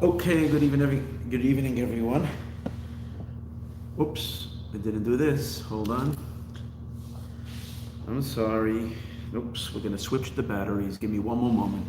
Okay, good evening, everyone. Oops, I didn't do this. Hold on. I'm sorry. Oops, we're gonna switch the batteries. Give me one more moment.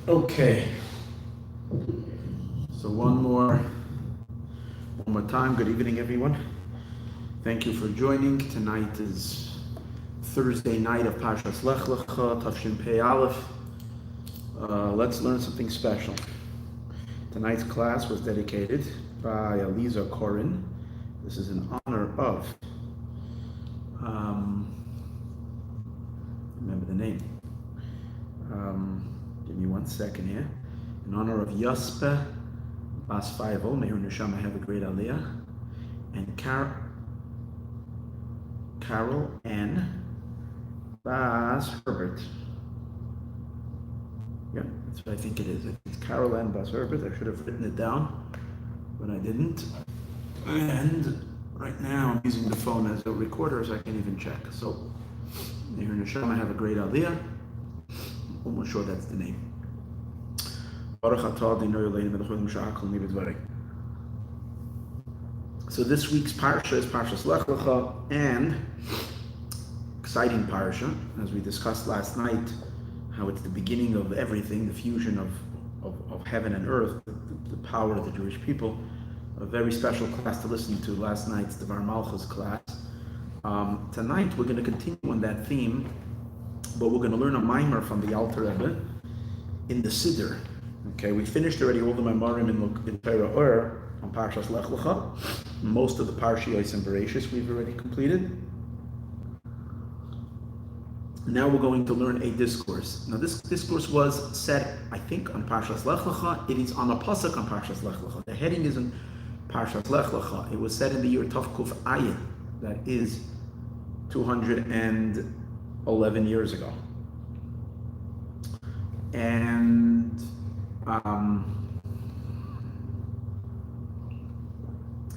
Okay. So one more time. Good evening, everyone. Thank you for joining. Tonight is Thursday night of Parshas Lecha, Tafshin Pei Aleph. Let's learn something special. Tonight's class was dedicated by Aliza Korin. This is in honor of, remember the name. Give me 1 second here. In honor of Yaspe Bas Faivel, may her neshama have a great aliyah, and Carol N. Bas Herbert. Yeah, that's what I think it is. It's Carol N. Bas Herbert. I should have written it down, but I didn't. And right now I'm using the phone as a recorder, so I can't even check. So, may her neshama have a great aliyah. Almost sure that's the name. So this week's parsha is Parshas Lecha, and exciting parsha, as we discussed last night, how it's the beginning of everything, the fusion of heaven and earth, the power of the Jewish people. A very special class to listen to, last night's Devar Malchus class. Tonight we're going to continue on that theme, but we're going to learn a mimer from the Alter Rebbe in the Siddur. Okay, we finished already all the Maimarim in Torah Or on Parshas Lecha. Most of the Parshiyos and Bereshis we've already completed. Now we're going to learn a discourse. Now this discourse was said, I think, on Parshas Lecha. It is on a pasuk on Parshas Lecha. The heading is in Parshas Lecha. It was said in the year Tov Kuf Ayin, that is 211 years ago. And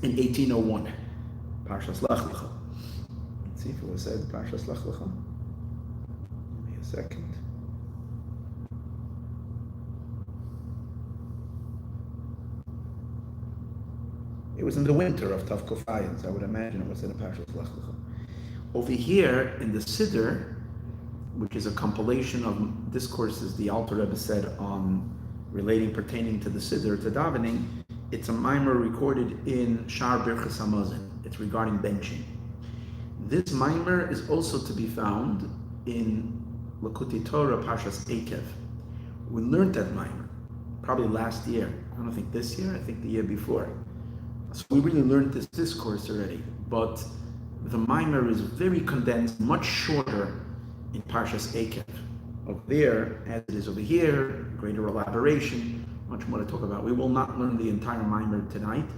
in 1801, Parshas Lecha. Let's see if it was said Parshas Lecha. Give me a second. It was in the winter of Tav Kuf Ayin, so I would imagine it was in Parshas Lecha. Over here in the Siddur, which is a compilation of discourses the Alter Rebbe said on pertaining to the Siddur, to davening, it's a mimer recorded in Shar Birchas Hamazon. It's regarding benching. This mimer is also to be found in Likutei Torah Parshas Eikev. We learned that mimer probably last year. I don't think this year, I think the year before. So we really learned this discourse already, but the mimer is very condensed, much shorter in Parshas Eikev. Over there, as it is over here, greater elaboration, much more to talk about. We will not learn the entire mimer tonight.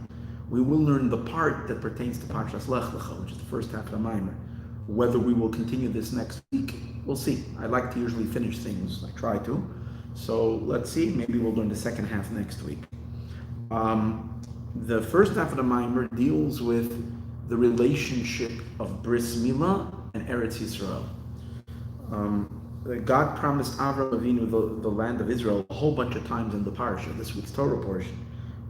We will learn the part that pertains to Parshas Lecha, which is the first half of the mimer. Whether we will continue this next week, we'll see. I like to usually finish things, I try to. So let's see, maybe we'll learn the second half next week. The first half of the mimer deals with the relationship of Bris Mila and Eretz Yisroel. God promised Avraham Avinu the land of Israel a whole bunch of times in the parsha, this week's Torah portion.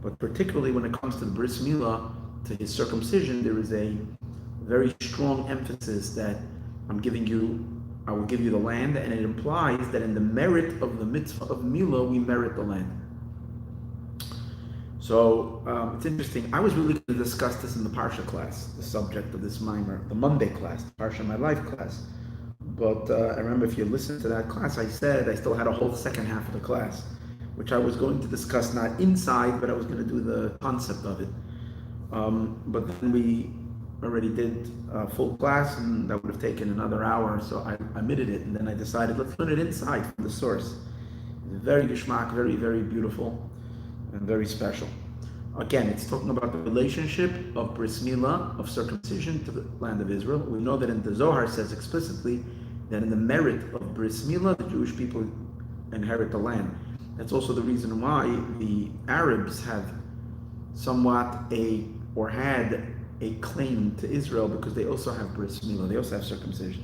But particularly when it comes to the Bris Mila, to his circumcision, there is a very strong emphasis that I will give you the land, and it implies that in the merit of the Mitzvah of Mila, we merit the land. So it's interesting. I was really going to discuss this in the Parsha class, the subject of this mimer, the Monday class, the Parsha My Life class. But I remember if you listened to that class, I said I still had a whole second half of the class, which I was going to discuss not inside, but I was going to do the concept of it. But then we already did a full class, and that would have taken another hour, so I omitted it. And then I decided, let's learn it inside from the source. It's very geschmack, very, very beautiful, and very special. Again, it's talking about the relationship of bris Mila, of circumcision, to the land of Israel. We know that in the Zohar says explicitly that in the merit of bris Mila, the Jewish people inherit the land. That's also the reason why the Arabs have had a claim to Israel, because they also have bris Mila, they also have circumcision.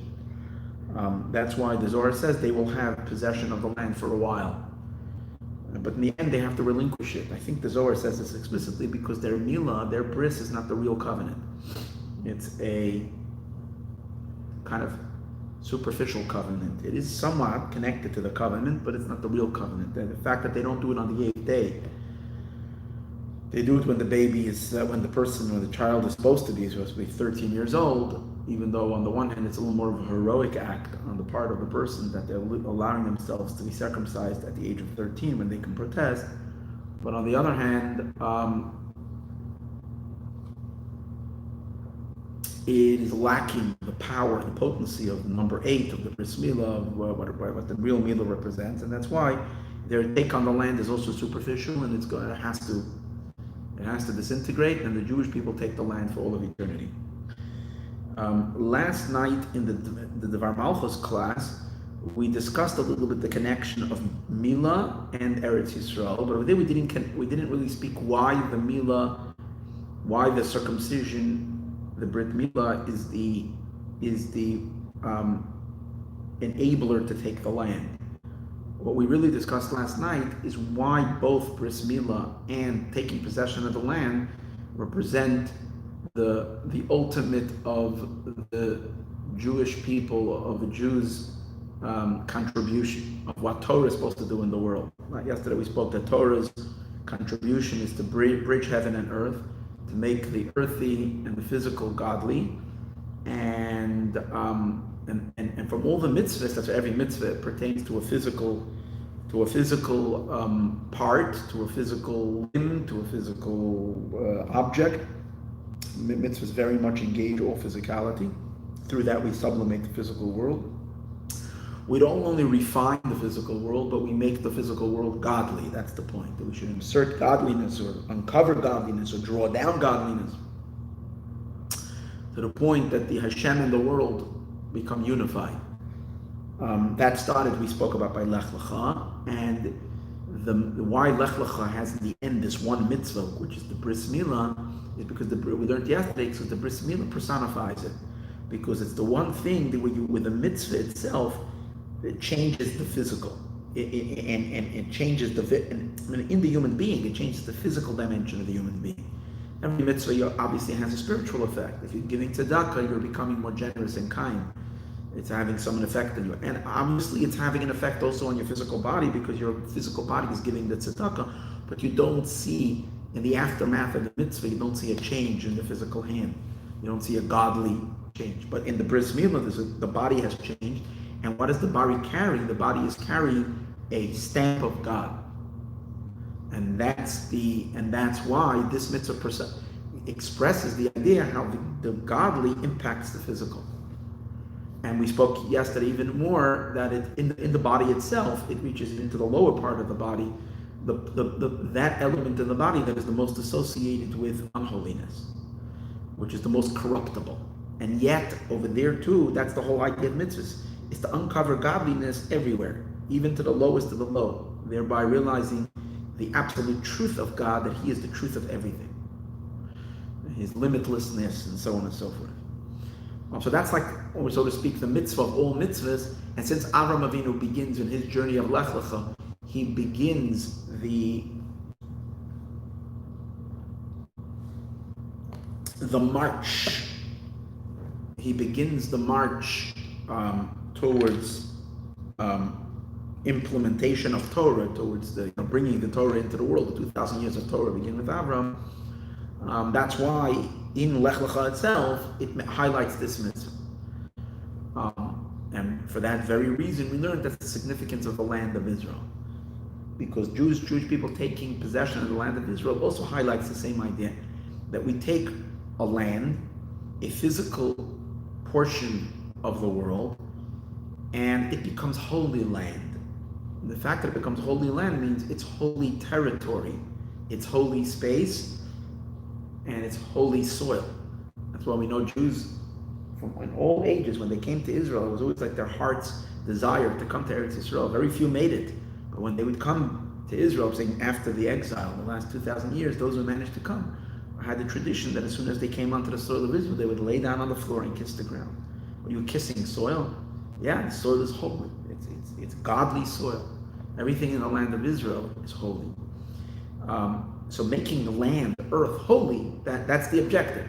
That's why the Zohar says they will have possession of the land for a while. But in the end, they have to relinquish it. I think the Zohar says this explicitly because their Mila, their bris, is not the real covenant. It's a kind of superficial covenant. It is somewhat connected to the covenant, but it's not the real covenant. The fact that they don't do it on the 8th day, they do it when the baby is, when the child is supposed to be 13 years old, even though on the one hand it's a little more of a heroic act on the part of the person that they're allowing themselves to be circumcised at the age of 13 when they can protest. But on the other hand, it is lacking the power, the potency of number 8 of the bris Mila, of what the real Mila represents, and that's why their take on the land is also superficial, and it has to disintegrate, and the Jewish people take the land for all of eternity. Last night in the Devar Malchus class, we discussed a little bit the connection of Mila and Eretz Yisroel, but over there we didn't really speak why the Mila, why the circumcision, the Brit Mila is the enabler to take the land. What we really discussed last night is why both bris Mila and taking possession of the land represent the ultimate of the Jewish people, of the Jews' contribution of what Torah is supposed to do in the world. Yesterday we spoke that Torah's contribution is to bridge heaven and earth, to make the earthy and the physical godly, and from all the mitzvahs, that's every mitzvah pertains to a physical part, to a physical limb, to a physical object. Mitzvahs very much engage all physicality. Through that we sublimate the physical world. We don't only refine the physical world, but we make the physical world godly. That's the point, that we should insert godliness or uncover godliness or draw down godliness to the point that the Hashem and the world become unified. That started, we spoke about by Lech, and why Lech has in the end this one mitzvah, which is the bris Mila, is because we learned yesterday, because the bris Mila personifies it, because it's the one thing that with the mitzvah itself, it changes the physical, it changes in the human being, it changes the physical dimension of the human being. Every mitzvah obviously has a spiritual effect. If you're giving tzedakah, you're becoming more generous and kind. It's having some effect on you. And obviously it's having an effect also on your physical body, because your physical body is giving the tzedakah, but you don't see, in the aftermath of the mitzvah, you don't see a change in the physical hand. You don't see a godly change. But in the bris Mila, the body has changed. And what is the body carrying? The body is carrying a stamp of God. And that's why this mitzvah expresses the idea how the godly impacts the physical. And we spoke yesterday even more that in the body itself, it reaches into the lower part of the body, that element in the body that is the most associated with unholiness, which is the most corruptible. And yet, over there too, that's the whole idea of mitzvahs, is to uncover godliness everywhere, even to the lowest of the low, thereby realizing the absolute truth of God, that He is the truth of everything, His limitlessness, and so on and so forth. So that's like, so to speak, the mitzvah of all mitzvahs. And since Avram Avinu begins in his journey of Lech Lecha, he begins the march. He begins the march towards implementation of Torah, towards the bringing the Torah into the world. The 2,000 years of Torah begin with Avram. That's why in Lech Lecha itself, it highlights this mitzvah. And for that very reason, we learned that's the significance of the land of Israel. Because Jewish people taking possession of the land of Israel also highlights the same idea, that we take a land, a physical portion of the world, and it becomes holy land. And the fact that it becomes holy land means it's holy territory, it's holy space, and it's holy soil. That's why we know Jews from in all ages, when they came to Israel, it was always like their heart's desire to come to Eretz Yisrael. Very few made it, but when they would come to Israel, saying after the exile, the last 2,000 years, those who managed to come had the tradition that as soon as they came onto the soil of Israel, they would lay down on the floor and kiss the ground. When you're kissing soil, yeah, the soil is holy. It's godly soil. Everything in the land of Israel is holy. So making the land, the earth, holy, that's the objective.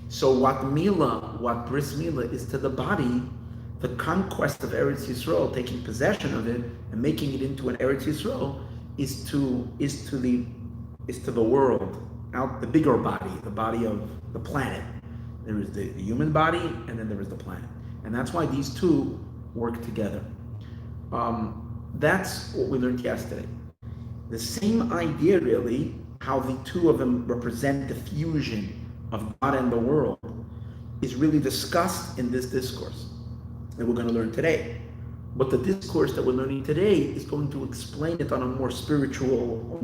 So what bris Mila is to the body, the conquest of Eretz Yisrael, taking possession of it and making it into an Eretz Yisrael, is to the world, out the bigger body, the body of the planet. There is the human body, and then there is the planet, and that's why these two work together. That's what we learned yesterday. The same idea, really, how the two of them represent the fusion of God and the world, is really discussed in this discourse that we're going to learn today. But the discourse that we're learning today is going to explain it on a more spiritual,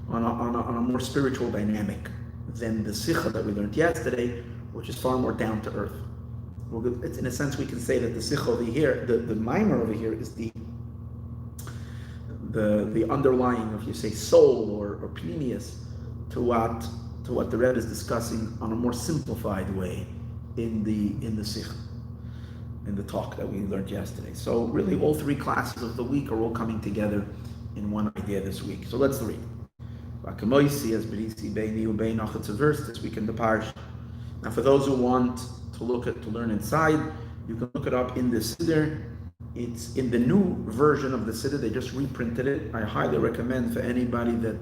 on a more spiritual dynamic than the Sikha that we learned yesterday, which is far more down to earth. It's, in a sense, we can say that the Sikha over here, the mimer over here, is the underlying, if you say, soul or pneumius to what the Rebbe is discussing on a more simplified way in the Sikha, in the talk that we learned yesterday. So really, all three classes of the week are all coming together in one idea this week. So let's read. It's a verse this week in the parish. Now, for those who want to learn inside, you can look it up in the Siddur. It's in the new version of the Siddur. They just reprinted it. I highly recommend for anybody that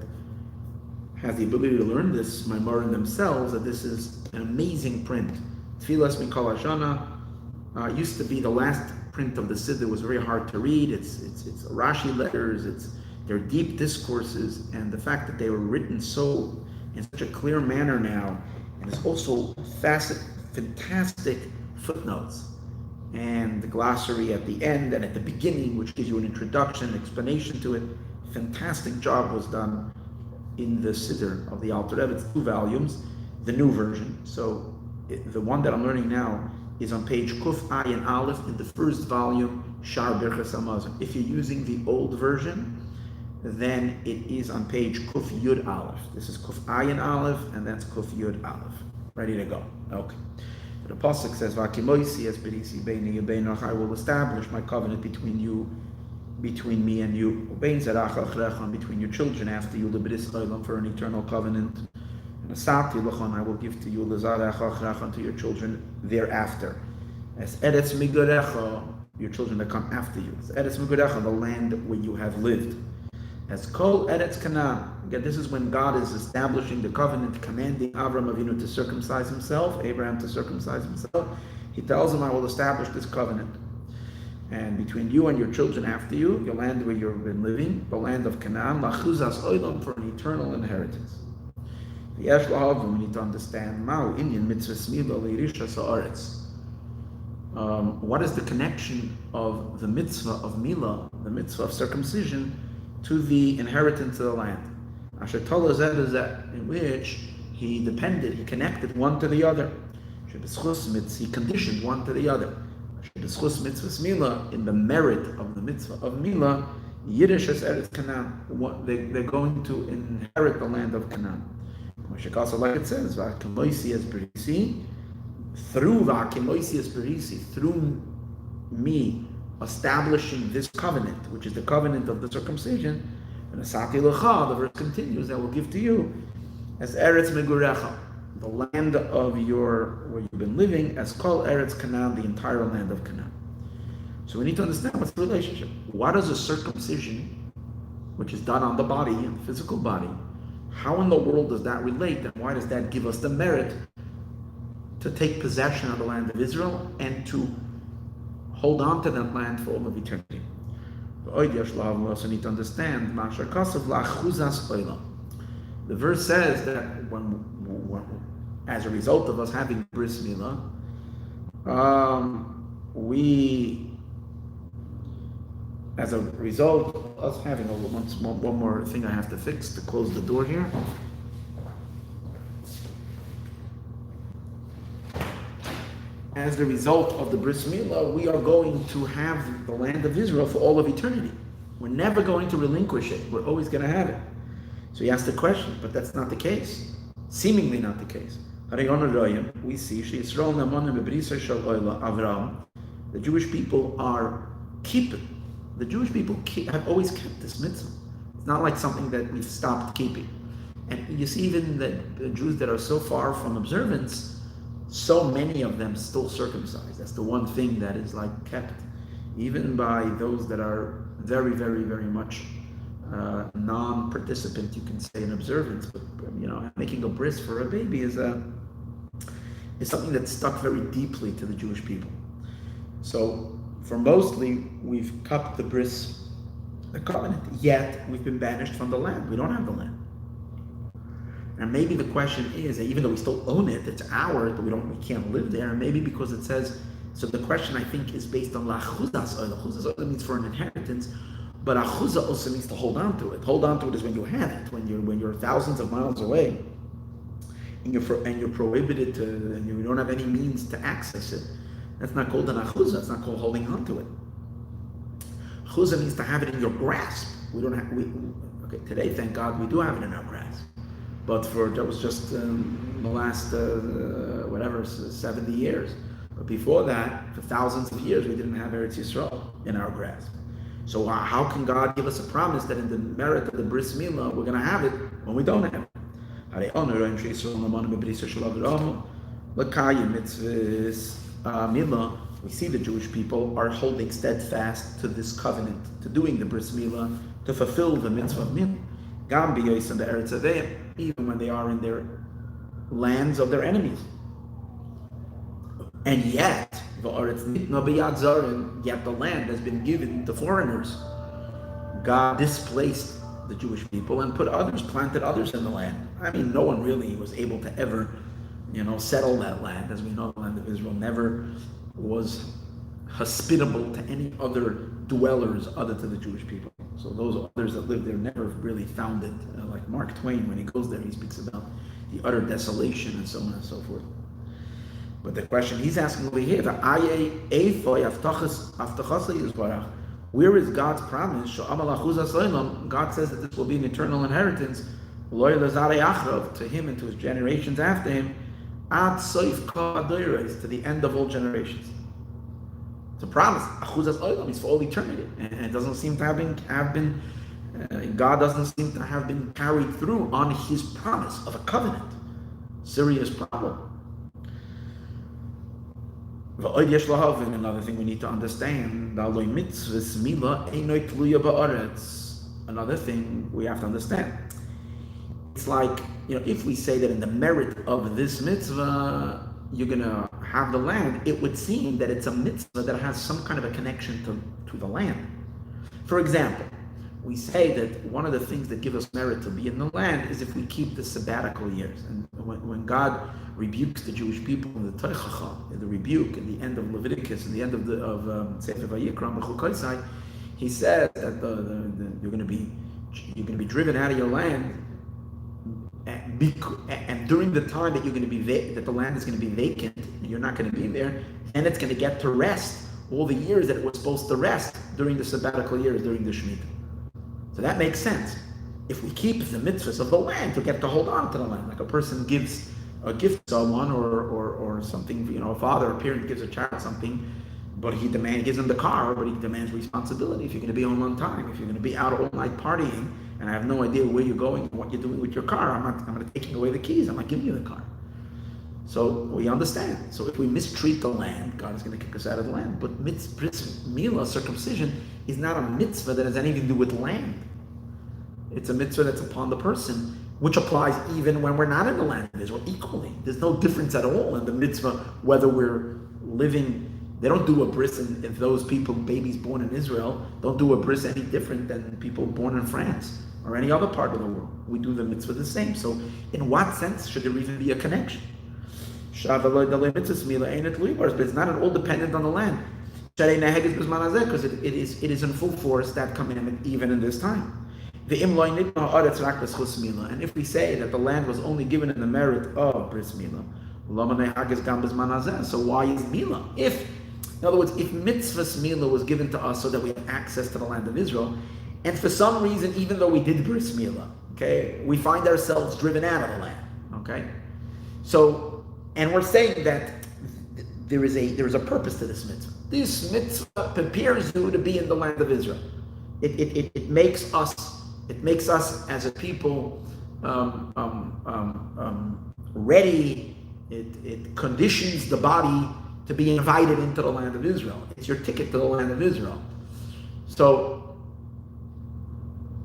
has the ability to learn this Maayon themselves that this is an amazing print. Tfilas Mikol Hashana used to be the last print of the Siddur. It was very hard to read. It's Rashi letters. They're deep discourses, and the fact that they were written in such a clear manner now, and it's also fantastic footnotes, and the glossary at the end and at the beginning, which gives you an introduction, explanation to it. Fantastic job was done in the Siddur of the Alter Rebbe. It's 2 volumes, the new version. So the one that I'm learning now is on page Kuf Ayin Aleph in the first volume, Shar Birchas Hamazon. If you're using the old version, then it is on page Kuf Yud Aleph. This is Kuf Ayin Aleph, and that's Kuf Yud Aleph. Ready to go. Okay. The Pasuk says, I will establish my covenant between me and you, between your children after you, for an eternal covenant. And I will give to you to your children thereafter. As Eretz Migorecha, your children that come after you. As Eretz Migorecha, the land where you have lived. As Kol Eretz Canaan. Again, this is when God is establishing the covenant, commanding Avraham Avinu to circumcise himself, Abraham to circumcise himself. He tells him, I will establish this covenant. And between you and your children after you, your land where you've been living, the land of Canaan, Lachuzas Oilam, for an eternal inheritance. We need to understand what is the connection of the mitzvah of Mila, the mitzvah of circumcision, to the inheritance of the land. In which he connected one to the other. He conditioned one to the other. In the merit of the mitzvah of Mila, Yiddish as Eretz Canaan, they're going to inherit the land of Canaan. Like it says, through me establishing this covenant, which is the covenant of the circumcision, and Asati Lecha, the verse continues, I will give to you as Eretz Megurecha, the land of where you've been living, as Kol Eretz Canaan, the entire land of Canaan. So we need to understand what's the relationship. What is a circumcision, which is done on the body, on the physical body? How in the world does that relate, and why does that give us the merit to take possession of the land of Israel and to hold on to that land for all of eternity? We also need to understand the verse says that when as a result of us having bris Mila, as a result of us having one more thing I have to fix to close the door here. as the result of the Bris Mila, we are going to have the land of Israel for all of eternity. We're never going to relinquish it. We're always going to have it. So he asked the question, but that's not the case. Seemingly not the case. We see the Jewish people have always kept this mitzvah. It's not like something that we've stopped keeping. And you see even the Jews that are so far from observance, so many of them still circumcised. That's the one thing that is like kept, even by those that are very, very, very much non-participant, you can say, in observance. But making a bris for a baby is something that's stuck very deeply to the Jewish people. So for mostly, we've kept the bris, the covenant, yet we've been banished from the land. We don't have the land. And maybe the question is that even though we still own it, it's ours, but we can't live there. And maybe because it says, so the question I think is based on lachuzas. Lachuzas means for an inheritance, but achuzah also means to hold on to it. Hold on to it is when you have it, when you're thousands of miles away, and you're prohibited to, and you don't have any means to access it. That's not called an achuzah. It's not called holding on to it. Achuzah means to have it in your grasp. Today, thank God, we do have it in our grasp. But that was just the last 70 years. But before that, for thousands of years, we didn't have Eretz Yisroel in our grasp. So how can God give us a promise that in the merit of the Bris Mila, we're going to have it when we don't have it? Mila, we see the Jewish people are holding steadfast to this covenant, to doing the Bris Mila, to fulfill the Mitzvah of Mila. Even when they are in their lands of their enemies. And yet the land has been given to foreigners. God displaced the Jewish people and planted others in the land. I mean, no one really was able to ever, settle that land. As we know, the land of Israel never was hospitable to any other dwellers other than the Jewish people. So those others that lived there never really found it. Like Mark Twain, when he goes there, he speaks about the utter desolation and so on and so forth. But the question he's asking over here, where is God's promise? God says that this will be an eternal inheritance to him and to his generations after him, to the end of all generations. It's a promise. Achuzas olam is for all eternity, and it doesn't seem to have been. God doesn't seem to have been carried through on His promise of a covenant. Serious problem. Another thing we need to understand. Another thing we have to understand. It's like, if we say that in the merit of this mitzvah, you're going to have the land, it would seem that it's a mitzvah that has some kind of a connection to the land. For example, we say that one of the things that give us merit to be in the land is if we keep the sabbatical years. And when God rebukes the Jewish people in the Teichacha, in the rebuke, in the end of Leviticus, in the end of Sefer Vayikra, B'chukosai, He says that you're going to be driven out of your land. And during the time that you're going to be that the land is going to be vacant, and you're not going to be there, and it's going to get to rest all the years that it was supposed to rest during the sabbatical years, during the Shemitah. So that makes sense. If we keep the mitzvahs of the land to get to hold on to the land, like a person gives a gift to someone or something, a father, a parent gives a child something, but he gives them the car, but he demands responsibility. If you're going to be home on time, if you're going to be out all night partying, and I have no idea where you're going and what you're doing with your car, I'm not taking away the keys. I'm not giving you the car. So we understand. So if we mistreat the land, God is going to kick us out of the land. But Mila, circumcision, is not a mitzvah that has anything to do with land. It's a mitzvah that's upon the person, which applies even when we're not in the land of Israel equally. There's no difference at all in the mitzvah whether we're living. They don't do a bris if those people, babies born in Israel, don't do a bris any different than people born in France or any other part of the world. We do the mitzvah the same. So in what sense should there even be a connection? But it's not at all dependent on the land. Because it is in full force, that commandment, even in this time. And if we say that the land was only given in the merit of Bris Mila, So why is Mila? In other words, if Mitzvah's Mila was given to us so that we have access to the land of Israel, and for some reason, even though we did Bris Mila, okay, we find ourselves driven out of the land, okay? So, and we're saying that there is a purpose to this mitzvah. This mitzvah prepares you to be in the land of Israel. It makes us as a people ready. It conditions the body to be invited into the land of Israel. It's your ticket to the land of Israel. So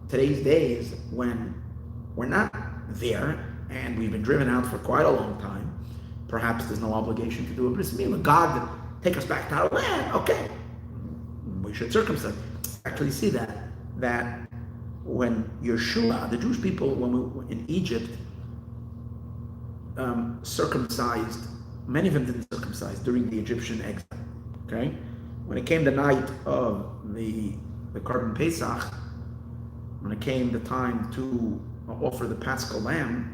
today's days, when we're not there and we've been driven out for quite a long time, perhaps there's no obligation to do a bris milah. God, take us back to our land. Okay, we should circumcise. Actually, see that when Yisroel, the Jewish people, when we were in Egypt, circumcised. Many of them didn't circumcise during the Egyptian exile. Okay, when it came the night of the Korban Pesach, when it came the time to offer the Paschal lamb,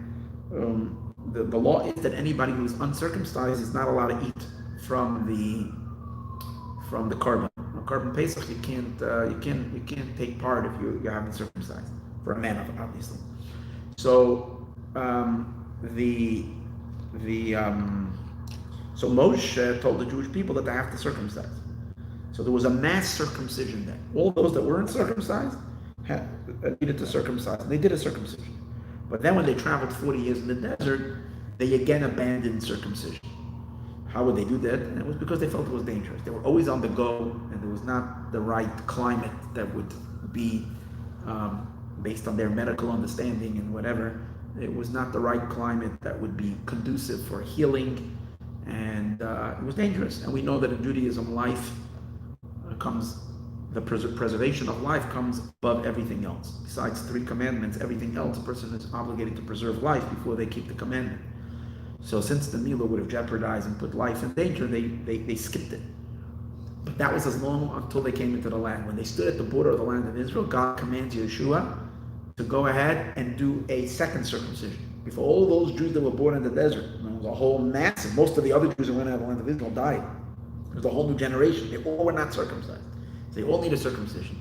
the law is that anybody who is uncircumcised is not allowed to eat from the Korban. Korban Pesach, you can't take part if you haven't circumcised, for a man, obviously. So So Moshe told the Jewish people that they have to circumcise. So there was a mass circumcision then. All those that weren't circumcised needed to circumcise. And they did a circumcision. But then when they traveled 40 years in the desert, they again abandoned circumcision. How would they do that? And it was because they felt it was dangerous. They were always on the go, and there was not the right climate that would be, based on their medical understanding and whatever, it was not the right climate that would be conducive for healing, and it was dangerous. And we know that in Judaism, life comes, the preservation of life comes above everything else. Besides 3 commandments, everything else, a person is obligated to preserve life before they keep the commandment. So since the Mila would have jeopardized and put life in danger, they skipped it. But that was as long until they came into the land. When they stood at the border of the land of Israel, God commands Yeshua to go ahead and do a second circumcision. Before all those Jews that were born in the desert, there was a whole massive, most of the other Jews that went out of the land of Israel died. There was a whole new generation. They all were not circumcised. They all needed circumcision.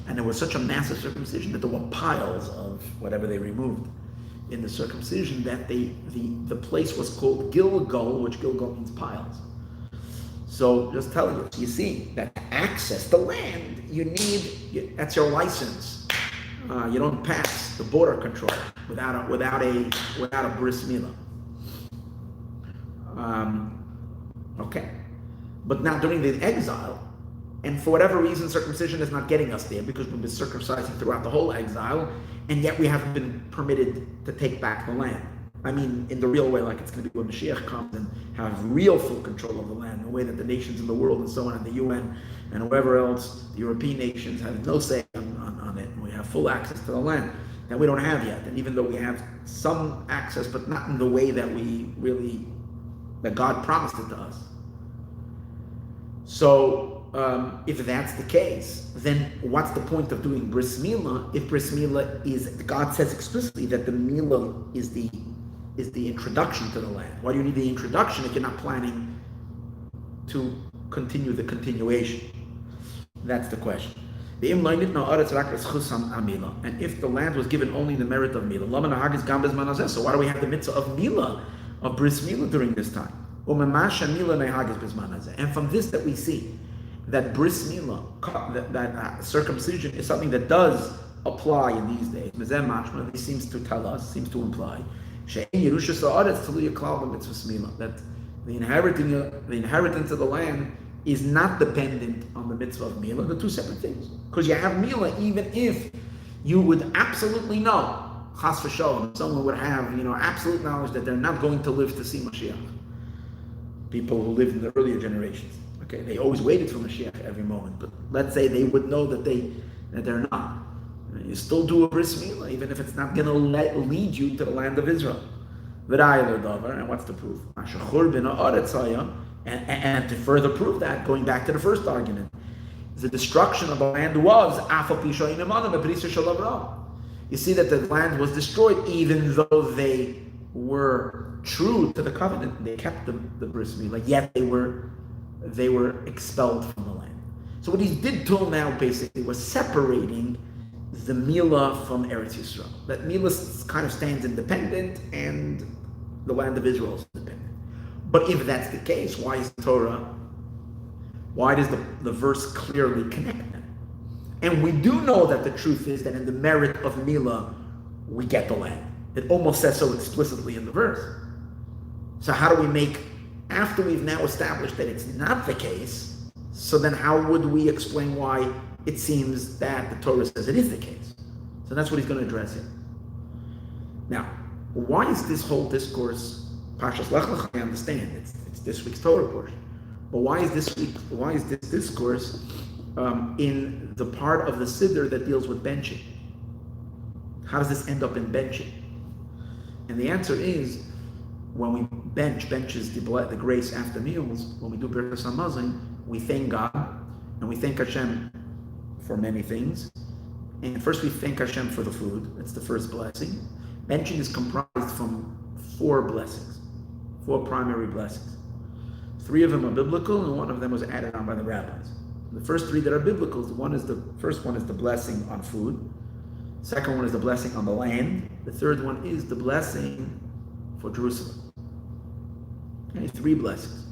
And there was such a massive circumcision that there were piles of whatever they removed in the circumcision, that the place was called Gilgal, which Gilgal means piles. So just telling you see that to access the land, you need, that's your license. You don't pass the border control without a bris milah. Okay, but now during the exile, and for whatever reason, circumcision is not getting us there because we've been circumcising throughout the whole exile, and yet we haven't been permitted to take back the land. I mean, in the real way, like it's going to be when Mashiach comes and have real full control of the land, the way that the nations in the world and so on, and the UN and whoever else, the European nations have no say on it, and we have full access to the land that we don't have yet. And even though we have some access, but not in the way that that God promised it to us. So, if that's the case, then what's the point of doing bris milah? If bris milah is, God says explicitly that the milah is the introduction to the land. Why do you need the introduction if you're not planning to continue the continuation? That's the question. And if the land was given only the merit of milah, so why do we have the mitzvah of milah, of bris milah during this time? And from this that we see that bris milah, that circumcision is something that does apply in these days. This seems to tell us, seems to imply that the inheritance of the land is not dependent on the mitzvah of milah. They're two separate things. Because you have milah even if you would absolutely know, chas v'sholom, someone would have absolute knowledge that they're not going to live to see Mashiach. People who lived in the earlier generations. Okay, they always waited for Mashiach every moment, but let's say they would know that they're not. You still do a bris milah, even if it's not going to lead you to the land of Israel. And what's the proof? And to further prove that, going back to the first argument, the destruction of the land was you see that the land was destroyed even though they were true to the covenant. They kept the bris milah, yet they were expelled from the land. So what he did till now basically was separating the Mila from Eretz Yisrael. That Mila kind of stands independent and the land of Israel is independent. But if that's the case, why is why does the verse clearly connect them? And we do know that the truth is that in the merit of Mila, we get the land. It almost says so explicitly in the verse. So how do we make, after we've now established that it's not the case, so then how would we explain why it seems that the Torah says it is the case? So that's what he's going to address here. Now, why is this whole discourse, Parshas Lech, I understand, it's this week's Torah portion. But why is this discourse in the part of the Siddur that deals with benching? How does this end up in benching? And the answer is, when we bench is the grace after meals. When we do Birkas HaMazon, we thank God and we thank Hashem for many things. And first we thank Hashem for the food. That's the first blessing. Benching is comprised from 4 blessings, 4 primary blessings. 3 of them are biblical, and 1 of them was added on by the rabbis. The first 3 that are biblical, the first one is the blessing on food. Second one is the blessing on the land. The third one is the blessing for Jerusalem. Okay, 3 blessings.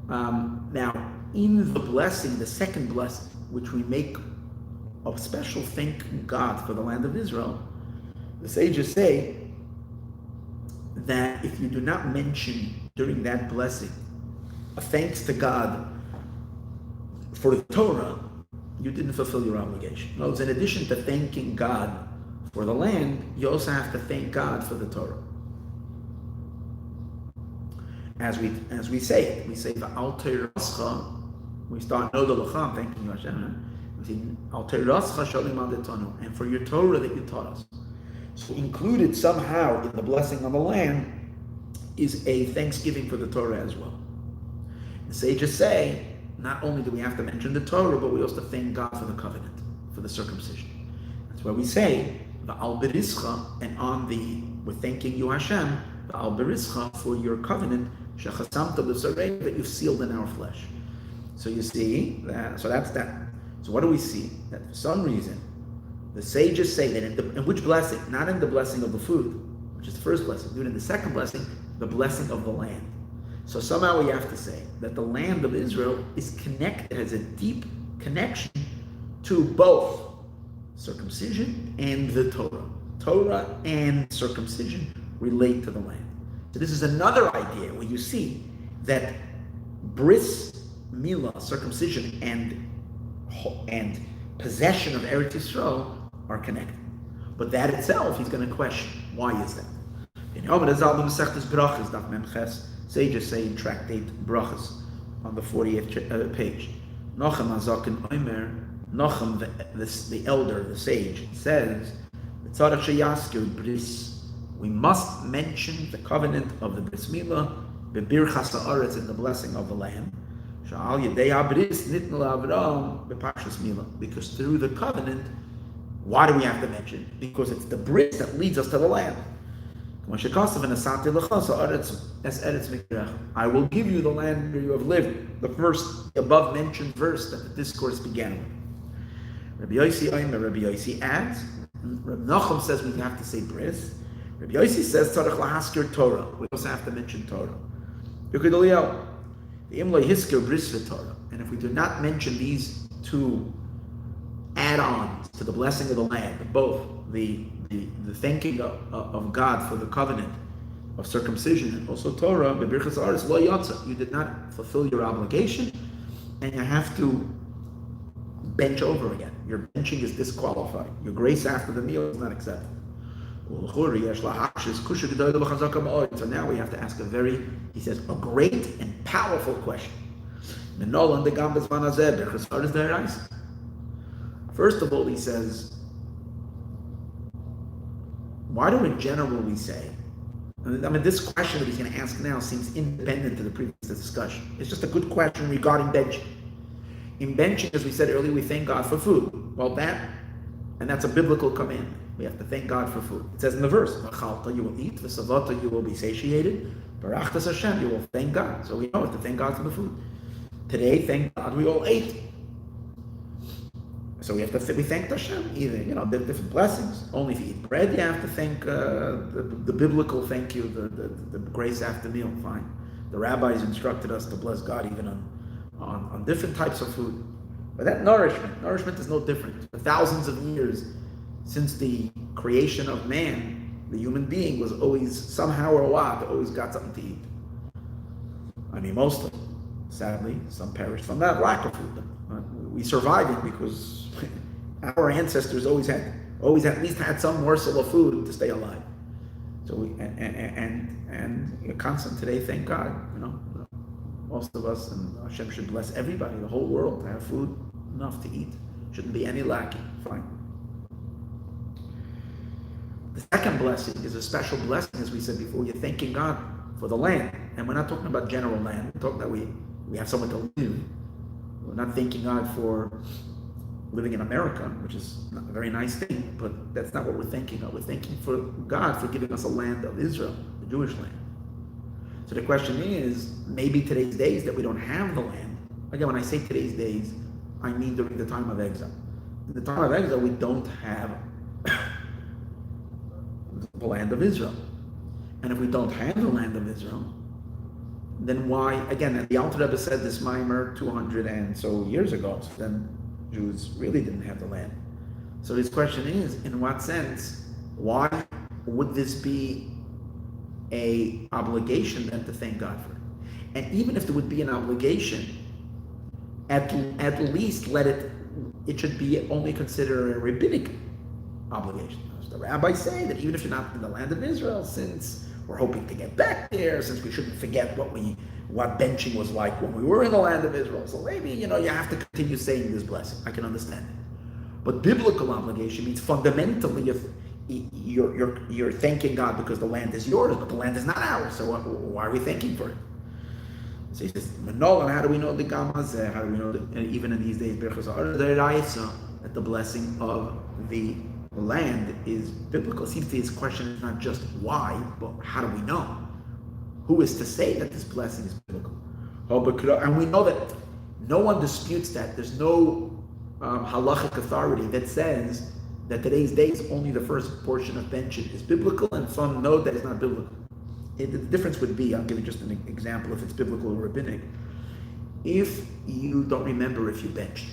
Now, in the blessing, the second blessing, which we make a special thank God for the land of Israel, the sages say that if you do not mention during that blessing a thanks to God for the Torah, you didn't fulfill your obligation. In other words, in addition to thanking God for the land, you also have to thank God for the Torah. As we say it, we say Al Teirascha. We start no the Lecha, thanking you Hashem. We say Al Teirascha Shalim Adetanu, and for your Torah that you taught us. So included somehow in the blessing on the land is a thanksgiving for the Torah as well. The sages say not only do we have to mention the Torah, but we also thank God for the covenant, for the circumcision. That's why we say Va'al Berischa, and we're thanking you Hashem Va'al Berischa for your covenant Shechasamta B'Sarei, that you've sealed in our flesh. So you see that. So that's that. So what do we see? That for some reason the sages say that in which blessing? Not in the blessing of the food, which is the first blessing, but in the second blessing, the blessing of the land. So somehow we have to say that the land of Israel is connected, has a deep connection to both circumcision and the Torah. Torah and circumcision relate to the land. So this is another idea where you see that bris milah, circumcision, and possession of Eretz Yisrael are connected. But that itself, he's going to question. Why is that? Sages say in Tractate Brachas on the 40th page. Nachem Azaken Omer, Nachem, the elder, the sage, says, we must mention the covenant of the Bris Milah, Bebirchas Haaretz, in the blessing of the land. Because through the covenant, why do we have to mention it? Because it's the bris that leads us to the land. I will give you the land where you have lived. The first above mentioned verse that the discourse began with. Rabbi Yossi adds, Rabbi Nachum says we have to say bris. Rabbi Yossi says tzarich lahaskir Torah. We also have to mention Torah. And if we do not mention these 2 add-ons to the blessing of the land, both the thanking of God for the covenant of circumcision and also Torah, you did not fulfill your obligation, and you have to bench over again. Your benching is disqualified. Your grace after the meal is not accepted. So now we have to ask a great and powerful question. First of all, he says, why do in general we say, this question that he's going to ask now seems independent to the previous discussion. It's just a good question regarding benching. In benching, as we said earlier, we thank God for food. Well, that's a biblical commandment. We have to thank God for food. It says in the verse, "V'chalta," you will eat, "V'savata," you will be satiated, "Barachtas Hashem," you will thank God. So we know to thank God for the food. Today, thank God, we all ate. So we thank Hashem, either, different blessings. Only if you eat bread, you have to thank the biblical thank you, the grace after meal, fine. The rabbis instructed us to bless God even on different types of food. But that nourishment is no different. For thousands of years, since the creation of man, the human being was always, somehow or what, always got something to eat. I mean, mostly. Sadly, some perished from that lack of food. We survived because our ancestors always at least had some morsel of food to stay alive. So and constant today, thank God, most of us, and Hashem should bless everybody, the whole world, to have food enough to eat. Shouldn't be any lacking. Fine. The second blessing is a special blessing, as we said before. You're thanking God for the land, and we're not talking about general land. We're talking that we have somewhere to live. We're not thanking God for living in America, which is a very nice thing, but that's not what we're thanking of. We're thanking for God for giving us a land of Israel, the Jewish land. So the question is, maybe today's days that we don't have the land. Again, when I say today's days, I mean during the time of exile. In the time of exile, we don't have the land of Israel. And if we don't have the land of Israel, then why, again, the Alter Rebbe said this Maimer 200 and so years ago, so then Jews really didn't have the land. So his question is, in what sense, why would this be a obligation then to thank God for it? And even if there would be an obligation, at least it should be only considered a rabbinic obligation. As the rabbis say that even if you're not in the land of Israel, since we're hoping to get back there, since we shouldn't forget what benching was like when we were in the land of Israel. So maybe, you have to continue saying this blessing. I can understand it. But biblical obligation means fundamentally if you're thanking God because the land is yours, but the land is not ours. So why are we thanking for it? So he says, how do we know the Gamazeh? How do we know that even in these days, that the blessing of the land is biblical? See, his question is not just why, but how do we know? Who is to say that this blessing is biblical? And we know that no one disputes that. There's no halachic authority that says that today's days only the first portion of benching is biblical, and some know that it's not biblical. The difference would be, I'll give you just an example if it's biblical or rabbinic. If you don't remember if you benched,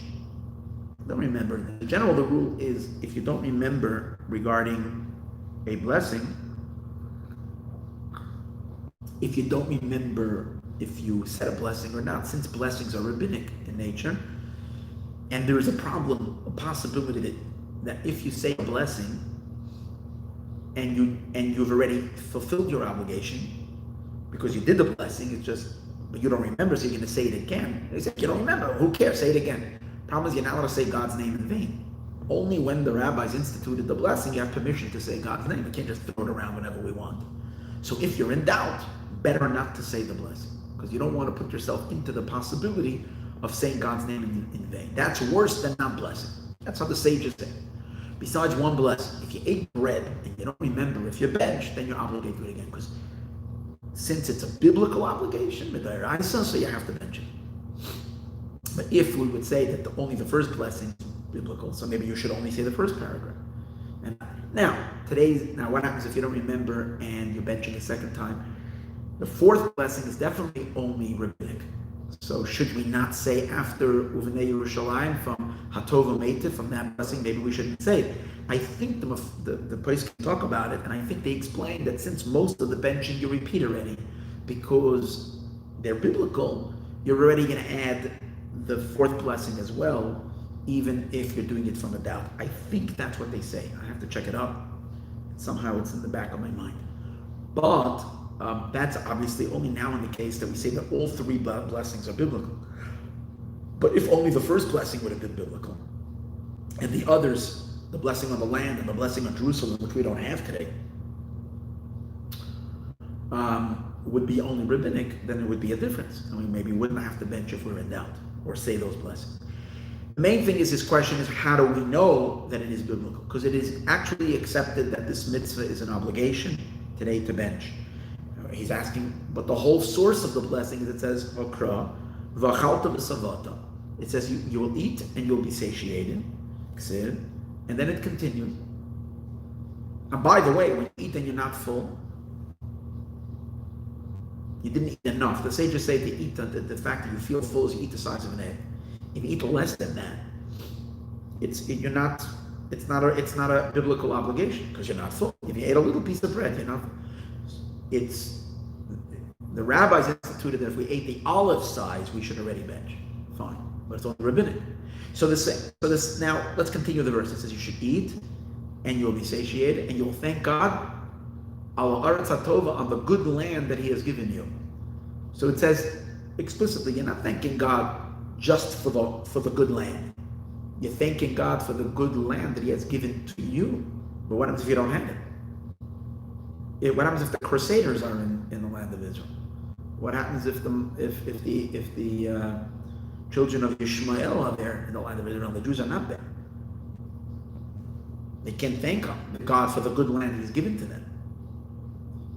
don't remember. In general, the rule is if you don't remember regarding a blessing, if you don't remember if you said a blessing or not, since blessings are rabbinic in nature, and there is a possibility that if you say a blessing and you've already fulfilled your obligation because you did the blessing, but you don't remember, so you're going to say it again. They say, you don't remember, who cares? Say it again. Problem is, you're not allowed to say God's name in vain. Only when the rabbis instituted the blessing, you have permission to say God's name. We can't just throw it around whenever we want. So if you're in doubt, better not to say the blessing, because you don't want to put yourself into the possibility of saying God's name in vain. That's worse than not blessing. That's how the sages say. Besides one blessing, if you ate bread and you don't remember if you benched, then you're obligated to it again, because since it's a biblical obligation, so you have to bench it. But if we would say that only the first blessing is biblical, so maybe you should only say the first paragraph. And now what happens if you don't remember and you're benching a second time? The fourth blessing is definitely only rabbinic. So should we not say after Uvenei Yerushalayim from Hatova Meitiv, from that blessing, maybe we shouldn't say it. I think the place can talk about it, and I think they explain that since most of the benching you repeat already, because they're biblical, you're already going to add the fourth blessing as well, even if you're doing it from a doubt. I think that's what they say. I have to check it up. Somehow it's in the back of my mind. But that's obviously only now in the case that we say that all three blessings are biblical. But if only the first blessing would have been biblical, and the others, the blessing on the land and the blessing on Jerusalem, which we don't have today, would be only rabbinic, then there would be a difference. And we maybe wouldn't have to bench if we're in doubt, or say those blessings. The main thing is his question is, how do we know that it is biblical? Because it is actually accepted that this mitzvah is an obligation today to bench. He's asking, but the whole source of the blessing is, it says, Vakra, V'achalta v'savata. It says you will eat and you'll be satiated. And then it continues. And by the way, when you eat and you're not full, you didn't eat enough. The sages say to eat, the fact that you feel full is you eat the size of an egg. If you eat less than that, it's not a biblical obligation because you're not full. If you ate a little piece of bread, you're not. The rabbis instituted that if we ate the olive size, we should already bench. Fine, but it's only rabbinic. So this now let's continue the verse. It says you should eat, and you'll be satiated, and you'll thank God al Eretz HaTova, on the good land that He has given you. So it says explicitly, you're not thanking God just for the good land. You're thanking God for the good land that He has given to you. But what happens if you don't have it? What happens if the Crusaders are in the land of Israel? What happens if the children of Yisroel are there in the land of Israel and the Jews are not there? They can't thank God for the good land He's given to them.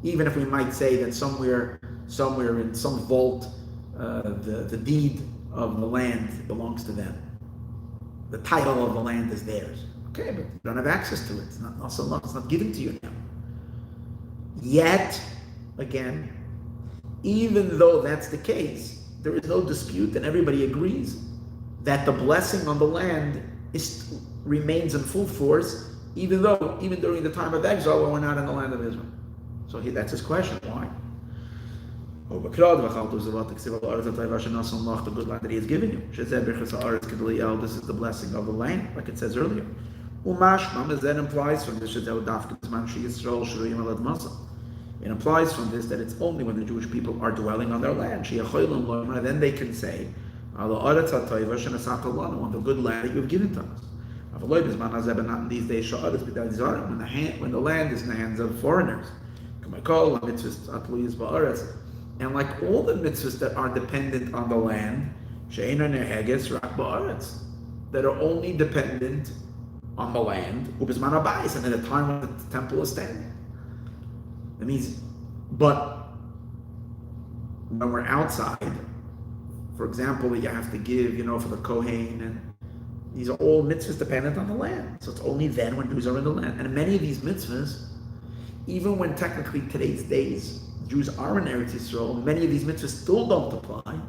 Even if we might say that somewhere in some vault, the deed of the land belongs to them. The title of the land is theirs. Okay, but you don't have access to it. It's not given to you now. Yet, again, even though that's the case, there is no dispute, and everybody agrees that the blessing on the land remains in full force, even during the time of exile when we're not in the land of Israel. So that's his question. Why? This the good land that He has given you. This is the blessing of the land, like it says earlier. That implies from this, it implies from this that it's only when the Jewish people are dwelling on their land, then they can say, on the good land that you've given to us. But not in these days, when the land is in the hands of foreigners. And like all the mitzvahs that are dependent on the land, that are only dependent on the land, and at the time when the temple is standing. That means, but when we're outside, for example, you have to give, for the Kohen, and these are all mitzvahs dependent on the land. So it's only then when Jews are in the land. And many of these mitzvahs, even when technically today's days, Jews are in Eretz Yisrael, many of these mitzvahs still don't apply,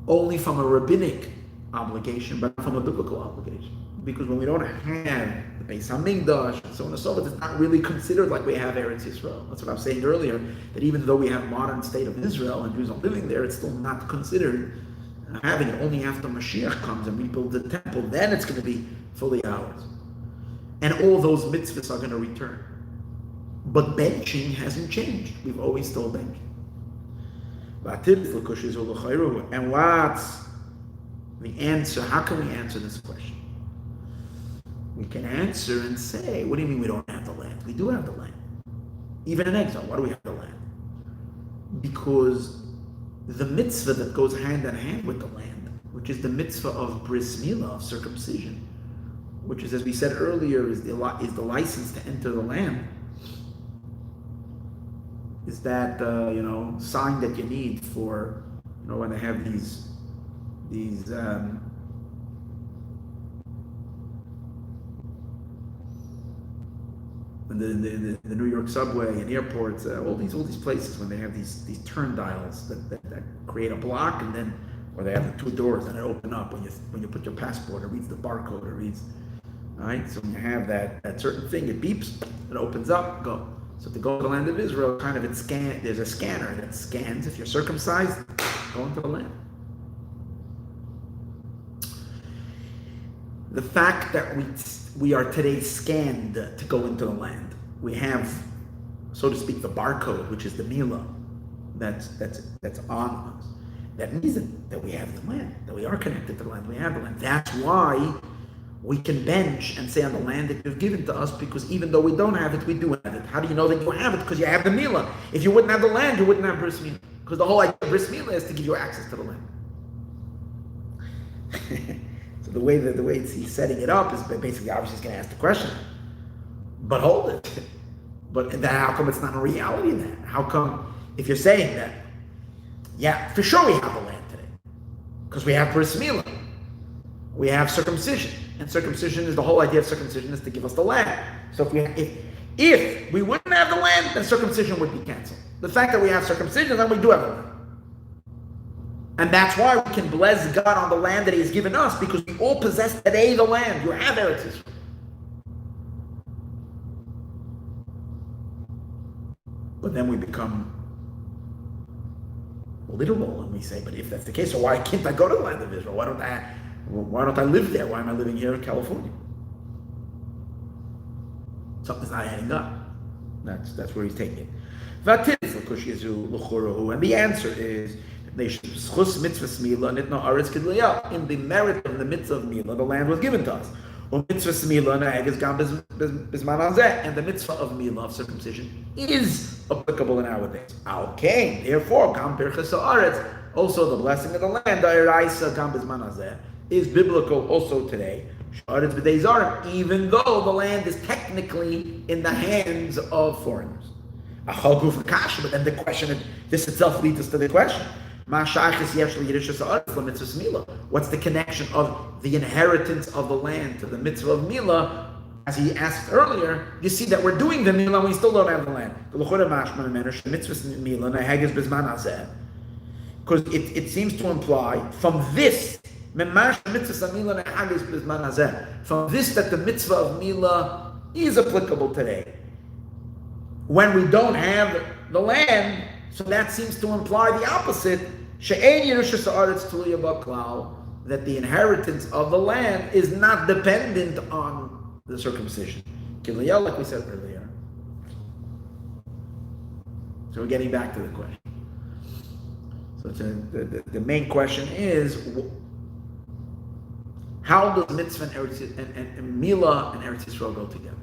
only from a rabbinic obligation, but not from a biblical obligation. Because when we don't have the Beis HaMikdash and so on and so forth, it's not really considered like we have Eretz Yisrael. That's what I was saying earlier, that even though we have modern state of Israel and Jews are living there, it's still not considered having it. Only after Mashiach comes and rebuilds the temple, then it's going to be fully ours. And all those mitzvahs are going to return. But benching hasn't changed. We've always still benched. And what's the answer? How can we answer this question? We can answer and say, what do you mean we don't have the land? We do have the land. Even in exile, why do we have the land? Because the mitzvah that goes hand in hand with the land, which is the mitzvah of bris Mila, of circumcision, which is, as we said earlier, is the license to enter the land, is that sign that you need for when they have these the New York subway and airports, all these places when they have these turn dials that create a block, and then or they have the two doors and they open up when you put your passport. It reads the barcode. It reads, all right. So when you have that certain thing, it beeps, it opens up, go. So to go to the land of Israel, there's a scanner that scans. If you're circumcised, go into the land. The fact that we are today scanned to go into the land, we have, so to speak, the barcode, which is the Mila, that's on us. That means that we have the land, that we are connected to the land, we have the land. That's why we can bench and say on the land that you've given to us, because even though we don't have it, we do have it. How do you know that you have it? Because you have the Mila. If you wouldn't have the land, you wouldn't have bris Mila. Because the whole idea of bris Mila is to give you access to the land. So the way he's setting it up is basically obviously he's going to ask the question, but hold it. But then how come it's not a reality then? How come, if you're saying that, yeah, for sure we have the land today, because we have Bris Mila, we have circumcision, and circumcision is the whole idea of circumcision is to give us the land. So if we wouldn't have the land, then circumcision would be canceled. The fact that we have circumcision, then we do have the land. And that's why we can bless God on the land that He has given us, because we all possess today the land. You have Eretz Yisrael. But then we become literal and we say, but if that's the case, so why can't I go to the land of Israel? Why don't I live there? Why am I living here in California? Something's not adding up. That's where he's taking it. And the answer is, in the merit of the mitzvah of Mila, the land was given to us. And the mitzvah of Mila, of circumcision, is applicable in our days. Okay, therefore, also the blessing of the land, is biblical also today. Even though the land is technically in the hands of foreigners. But then the question, this itself leads us to the question. What's the connection of the inheritance of the land to the mitzvah of Mila? As he asked earlier, you see that we're doing the Mila and we still don't have the land. Because it seems to imply from this that the mitzvah of Mila is applicable today. When we don't have the land, so that seems to imply the opposite, that the inheritance of the land is not dependent on the circumcision. Like we said earlier. So we're getting back to the question. So the main question is, how does mitzvah and Mila and Eretz Yisrael go together?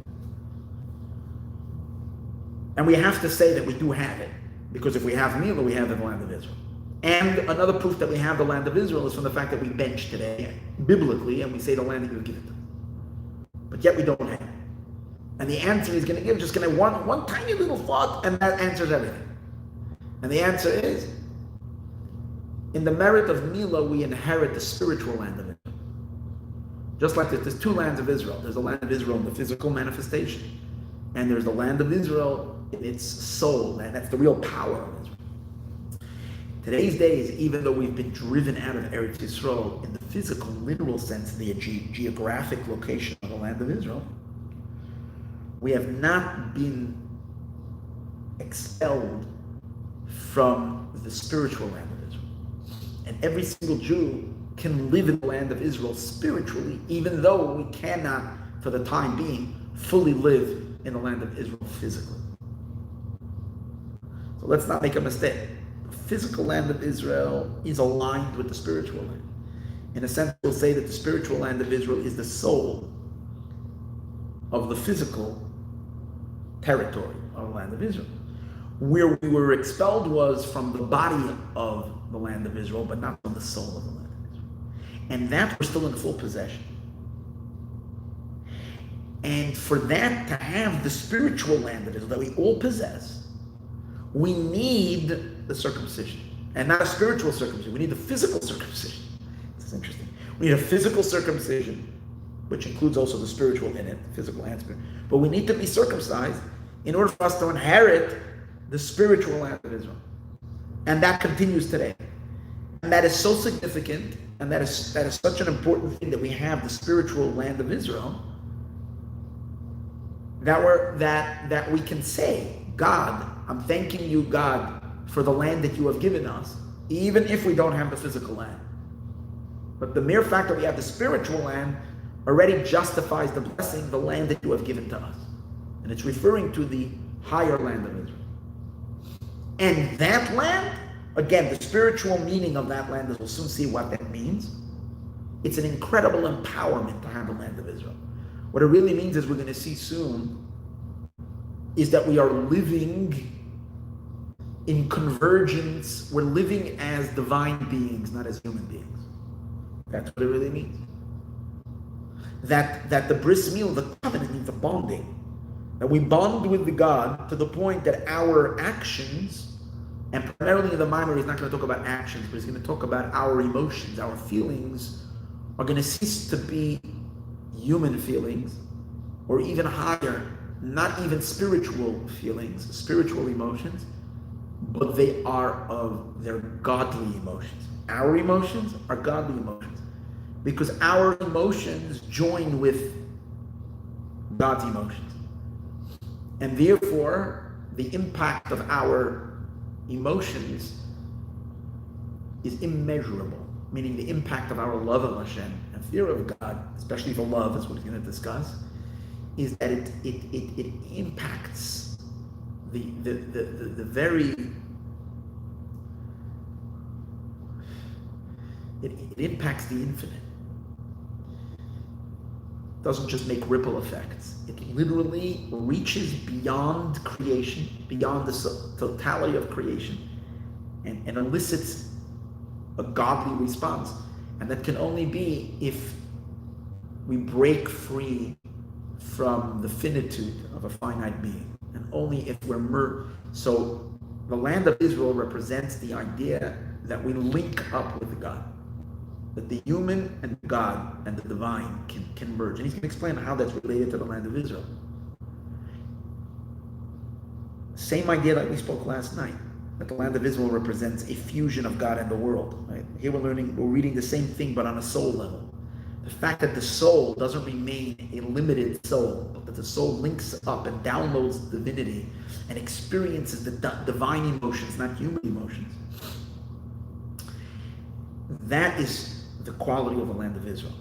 And we have to say that we do have it, because if we have Mila, we have the land of Israel. And another proof that we have the land of Israel is from the fact that we bench today, biblically, and we say the land that you've given to us. But yet we don't have it. And the answer he's going to give, just going to one tiny little thought, and that answers everything. And the answer is, in the merit of Mila, we inherit the spiritual land of Israel. Just like there's two lands of Israel. There's the land of Israel in the physical manifestation, and there's the land of Israel in its soul, and that's the real power of Israel. Today's days, even though we've been driven out of Eretz Yisrael in the physical, literal sense, the geographic location of the land of Israel, we have not been expelled from the spiritual land of Israel. And every single Jew can live in the land of Israel spiritually, even though we cannot, for the time being, fully live in the land of Israel physically. So let's not make a mistake. The physical land of Israel is aligned with the spiritual land. In a sense, we'll say that the spiritual land of Israel is the soul of the physical territory of the land of Israel. Where we were expelled was from the body of the land of Israel, but not from the soul of the land of Israel. And that we're still in full possession. And for that to have the spiritual land of Israel that we all possess, we need the circumcision. And not a spiritual circumcision, we need the physical circumcision. This is interesting. We need a physical circumcision, which includes also the spiritual in it, physical and spiritual. But we need to be circumcised in order for us to inherit the spiritual land of Israel. And that continues today. And that is so significant, and that is such an important thing that we have the spiritual land of Israel, that we can say, God, I'm thanking you, God, for the land that you have given us, even if we don't have the physical land. But the mere fact that we have the spiritual land already justifies the blessing, the land that you have given to us. And it's referring to the higher land of Israel. And that land, again, the spiritual meaning of that land, as we'll soon see what that means, it's an incredible empowerment to have the land of Israel. What it really means, as we're going to see soon, is that we are living in convergence. We're living as divine beings, not as human beings. That's what it really means. that the bris milah, the covenant, means the bonding. That we bond with the God to the point that our actions, and primarily in the Maayon, he's not going to talk about actions, but he's going to talk about our emotions, our feelings, are going to cease to be human feelings, or even higher, not even spiritual feelings, spiritual emotions, but they're godly emotions. Our emotions are godly emotions, because our emotions join with God's emotions. And therefore, the impact of our emotions is immeasurable, meaning the impact of our love of Hashem and fear of God, especially for love, is what he's going to discuss, is that it impacts the very, it impacts the infinite. Doesn't just make ripple effects. It literally reaches beyond creation, beyond the totality of creation, and elicits a godly response. And that can only be if we break free from the finitude of a finite being, and only if we're so the land of Israel represents the idea that we link up with God, that the human and God and the divine can merge. And he's going to explain how that's related to the land of Israel. Same idea that we spoke last night, that the land of Israel represents a fusion of God and the world. Right? Here we're reading the same thing, but on a soul level. The fact that the soul doesn't remain a limited soul, but that the soul links up and downloads divinity and experiences the divine emotions, not human emotions. That is the quality of the land of Israel.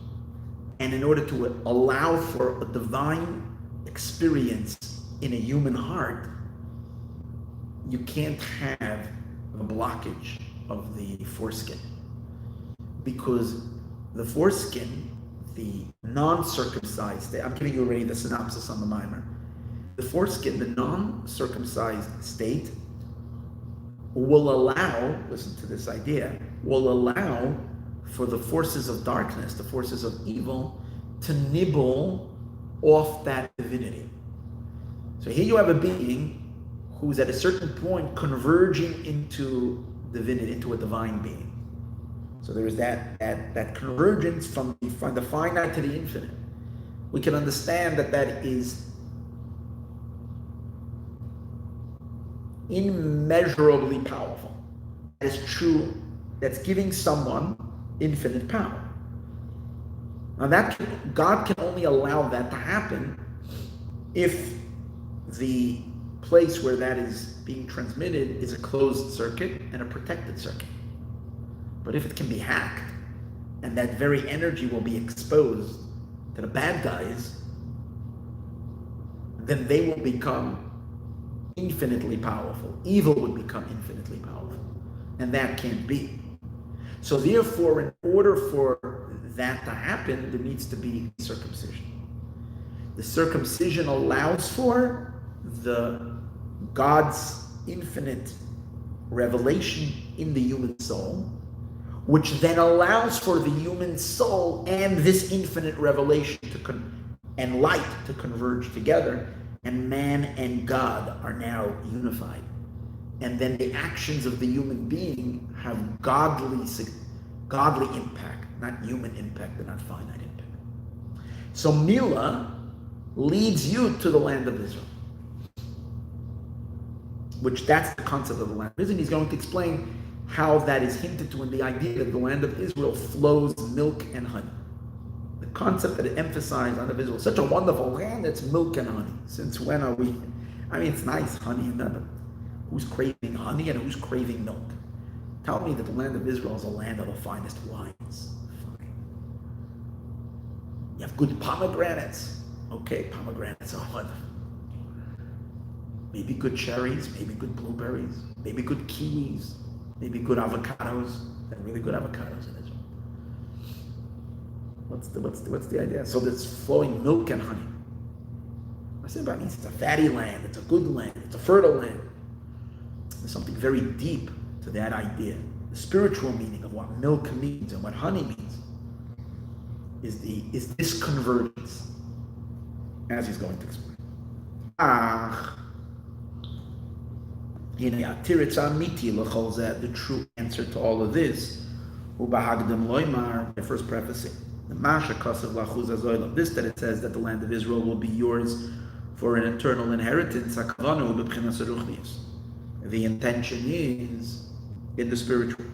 And in order to allow for a divine experience in a human heart, you can't have a blockage of the foreskin. Because the foreskin, the non-circumcised, I'm giving you already the synopsis on the Maayon. The foreskin, the non-circumcised state, will allow, listen to this idea, will allow for the forces of darkness, the forces of evil, to nibble off that divinity. So here you have a being who's at a certain point converging into divinity, into a divine being. So there is that convergence from the finite to the infinite. We can understand that is immeasurably powerful. That is true. That's giving someone infinite power. Now God can only allow that to happen if the place where that is being transmitted is a closed circuit and a protected circuit. But if it can be hacked, and that very energy will be exposed to the bad guys, then they will become infinitely powerful. Evil would become infinitely powerful. And that can't be. So therefore, in order for that to happen, there needs to be circumcision. The circumcision allows for the God's infinite revelation in the human soul, which then allows for the human soul and this infinite revelation and light to converge together, and man and God are now unified. And then the actions of the human being have godly impact, not human impact and not finite impact. So Mila leads you to the land of Israel, which that's the concept of the land of Israel. He's going to explain how that is hinted to in the idea that the land of Israel flows milk and honey. The concept that it emphasized on the Israel, such a wonderful land, it's milk and honey. Since when are we? I mean, it's nice, honey and nothing. Who's craving honey and who's craving milk? Tell me that the land of Israel is a land of the finest wines. Fine. You have good pomegranates. Okay, pomegranates are wonderful. Maybe good cherries, maybe good blueberries, maybe good kiwis, maybe good avocados. They're really good avocados in Israel. What's the idea? So there's flowing milk and honey. I say about means it's a fatty land, it's a good land, it's a fertile land. There's something very deep to that idea. The spiritual meaning of what milk means and what honey means is this convergence. as he's going to explain. The true answer to all of this, the first prefacing, this that it says that the land of Israel will be yours for an eternal inheritance. The intention is in the spiritual.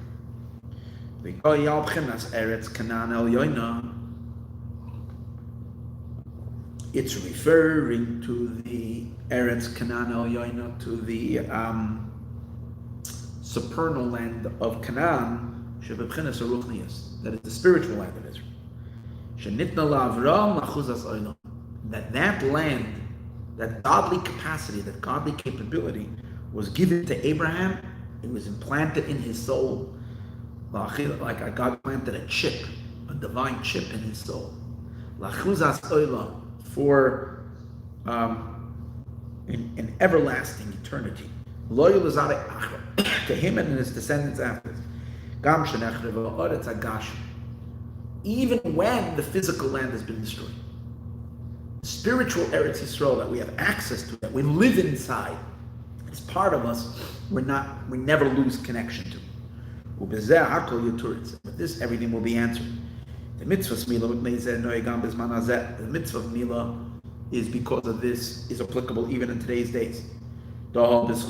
It's referring to the Eretz Canaan El Yoina, to the supernal land of Canaan, that is the spiritual land of Israel. That land, that godly capacity, that godly capability was given to Abraham. It was implanted in his soul, like God planted a chip, a divine chip in his soul. For an everlasting eternity. Loyal to him and his descendants after. Even when the physical land has been destroyed. Spiritual Eretz Yisroel that we have access to, that we live inside, it's part of us, we never lose connection to. With this, everything will be answered. The mitzvah of Mila, the mitzvah of Mila is because of this, is applicable even in today's days. Because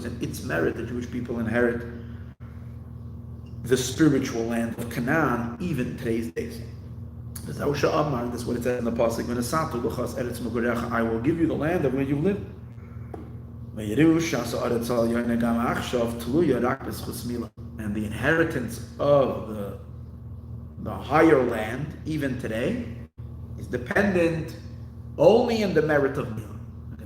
in its merit, the Jewish people inherit the spiritual land of Canaan, even in today's days. This is what it says in the pasuk. I will give you the land of where you live. And the inheritance of the higher land, even today, is dependent only in the merit of Mila.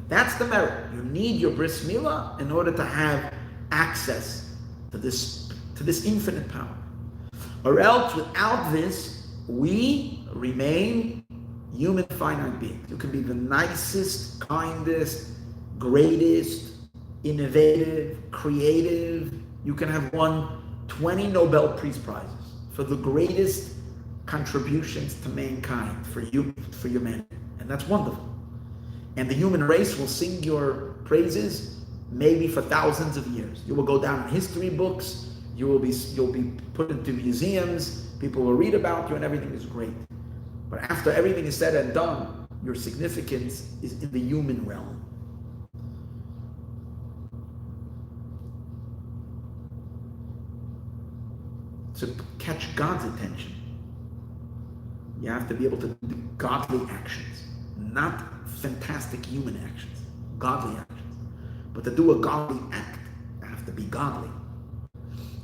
That's the merit. You need your bris Mila in order to have access to this infinite power. Or else, without this, we remain human finite beings. You can be the nicest, kindest, greatest, innovative, creative. You can have won 20 Nobel Peace Prizes for the greatest contributions to mankind, for humanity. And that's wonderful. And the human race will sing your praises maybe for thousands of years. You will go down in history books. You'll be put into museums. People will read about you, and everything is great. But after everything is said and done, your significance is in the human realm. To catch God's attention, you have to be able to do godly actions, not fantastic human actions, godly actions. But to do a godly act, you have to be godly.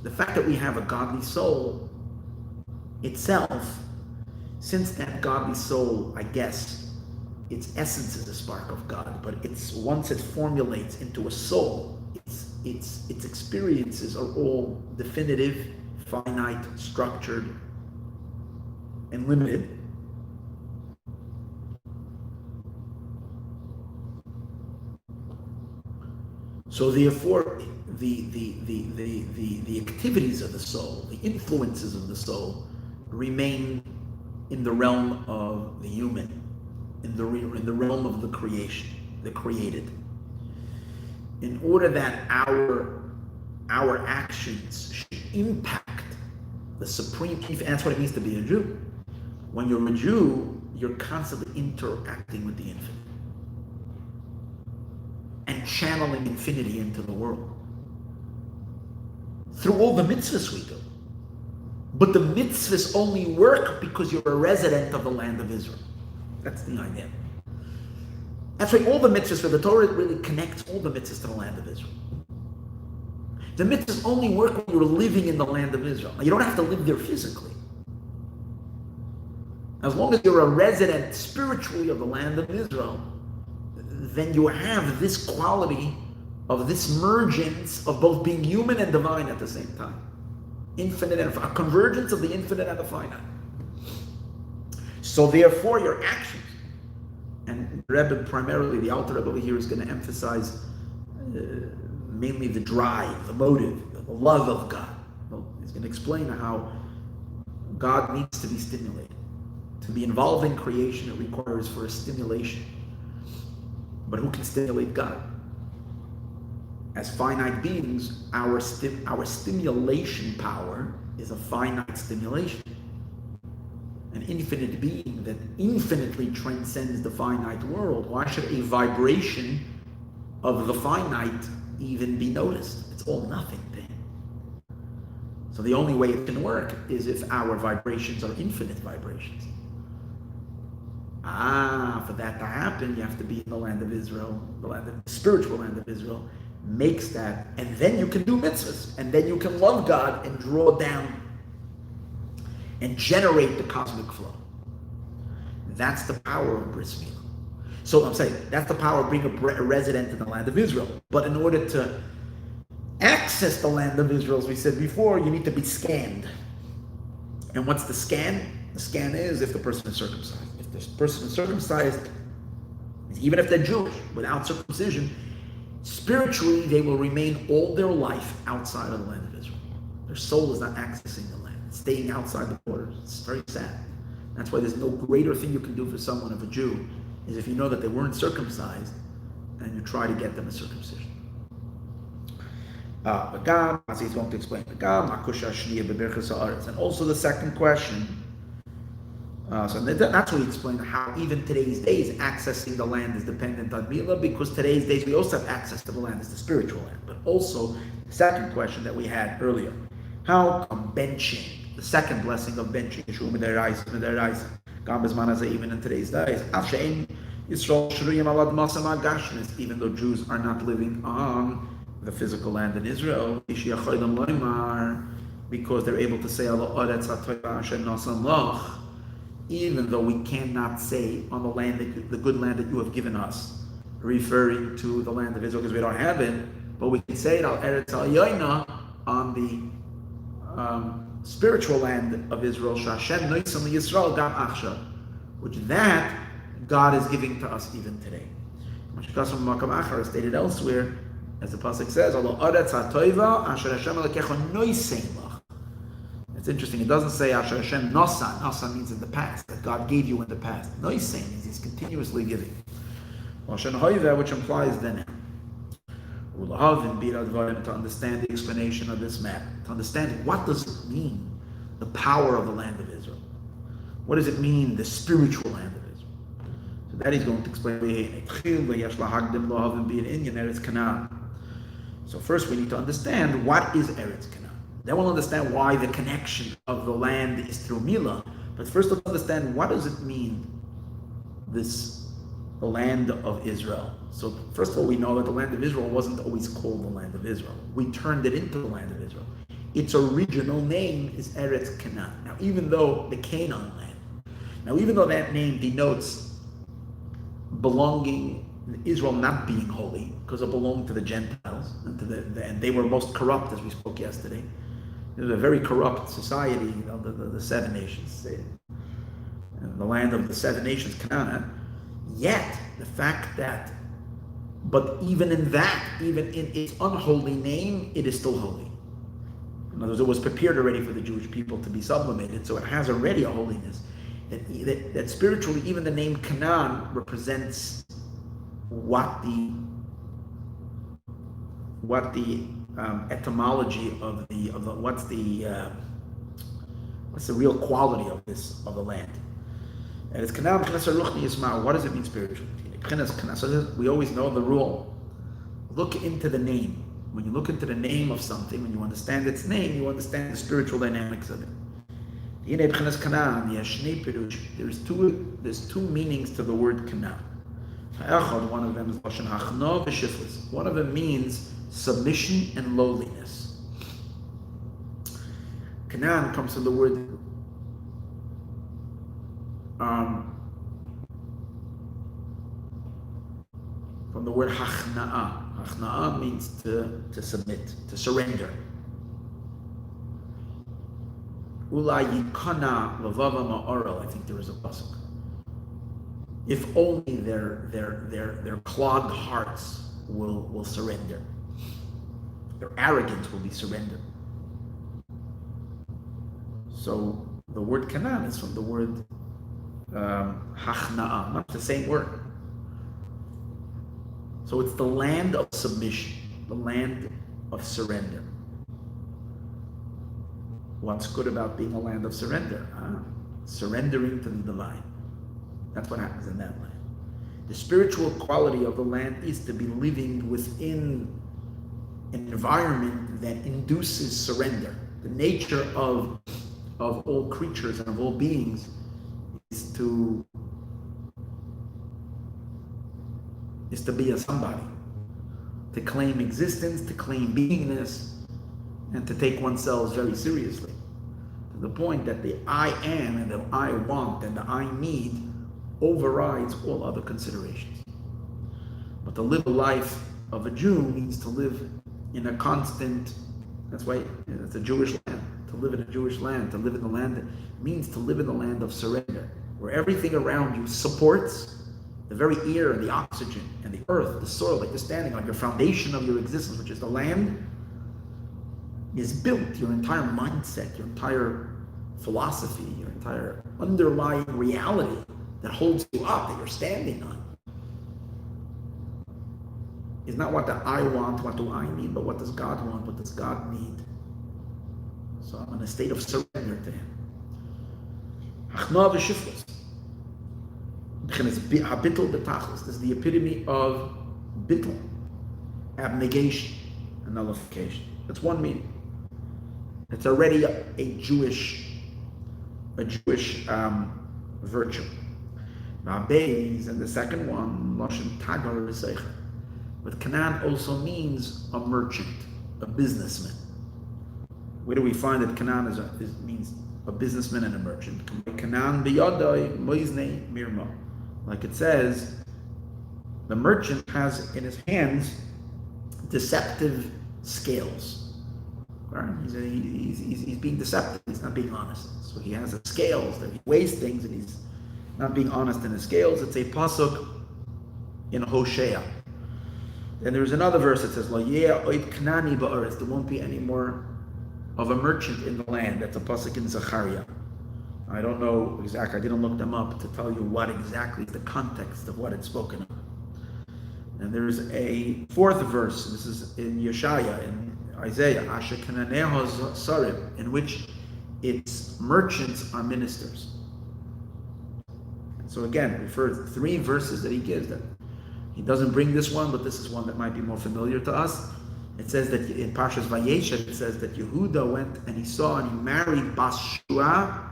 The fact that we have a godly soul itself, since that godly soul, I guess, its essence is a spark of God, but once it formulates into a soul, its experiences are all definitive, finite, structured, and limited. So therefore, the activities of the soul, the influences of the soul, remain in the realm of the human, in the realm of the creation, the created. In order that our actions should impact the supreme, and that's what it means to be a Jew. When you're a Jew, you're constantly interacting with the infinite and channeling infinity into the world through all the mitzvahs we do. But the mitzvahs only work because you're a resident of the land of Israel. That's the idea. That's why all the mitzvahs, for the Torah really connects all the mitzvahs to the land of Israel. The mitzvahs only work when you're living in the land of Israel. You don't have to live there physically. As long as you're a resident spiritually of the land of Israel, then you have this quality of this mergence of both being human and divine at the same time. Infinite and a convergence of the infinite and the finite. So therefore your actions, and Rebbe, primarily the Alter Rebbe over here, is going to emphasize mainly the drive, the motive, the love of God. He's going to explain how God needs to be stimulated To be involved in creation, it requires for a stimulation. But who can stimulate God? As finite beings, our stimulation power is a finite stimulation. An infinite being that infinitely transcends the finite world. Why should a vibration of the finite even be noticed? It's all nothing thing. So the only way it can work is if our vibrations are infinite vibrations. For that to happen, you have to be in the land of Israel, the spiritual land of Israel, makes that, and then you can do mitzvahs, and then you can love God and draw down and generate the cosmic flow. That's the power of Bris Mila. So I'm saying, that's the power of being a resident in the land of Israel. But in order to access the land of Israel, as we said before, you need to be scanned. And what's the scan? The scan is if the person is circumcised. If this person is circumcised, even if they're Jewish, without circumcision, spiritually they will remain all their life outside of the land of Israel. Their soul is not accessing the land. It's staying outside the borders. It's very sad. That's why there's no greater thing you can do for someone of a Jew is if you know that they weren't circumcised and you try to get them a circumcision. As he's going to explain, and also the second question. So that's what he explained how even today's days accessing the land is dependent on Mila, because today's days we also have access to the land as the spiritual land. But also the second question that we had earlier, how come benching, the second blessing of benching, even in today's days, even though Jews are not living on the physical land in Israel, because they're able to say even though we cannot say on the land, the good land that you have given us, referring to the land of Israel because we don't have it, but we can say it al Eretz al Yoina on the spiritual land of Israel, which that God is giving to us even today. Stated elsewhere, as the pasuk says, it's interesting, it doesn't say Asher Hashem Nosa. Nosa means in the past, that God gave you in the past. Noisein means He's continuously giving. Which implies then to understand the explanation of this matter, to understand what does it mean, the power of the land of Israel. What does it mean, the spiritual land of Israel? So that he's going to explain. So first we need to understand what is Eretz Canaan. Then we'll understand why the connection of the land is through Mila. But first let's understand what does it mean, the land of Israel. So first of all, we know that the land of Israel wasn't always called the land of Israel. We turned it into the land of Israel. Its original name is Eretz Canaan. Now even though the Canaan land, that name denotes belonging, Israel not being holy, because it belonged to the Gentiles, and they were most corrupt, as we spoke yesterday. It was a very corrupt society, the seven nations, and the land of the seven nations, Canaan. Yet the fact that, but even in its unholy name, it is still holy. In other words, it was prepared already for the Jewish people to be sublimated, so it has already a holiness. That spiritually, even the name Canaan represents what the etymology of what's the real quality of the land. And it's Canaan. What does it mean spiritually? So we always know the rule. Look into the name. When you look into the name of something, when you understand its name, you understand the spiritual dynamics of it. There's two meanings to the word Canaan. One of them is Lashon Hachna v'Shiflis. One of them means submission and lowliness. Canaan comes from the word Hachna'a. Hachna'a means to submit, to surrender. Ulai yikana lavava ma'oral. I think there is a pasuk. If only their clogged hearts will surrender. Their arrogance will be surrendered. So the word Canaan is from the word Hachna'a, not the same word. So it's the land of submission, the land of surrender. What's good about being a land of surrender? Surrendering to the divine. That's what happens in that land. The spiritual quality of the land is to be living within an environment that induces surrender. The nature of all creatures and of all beings is to be a somebody, to claim existence, to claim beingness, and to take oneself very seriously, to the point that the I am and the I want and the I need overrides all other considerations. But to live a life of a Jew means to live in a constant, that's why it's a Jewish land. To live in a Jewish land, to live in the land, means to live in the land of surrender, where everything around you supports the very air and the oxygen and the earth, the soil that you're standing on, your foundation of your existence, which is the land, is built. Your entire mindset, your entire philosophy, your entire underlying reality that holds you up, that you're standing on, is not what do I want, what do I need, but what does God want, what does God need. So I'm in a state of surrender to Him. Hachna v'shifros. This is the epitome of bittul, abnegation and nullification. That's one meaning. It's already a Jewish virtue. Rabbi, and the second one, Loshen Tagar V'Seicha. But Canaan also means a merchant, a businessman. Where do we find that Canaan means a businessman and a merchant? Canaan b'yadai moiznei mirma. Like it says, the merchant has in his hands deceptive scales. Right? He's being deceptive. He's not being honest. So he has the scales that he weighs things, and he's not being honest in his scales. It's a pasuk in Hosea. And there's another verse that says, "Lo yeh oid knani ba'aretz." There won't be any more of a merchant in the land. That's a pasuk in Zechariah. I don't know exactly. I didn't look them up to tell you what exactly is the context of what it's spoken of. And there's a fourth verse. This is in Yeshaya, in Isaiah, Asher Kananeho Sarim, in which its merchants are ministers. So again, refers to three verses that he gives them. He doesn't bring this one, but this is one that might be more familiar to us. It says that in Parshas Vayeshev, it says that Yehuda went and he saw and he married Bas Shua,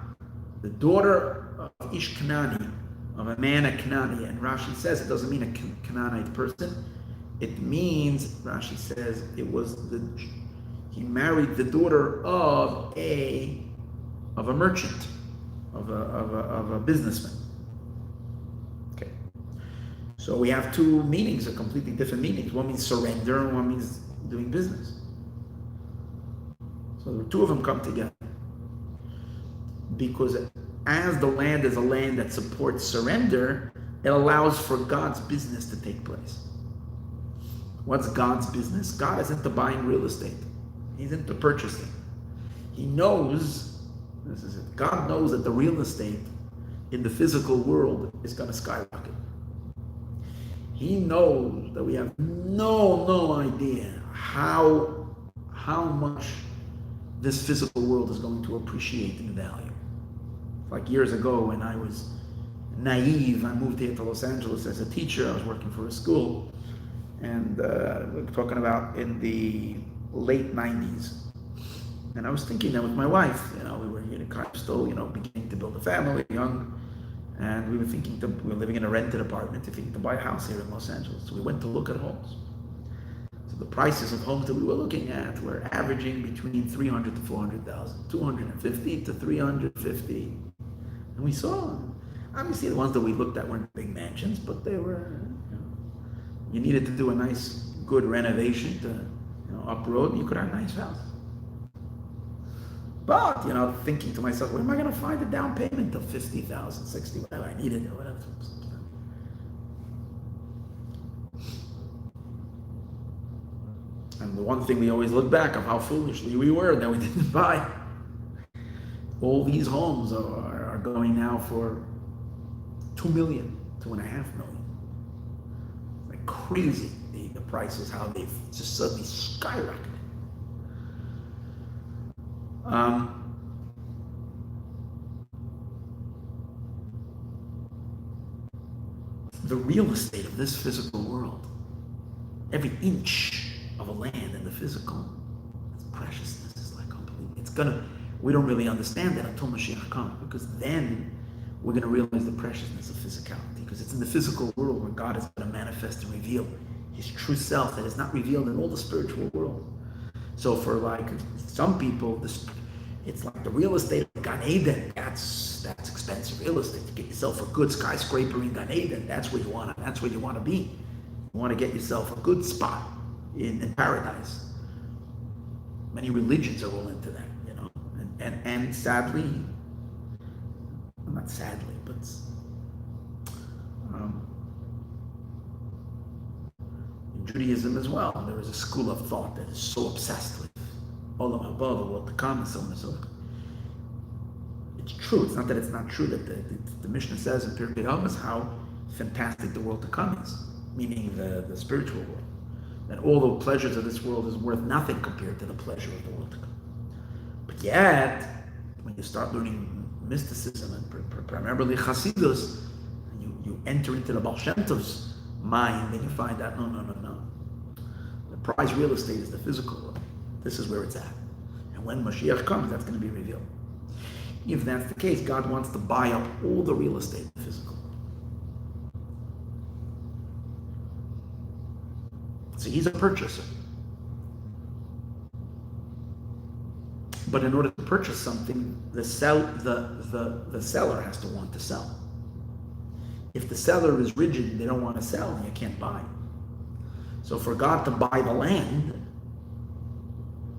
the daughter of Ish Kanani, of a man, a Kanani. And Rashi says it doesn't mean a Canaanite person. It means, Rashi says, he married the daughter of a merchant, of a businessman. Okay. So we have two meanings, a completely different meanings. One means surrender, and one means doing business. So the two of them come together. Because as the land is a land that supports surrender, it allows for God's business to take place. What's God's business? God is into buying real estate. He's into purchasing. He knows, this is it, God knows that the real estate in the physical world is going to skyrocket. He knows that we have no idea how much this physical world is going to appreciate in value. Like years ago when I was naive, I moved here to Los Angeles as a teacher. I was working for a school, and we're talking about in the late 90s. And I was thinking that with my wife, we were still, beginning to build a family, young, and we were living in a rented apartment, thinking to buy a house here in Los Angeles. So we went to look at homes. So the prices of homes that we were looking at were averaging between $300,000 to $400,000, $250,000 to $350,000. And we saw, obviously the ones that we looked at weren't big mansions, but they were, you needed to do a nice, good renovation to, uproad, and you could have a nice house. But, thinking to myself, where am I going to find a down payment of $50,000, $60,000, whatever I needed, or whatever. And the one thing we always look back of how foolishly we were that we didn't buy. All these homes are going now for 2 million, 2.5 million. Like crazy, the prices, how they've just suddenly skyrocketed. The real estate of this physical world, every inch of a land in the physical, its preciousness is like complete. We don't really understand that until Mashiach comes, because then we're going to realize the preciousness of physicality, because it's in the physical world where God is going to manifest and reveal his true self that is not revealed in all the spiritual world. So for like some people, it's like the real estate of Gan Eden. That's expensive real estate. To get yourself a good skyscraper in Gan Eden, that's where you want to be. You want to get yourself a good spot in paradise. Many religions are all into that, and sadly, not sadly, but in Judaism as well, there is a school of thought that is so obsessed with Olam Haba, the world to come, and so on and so forth. It's true. It's not that it's not true that the Mishnah says in Pirkei Avos how fantastic the world to come is, meaning the spiritual world. That all the pleasures of this world is worth nothing compared to the pleasure of the world to come. But yet, when you start learning mysticism and primarily Chassidus, you enter into the Baal Shem Tov's mind, and you find out, no. The prized real estate is the physical world. This is where it's at. And when Mashiach comes, that's going to be revealed. If that's the case, God wants to buy up all the real estate in the physical world. So he's a purchaser. But in order to purchase something, the seller has to want to sell. If the seller is rigid and they don't want to sell, then you can't buy. So for God to buy the land,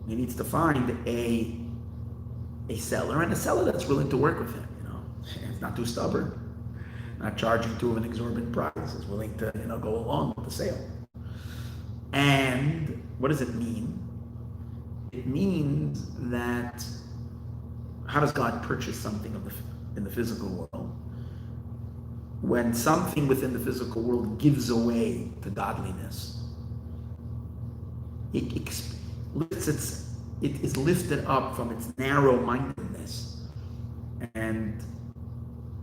he needs to find a seller, and a seller that's willing to work with him. It's not too stubborn, not charging too of an exorbitant price, is willing to go along with the sale. And what does it mean? It means that how does God purchase something in the physical world? When something within the physical world gives away to godliness, it is lifted up from its narrow-mindedness and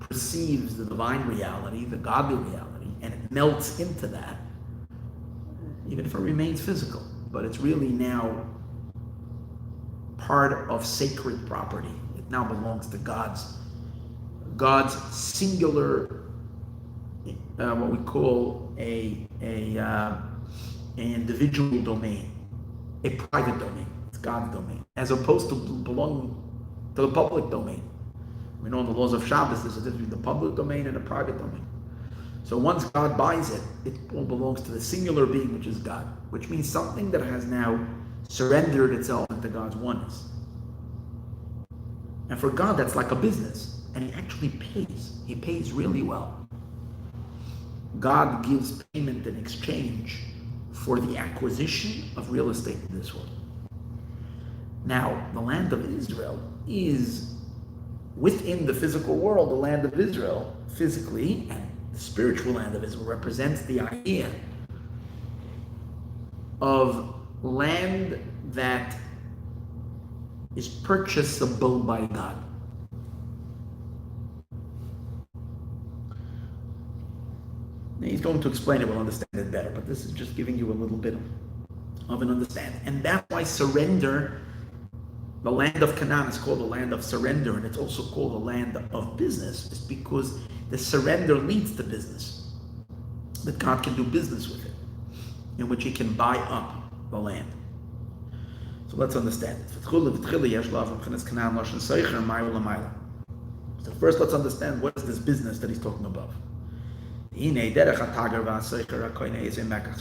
perceives the divine reality, the godly reality, and it melts into that, even if it remains physical. But it's really now part of sacred property. It now belongs to God's singular, what we call an individual domain, a private domain. It's God's domain, as opposed to belonging to the public domain. We know in the laws of Shabbos there's a difference between the public domain and the private domain. So once God buys it, it all belongs to the singular being, which is God, which means something that has now surrendered itself into God's oneness. And for God, that's like a business, and he actually pays. He pays really well. God gives payment in exchange for the acquisition of real estate in this world. Now, the land of Israel is within the physical world. The land of Israel, physically, and the spiritual land of Israel, represents the idea of land that is purchasable by God. Now he's going to explain it, we'll understand it better, but this is just giving you a little bit of an understanding. And that's why surrender, the land of Canaan is called the land of surrender, and it's also called the land of business, is because the surrender leads to business. That God can do business with it, in which he can buy up the land. So let's understand it. So first let's understand what is this business that he's talking about. So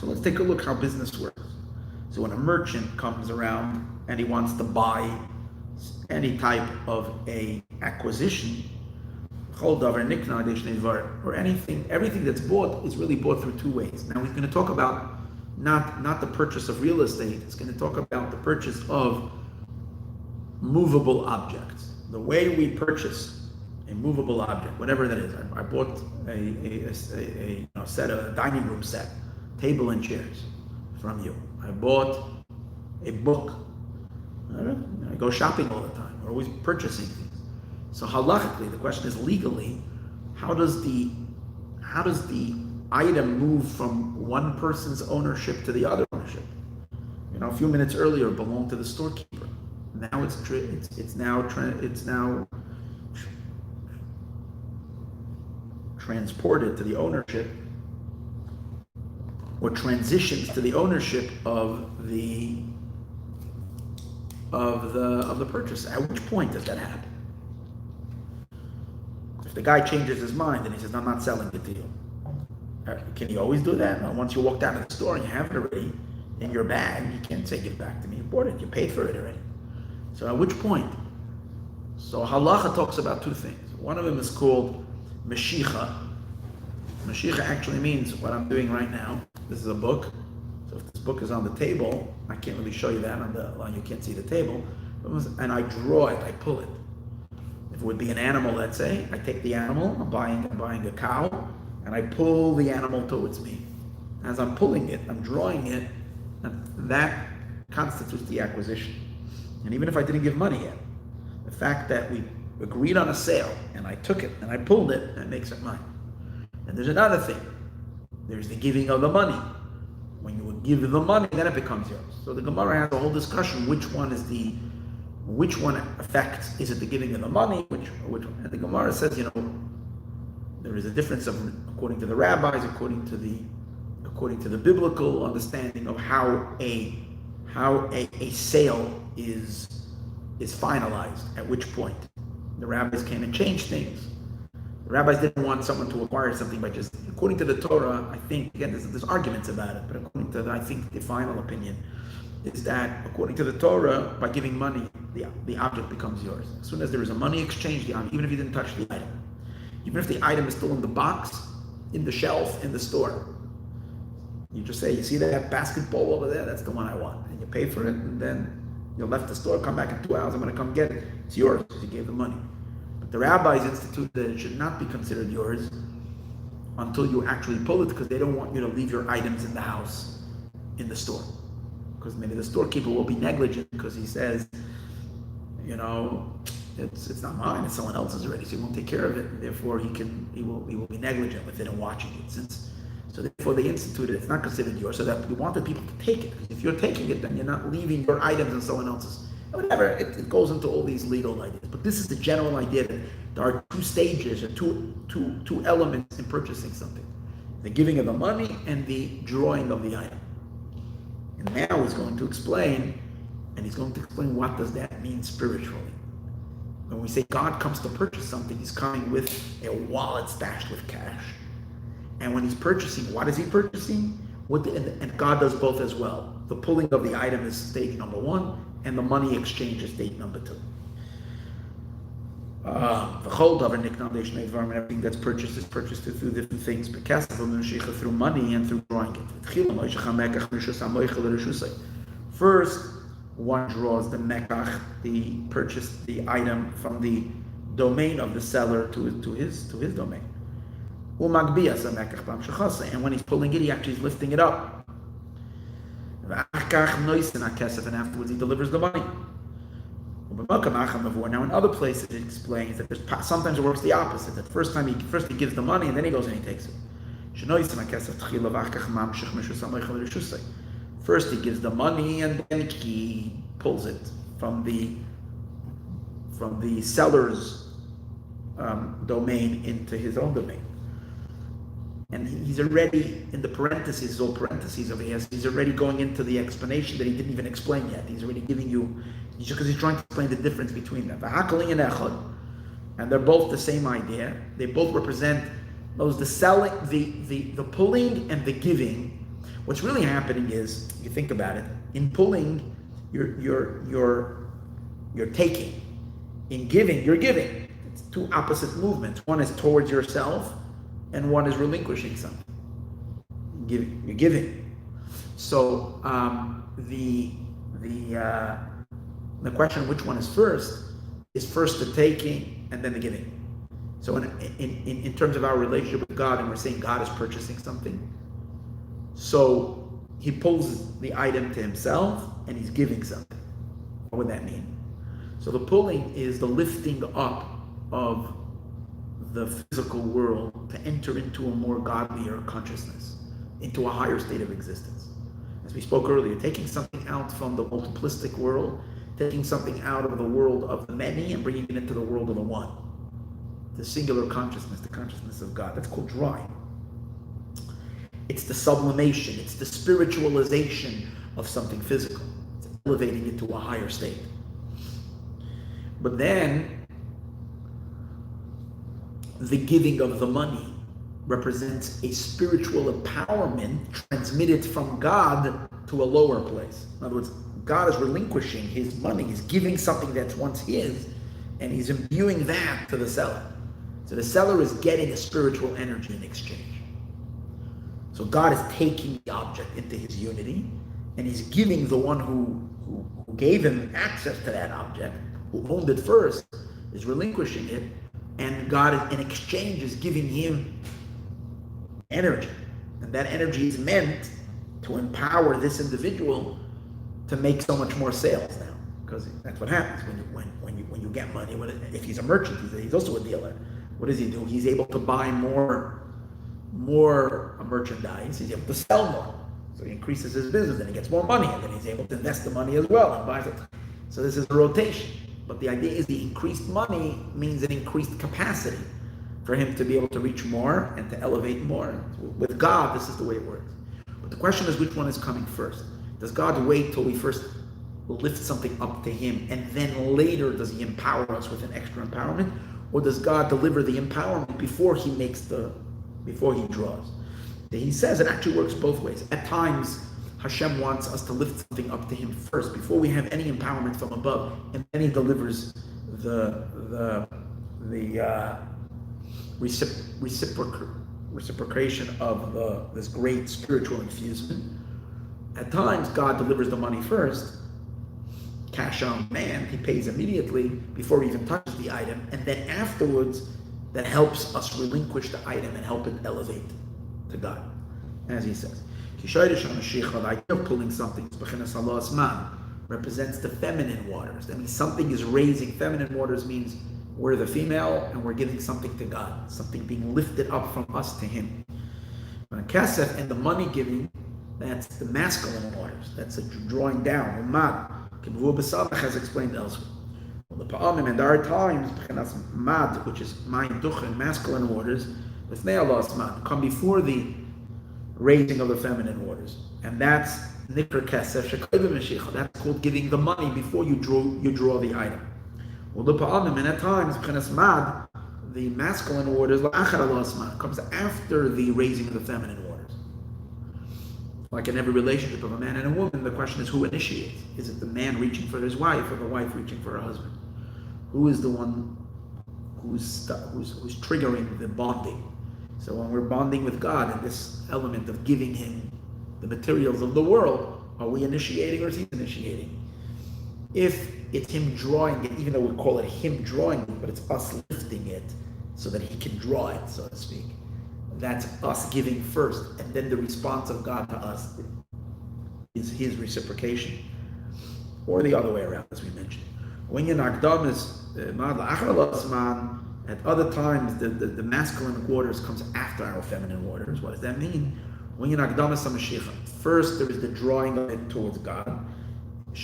let's take a look how business works. So when a merchant comes around and he wants to buy any type of a acquisition, or anything, everything that's bought is really bought through two ways. Now he's going to talk about not the purchase of real estate. He's going to talk about the purchase of movable objects. The way we purchase a movable object, whatever that is. I bought a set, a dining room set, table and chairs from you. I bought a book. I go shopping all the time. We're always purchasing things. So halachically, the question is legally, how does the item move from one person's ownership to the other ownership? A few minutes earlier, it belonged to the storekeeper. Now it's now transported to the ownership, or transitions to the ownership of the purchase. At which point does that happen? If the guy changes his mind and he says, "I'm not selling it to you," can you always do that? No, once you walk down to the store and you have it already in your bag, you can't say, "Give it back to me. You bought it. You paid for it already." So at which point? So halacha talks about two things. One of them is called meshicha. Meshicha actually means what I'm doing right now. This is a book. So if this book is on the table, I can't really show you that on the line. You can't see the table. And I draw it. I pull it. If it would be an animal, let's say, I take the animal. I'm buying a cow, and I pull the animal towards me. As I'm pulling it, I'm drawing it, and that constitutes the acquisition. And even if I didn't give money yet, the fact that we agreed on a sale, and I took it, and I pulled it, that makes it mine. And there's another thing. There's the giving of the money. When you give the money, then it becomes yours. So the Gemara has a whole discussion, which one affects, is it the giving of the money, which one? And the Gemara says, there is a difference according to the rabbis, according to the biblical understanding of how a sale is finalized, at which point. The rabbis came and changed things. The rabbis didn't want someone to acquire something by just, according to the Torah, I think, again, there's arguments about it, but according to, I think, the final opinion is that, according to the Torah, by giving money, the object becomes yours. As soon as there is a money exchange, even if you didn't touch the item, even if the item is still in the box, in the shelf, in the store, you just say, "You see that basketball over there? That's the one I want." And you pay for it, and then you left the store, come back in 2 hours, I'm going to come get it. It's yours because you gave the money. But the rabbis institute that it should not be considered yours until you actually pull it, because they don't want you to leave your items in the house, in the store. Because maybe the storekeeper will be negligent because he says, it's not mine, it's someone else's already, so he won't take care of it. And therefore, he will be negligent with it and watching it. So therefore, they instituted it's not considered yours, so that we wanted people to take it. Because if you're taking it, then you're not leaving your items in someone else's. Whatever, it goes into all these legal ideas. But this is the general idea that there are two stages, or two elements in purchasing something: the giving of the money and the drawing of the item. And now he's going to explain what does that mean spiritually. When we say God comes to purchase something, he's coming with a wallet stashed with cash. And when he's purchasing, what is he purchasing? And God does both as well. The pulling of the item is stage number one, and the money exchange is stage number two. Everything that's purchased is purchased through different things. Through money and through drawing it. First, one draws the mekach, the item from the domain of the seller to his domain. And when he's pulling it, he actually is lifting it up. And afterwards he delivers the money. Now in other places it explains that sometimes it works the opposite. That first he gives the money and then he goes and he takes it. First he gives the money and then he pulls it from the seller's domain into his own domain. And he's already, in the parentheses, all parentheses over here, he's already going into the explanation that he didn't even explain yet. He's already giving you, because he's trying to explain the difference between them. And they're both the same idea. They both represent the selling, the pulling and the giving. What's really happening is, if you think about it, in pulling, you're taking. In giving, you're giving. It's two opposite movements. One is towards yourself, and one is relinquishing something. You're giving. So the question, which one is first the taking and then the giving. So in terms of our relationship with God, and we're saying God is purchasing something, so he pulls the item to himself and he's giving something. What would that mean? So the pulling is the lifting up of the physical world to enter into a more godlier consciousness, into a higher state of existence. As we spoke earlier, taking something out from the multiplistic world, taking something out of the world of the many and bringing it into the world of the one. The singular consciousness, the consciousness of God. That's called drawing. It's the sublimation, it's the spiritualization of something physical. It's elevating it to a higher state. But then, the giving of the money represents a spiritual empowerment transmitted from God to a lower place. In other words, God is relinquishing his money, he's giving something that's once his, and he's imbuing that to the seller. So the seller is getting a spiritual energy in exchange. So God is taking the object into his unity, and he's giving the one who gave him access to that object, who owned it first, is relinquishing it, and God in exchange is giving him energy. And that energy is meant to empower this individual to make so much more sales now. Because that's what happens when you get money. If he's a merchant, he's also a dealer. What does he do? He's able to buy more merchandise. He's able to sell more. So he increases his business, and he gets more money, and then he's able to invest the money as well and buys it. So this is a rotation. But the idea is the increased money means an increased capacity for him to be able to reach more and to elevate more. With God, this is the way it works. But the question is, which one is coming first? Does God wait till we first lift something up to him, and then later does he empower us with an extra empowerment? Or does God deliver the empowerment before he draws? He says it actually works both ways. At times, Hashem wants us to lift something up to him first, before we have any empowerment from above, and then he delivers the reciprocation of this great spiritual infusion. At times, God delivers the money first, cash on man, he pays immediately before he even touches the item, and then afterwards, that helps us relinquish the item and help it elevate to God, as he says. The idea of pulling something represents the feminine waters. That means something is raising. Feminine waters means we're the female and we're giving something to God, something being lifted up from us to him. Kesef and the money giving, that's the masculine waters. That's a drawing down. Has explained elsewhere. And there are times, mad, which is Maayon, masculine waters, come before the raising of the feminine waters, and that's nikra kesef. That's called giving the money before you draw the item. And at times, mad, the masculine waters, comes after the raising of the feminine waters. Like in every relationship of a man and a woman, the question is who initiates. Is it the man reaching for his wife, or the wife reaching for her husband? Who is the one who's triggering the bonding? So when we're bonding with God in this element of giving him the materials of the world, are we initiating or is he initiating? If it's him drawing it, even though we call it him drawing it, but it's us lifting it so that he can draw it, so to speak, that's us giving first, and then the response of God to us is his reciprocation, or the other way around, as we mentioned. When you're Nagdam is at other times, the masculine waters comes after our feminine waters. What does that mean? When you're Nagdam is first there is the drawing of it towards God, which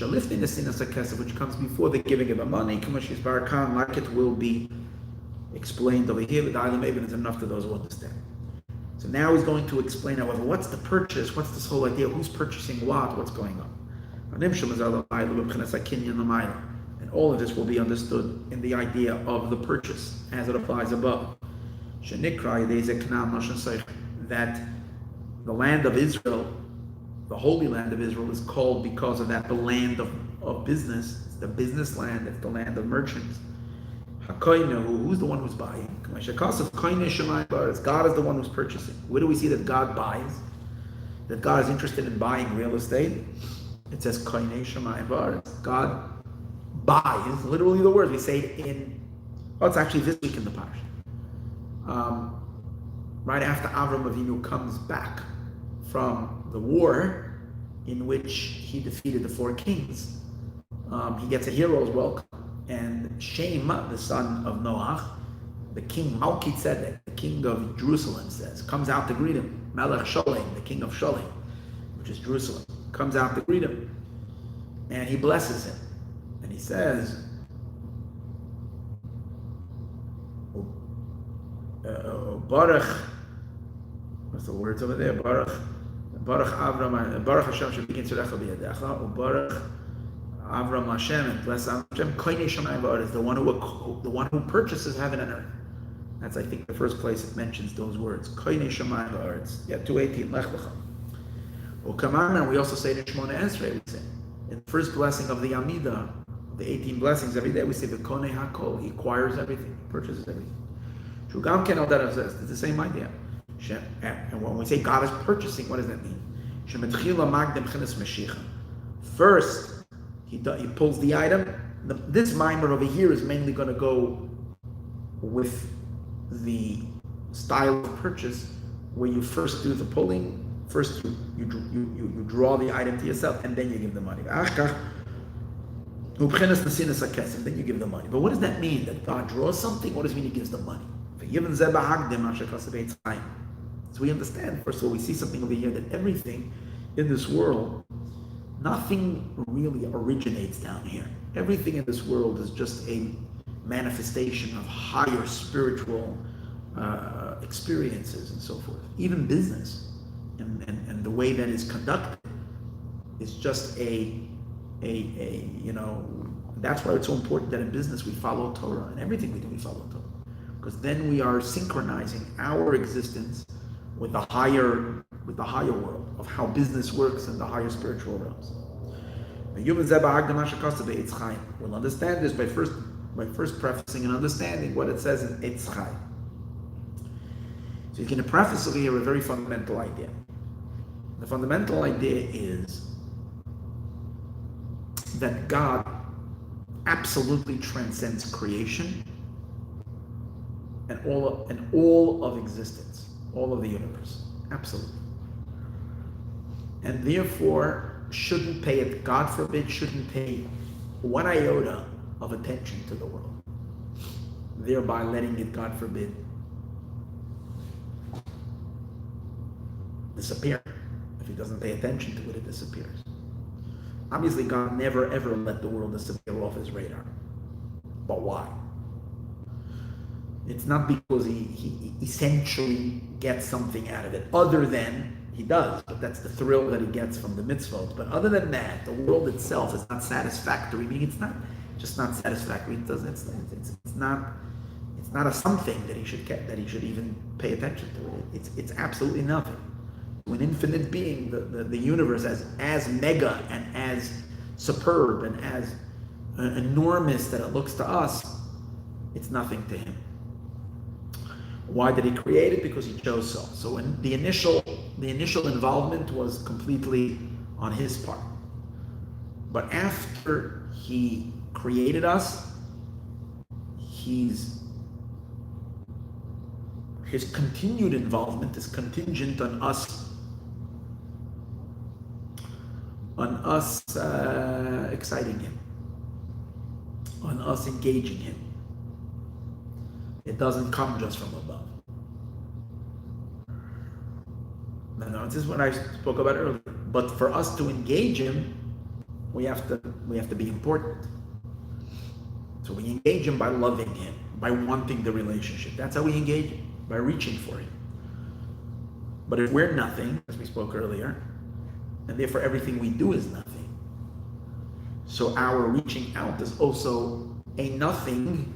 comes before the giving of the money, like it will be explained over here. The Island Maven is enough to those who understand. So now he's going to explain, however, what's the purchase, what's this whole idea, who's purchasing what's going on. And all of this will be understood in the idea of the purchase as it applies above. That the land of Israel, the Holy Land of Israel, is called because of that, the land of business. It's the business land, it's the land of merchants. Who's the one who's buying? God is the one who's purchasing. Where do we see that God buys? That God is interested in buying real estate? It says God buys, literally the word. We say it it's actually this week in the Parsha. right after Avram Avinu comes back from the war in which he defeated the 4 kings. He gets a hero's welcome, and Shem, the son of Noach, the king Malki Tzedek, the king of Jerusalem, comes out to greet him. Melech Sholem, the king of Sholem, which is Jerusalem, comes out to greet him, and he blesses him, and he says, Baruch, what's the words over there? Baruch Avram, Baruch Hashem shebikin tzurecha b'yadecha, Baruch Avram Hashem, and bless Hashem, Koinei Shamayim va'aretz, the one who purchases heaven and earth. That's, I think, the first place it mentions those words. Koinei Shamayim va'aretz. Yeah, 218, Lech Lecha. And we also say the Shmona Esrei, we say. In the first blessing of the Amidah, the 18 blessings, every day we say, V'konei hakol, he acquires everything, he purchases everything. Shugam ken al derav zeh, it's the same idea. And when we say God is purchasing, what does that mean? Shemetchila magdem chenes meshicha. First, he pulls the item. This mimer over here is mainly going to go with the style of purchase where you first do the pulling. First, you draw the item to yourself, and then you give the money. And then you give the money. But what does that mean? That God draws something? What does it mean He gives the money? So we understand, first of all, we see something over here, that everything in this world, nothing really originates down here. Everything in this world is just a manifestation of higher spiritual experiences and so forth. Even business and the way that is conducted is just that's why it's so important that in business we follow Torah. And everything we do, we follow Torah. Because then we are synchronizing our existence with the higher world of how business works in the higher spiritual realms. We'll understand this by first prefacing and understanding what it says in Eitz Chaim. So you can preface over here a very fundamental idea. The fundamental idea is that God absolutely transcends creation and all of existence, all of the universe, absolutely. And therefore, shouldn't pay it, God forbid, shouldn't pay one iota of attention to the world, thereby letting it, God forbid, disappear. If He doesn't pay attention to it, it disappears. Obviously, God never ever let the world disappear off His radar. But why? It's not because he essentially gets something out of it, other than He does, but that's the thrill that He gets from the mitzvot. But other than that, the world itself is not satisfactory. Meaning, it's not just not satisfactory. It's not a something that He should get, that He should even pay attention to. It's absolutely nothing. To an infinite being, the universe as mega and as superb and as enormous that it looks to us, it's nothing to Him. Why did He create it? Because He chose so. So when the initial involvement was completely on His part. But after He created us, His continued involvement is contingent on us exciting Him, on us engaging Him. It doesn't come just from above. No, this is what I spoke about earlier. But for us to engage Him, we have to be important. So we engage Him by loving Him, by wanting the relationship. That's how we engage Him, by reaching for Him. But if we're nothing, as we spoke earlier, and therefore everything we do is nothing, so our reaching out is also a nothing.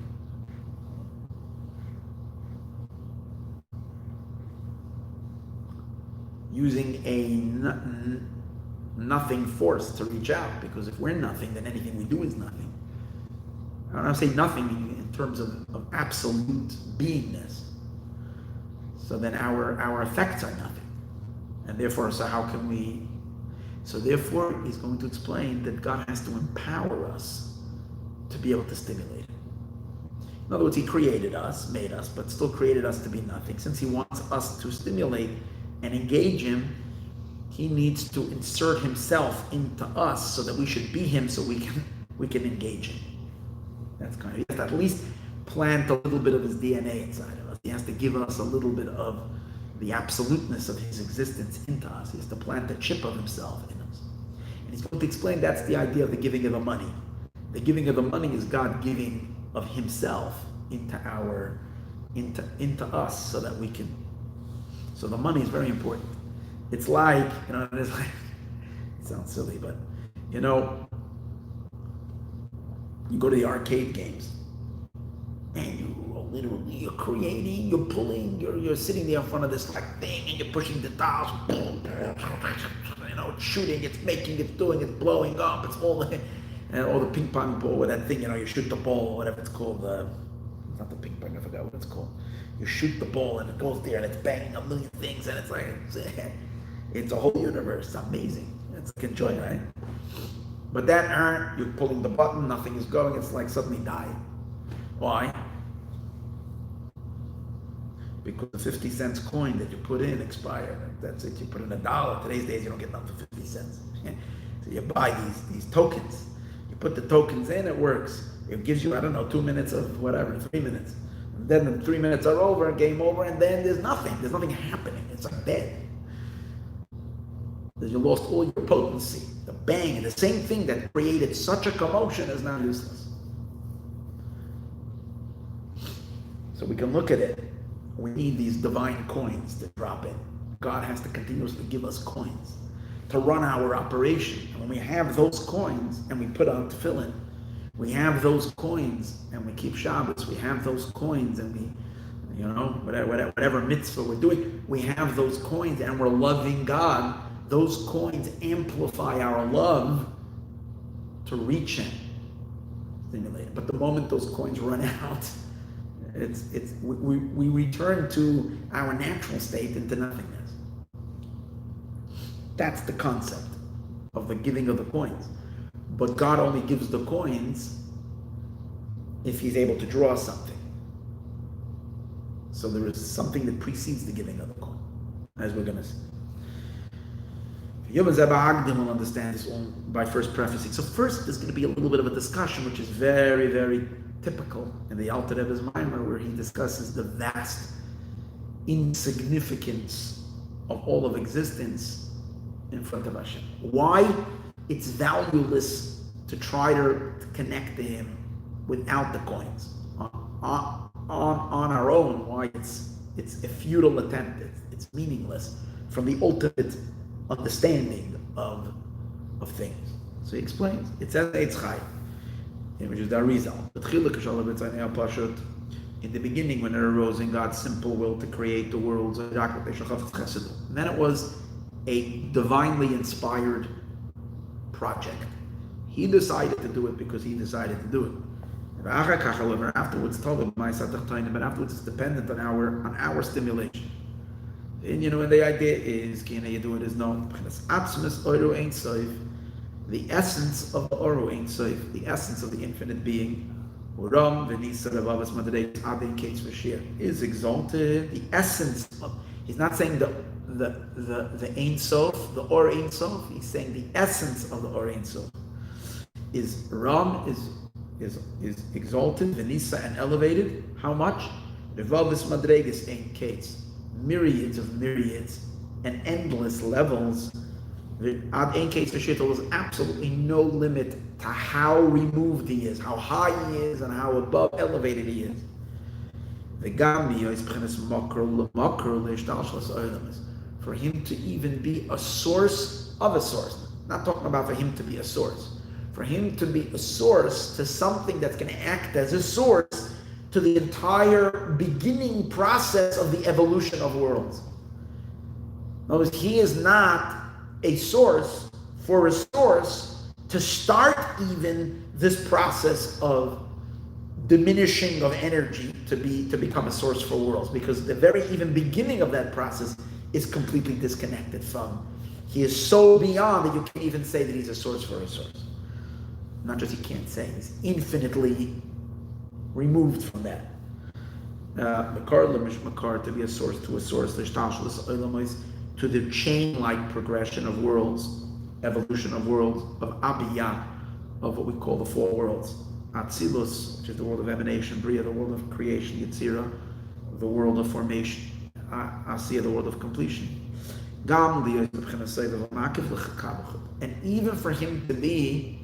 Using a nothing force to reach out, because if we're nothing, then anything we do is nothing. I don't say nothing in terms of absolute beingness. So then our effects are nothing, and therefore, so how can we? So therefore, he's going to explain that God has to empower us to be able to stimulate it. In other words, he created us, made us, but still created us to be nothing. Since he wants us to stimulate and engage him, he needs to insert himself into us so that we should be him, so we can engage him. That's kind of, he has to at least plant a little bit of his DNA inside of us. He has to give us a little bit of the absoluteness of his existence into us. He has to plant a chip of himself in us. And he's going to explain that's the idea of the giving of the money. The giving of the money is God giving of himself into us so that we can. So the money is very important. It's like, it sounds silly, but you go to the arcade games and you're creating, you're pulling, you're sitting there in front of this thing and you're pushing the dials, it's shooting, it's making, it's doing, it's blowing up, it's all the ping pong ball with that thing, you shoot the ball or whatever it's called, not the ping pong, I forgot what it's called. You shoot the ball and it goes there and it's banging a million things and it's like, it's a whole universe. It's amazing. It's like enjoying, right? But that you're pulling the button, nothing is going, it's like suddenly dying. Why? Because the 50 cents coin that you put in expired. That's it. You put in $1. Today's days you don't get nothing for 50 cents. So you buy these tokens. You put the tokens in, it works. It gives you, 2 minutes of whatever, 3 minutes. And then the 3 minutes are over, game over, and then there's nothing. There's nothing happening. It's like dead. You lost all your potency. The bang, and the same thing that created such a commotion is now useless. So we can look at it. We need these divine coins to drop in. God has to continuously give us coins to run our operation. And when we have those coins and we put on tefillin, we have those coins and we keep Shabbos, we have those coins and we, whatever mitzvah we're doing, we have those coins and we're loving God. Those coins amplify our love to reach him. Stimulate. But the moment those coins run out, we return to our natural state into nothingness. That's the concept of the giving of the coins. But God only gives the coins if he's able to draw something. So there is something that precedes the giving of the coin, as we're going to see. Yom Zebah will understand this all by first prefacing. So first, there's going to be a little bit of a discussion, which is very, very typical in the Alter Rebbe's Maimer, where he discusses the vast insignificance of all of existence in front of Hashem. Why it's valueless to try to connect to him without the coins. On our own, why it's a futile attempt. It's meaningless from the ultimate understanding of things. So he explains. It says Eitz Chai, which is the Arizal. In the beginning, when it arose in God's simple will to create the worlds, and then it was a divinely inspired project. He decided to do it because he decided to do it. However, afterwards told him, but afterwards it's dependent on our stimulation. And the idea is, you do it is known. The essence of the Oru Ein Sof, the essence of the infinite being, is exalted. The essence of, he's not saying the Ein Sof, the Or Ein Sof. He's saying the essence of the Or Ein Sof is Ram, is exalted, Venisa, and elevated. How much? Revavis Madregas Ein Kates. Myriads of myriads and endless levels. Ad Ein Kates V'Shitol, there's absolutely no limit to how removed he is, how high he is, and how above elevated he is. For him to even be a source of a source. Not talking about for him to be a source. For him to be a source to something that's going to act as a source to the entire beginning process of the evolution of worlds. In other words, he is not a source for a source to start even this process of diminishing of energy to become a source for worlds, because the very even beginning of that process is completely disconnected from. He is so beyond that you can't even say that he's a source for a source. Not just you can't say, he's infinitely removed from that. Makar lemish makar, to be a source to a source, to the chain-like progression of worlds, evolution of worlds, of abiyah, of what we call the four worlds. Atzilus, which is the world of emanation, Bria, the world of creation, Yetzira, the world of formation, Asiya, the world of completion. And even for him to be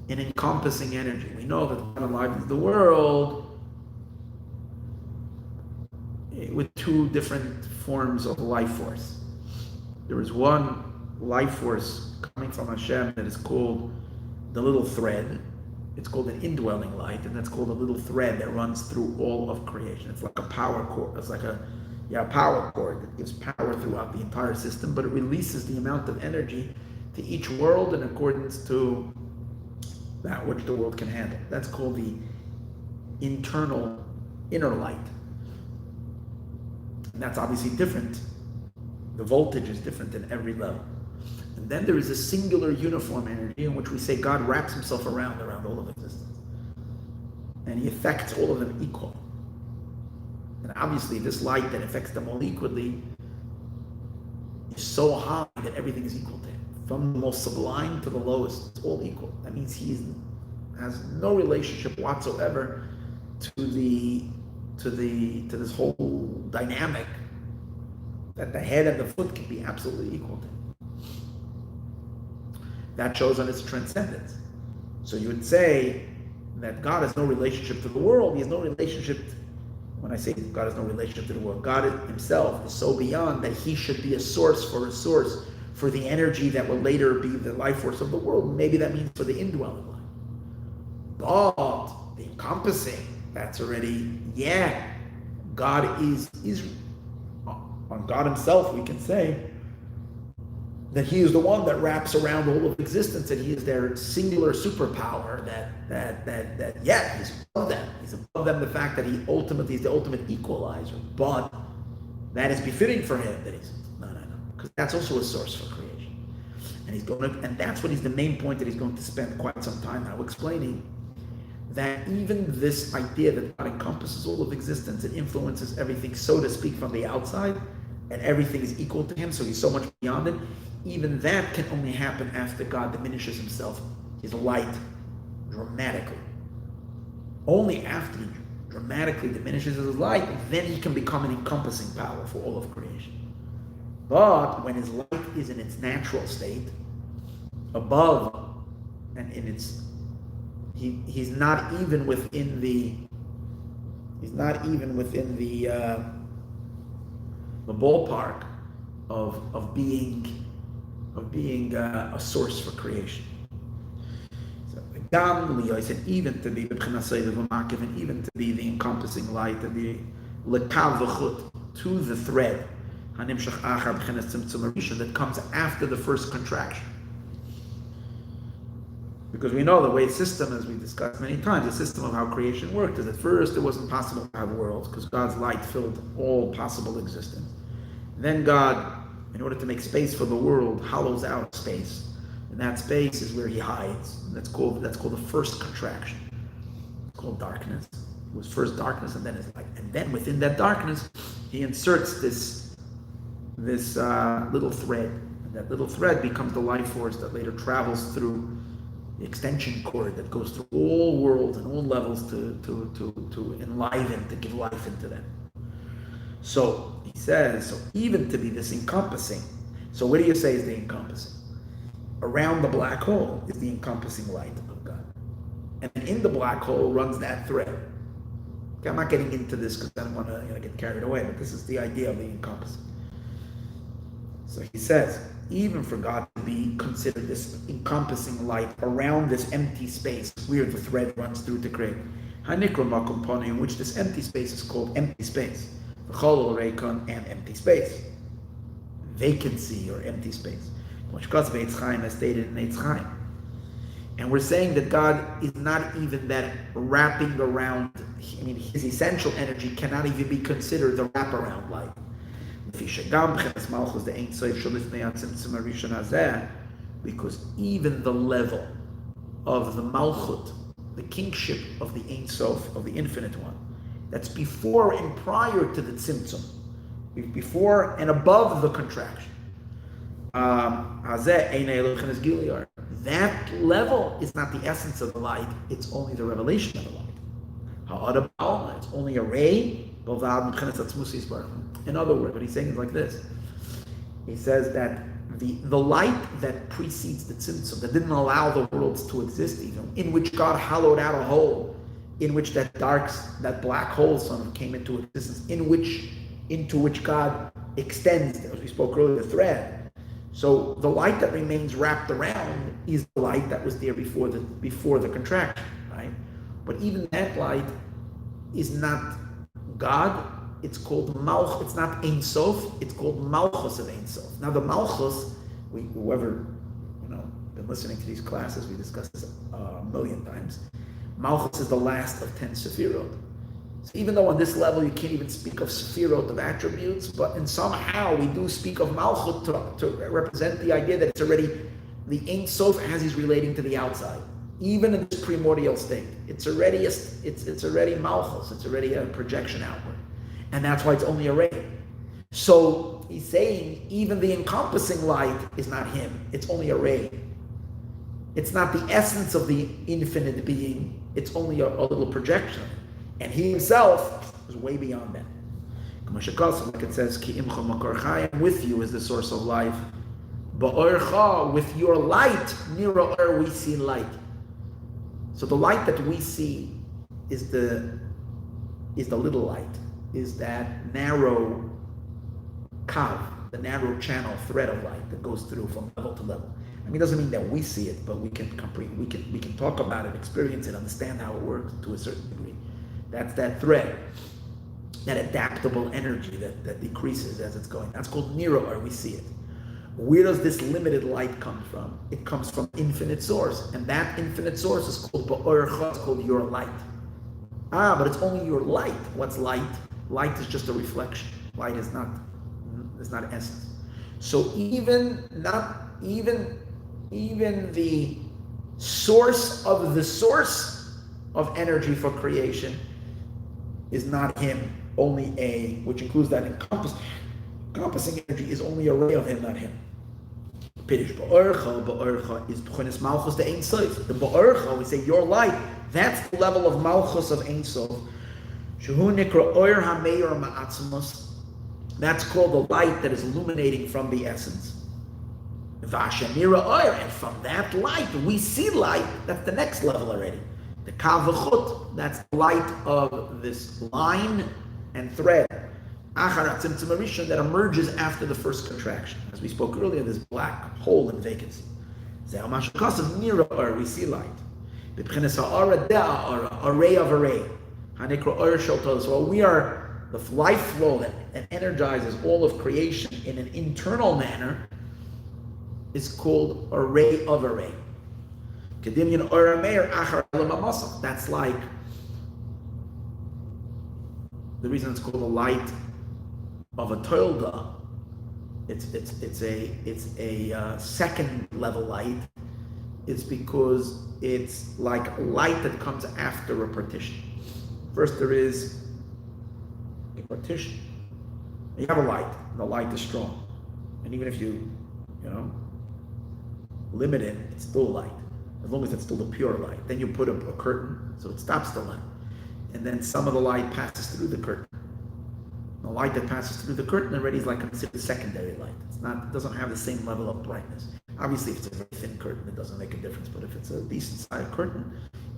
an encompassing energy. We know that God enlivens the world with two different forms of life force. There is one life force coming from Hashem that is called the little thread. It's called an indwelling light, and that's called a little thread that runs through all of creation. It's like a power cord. It's like a power cord that gives power throughout the entire system, but it releases the amount of energy to each world in accordance to that which the world can handle. That's called the inner light. And that's obviously different. The voltage is different in every level. And then there is a singular uniform energy in which we say God wraps himself around all of existence. And he affects all of them equally. And obviously this light that affects them all equally is so high that everything is equal to him. From the most sublime to the lowest, it's all equal. That means he has no relationship whatsoever to this whole dynamic that the head and the foot can be absolutely equal to him. That shows on its transcendence. So you would say that God has no relationship to the world. He has no relationship. When I say God has no relationship to the world, God himself is so beyond that he should be a source for the energy that will later be the life force of the world. Maybe that means for the indwelling light. But the encompassing, that's already, God is on God himself, we can say that he is the one that wraps around all of existence, and he is their singular superpower that he's above them. He's above them, the fact that he ultimately is the ultimate equalizer, but that is befitting for him that he's no, because that's also a source for creation. And that's what the main point that he's going to spend quite some time now explaining, that even this idea that God encompasses all of existence and influences everything, so to speak, from the outside, and everything is equal to him, so he's so much beyond it, even that can only happen after God diminishes himself, his light, dramatically. Only after he dramatically diminishes his light, then he can become an encompassing power for all of creation. But when his light is in its natural state, above, and in its, he's not even within the ballpark of being a source for creation. So I said, even to be and even to be the encompassing light, and the Lecha to the thread that comes after the first contraction. Because we know the way system, as we discussed many times, the system of how creation worked is at first it wasn't possible to have worlds because God's light filled all possible existence. Then God, in order to make space for the world, hollows out space. And that space is where he hides. And that's called the first contraction. It's called darkness. It was first darkness and then it's light. And then within that darkness, he inserts this little thread. And that little thread becomes the life force that later travels through the extension cord that goes through all worlds and all levels to enliven, to give life into them. So he says, so even to be this encompassing, so what do you say is the encompassing? Around the black hole is the encompassing light of God. And in the black hole runs that thread. Okay, I'm not getting into this because I don't want to get carried away, but this is the idea of the encompassing. So he says, even for God to be considered this encompassing light around this empty space where the thread runs through to create, in which this empty space is called empty space. And empty space. Vacancy or empty space. Which God's Eitz Chaim has stated in Eitz Chaim. And we're saying that God is not even that wrapping around, his essential energy cannot even be considered the wraparound light. Because even the level of the Malchut the kingship of the Ein Sof, of the Infinite One. That's before and prior to the Tzimtzum, before and above the contraction. That level is not the essence of the light, it's only the revelation of the light. It's only a ray. In other words, what he's saying is like this. He says that the light that precedes the tzimtzum, that didn't allow the worlds to exist even, in which God hollowed out a hole, in which that black hole sort of came into existence, into which God extends, as we spoke earlier, the thread. So the light that remains wrapped around is the light that was there before the contraction, right? But even that light is not God. It's called Malch. It's not Ein Sof. It's called Malchus of Ein Sof. Now the Malchus, whoever been listening to these classes, we discussed this a million times. Malchus is the last of 10 Sefirot. So even though on this level you can't even speak of Sefirot of attributes, but in somehow we do speak of Malchus to represent the idea that it's already the Ein Sof as he's relating to the outside. Even in this primordial state, it's already Malchus. It's already a projection outward. And that's why it's only a ray. So he's saying even the encompassing light is not him. It's only a ray. It's not the essence of the infinite being. It's only a little projection. And he himself is way beyond that. Like it says, Ki imcha makor chayim, with you is the source of life. Ba'orcha, with your light, nira or, we see light. So the light that we see is the little light. Is that narrow kav, the narrow channel thread of light that goes through from level to level. I mean, it doesn't mean that we see it, but we can talk about it, experience it, understand how it works to a certain degree. That's that thread, that adaptable energy that decreases as it's going. That's called nira, or we see it. Where does this limited light come from? It comes from infinite source, and that infinite source is called ba'orcha, it's called your light. But it's only your light. What's light? Light is just a reflection. Light is not essence. So even the source of energy for creation is not him. Only which includes that encompassing energy is only a ray of him, not him. Pirish ba'orcha is b'chunas malchus the Ein Sof. The ba'orcha, we say your light. That's the level of malchus of Ein Sof. Shehu nikra oir hameir ma'atzmos. That's called the light that is illuminating from the essence. V'ashamira oir, and from that light we see light. That's the next level already. The kav v'chut, that's the light of this line and thread. Acharat tzimtzum harishon, that emerges after the first contraction. As we spoke earlier, this black hole in vacancy. Zeh mashakasav nira oir, we see light. B'pchenes ha'ara de'a, array of array. Hanikra oir shaltos. So we are the life flow that energizes all of creation in an internal manner is called array of array. Kedimyan oir meir achar l'mamasach. That's like the reason it's called a light of a toilda. It's a second level light. It's because it's like light that comes after a partition. First there is a partition. You have a light, and the light is strong. And even if you limit it, it's still light. As long as it's still the pure light. Then you put up a curtain, so it stops the light. And then some of the light passes through the curtain. The light that passes through the curtain already is like considered secondary light. It doesn't have the same level of brightness. Obviously, if it's a very thin curtain, it doesn't make a difference. But if it's a decent sized curtain,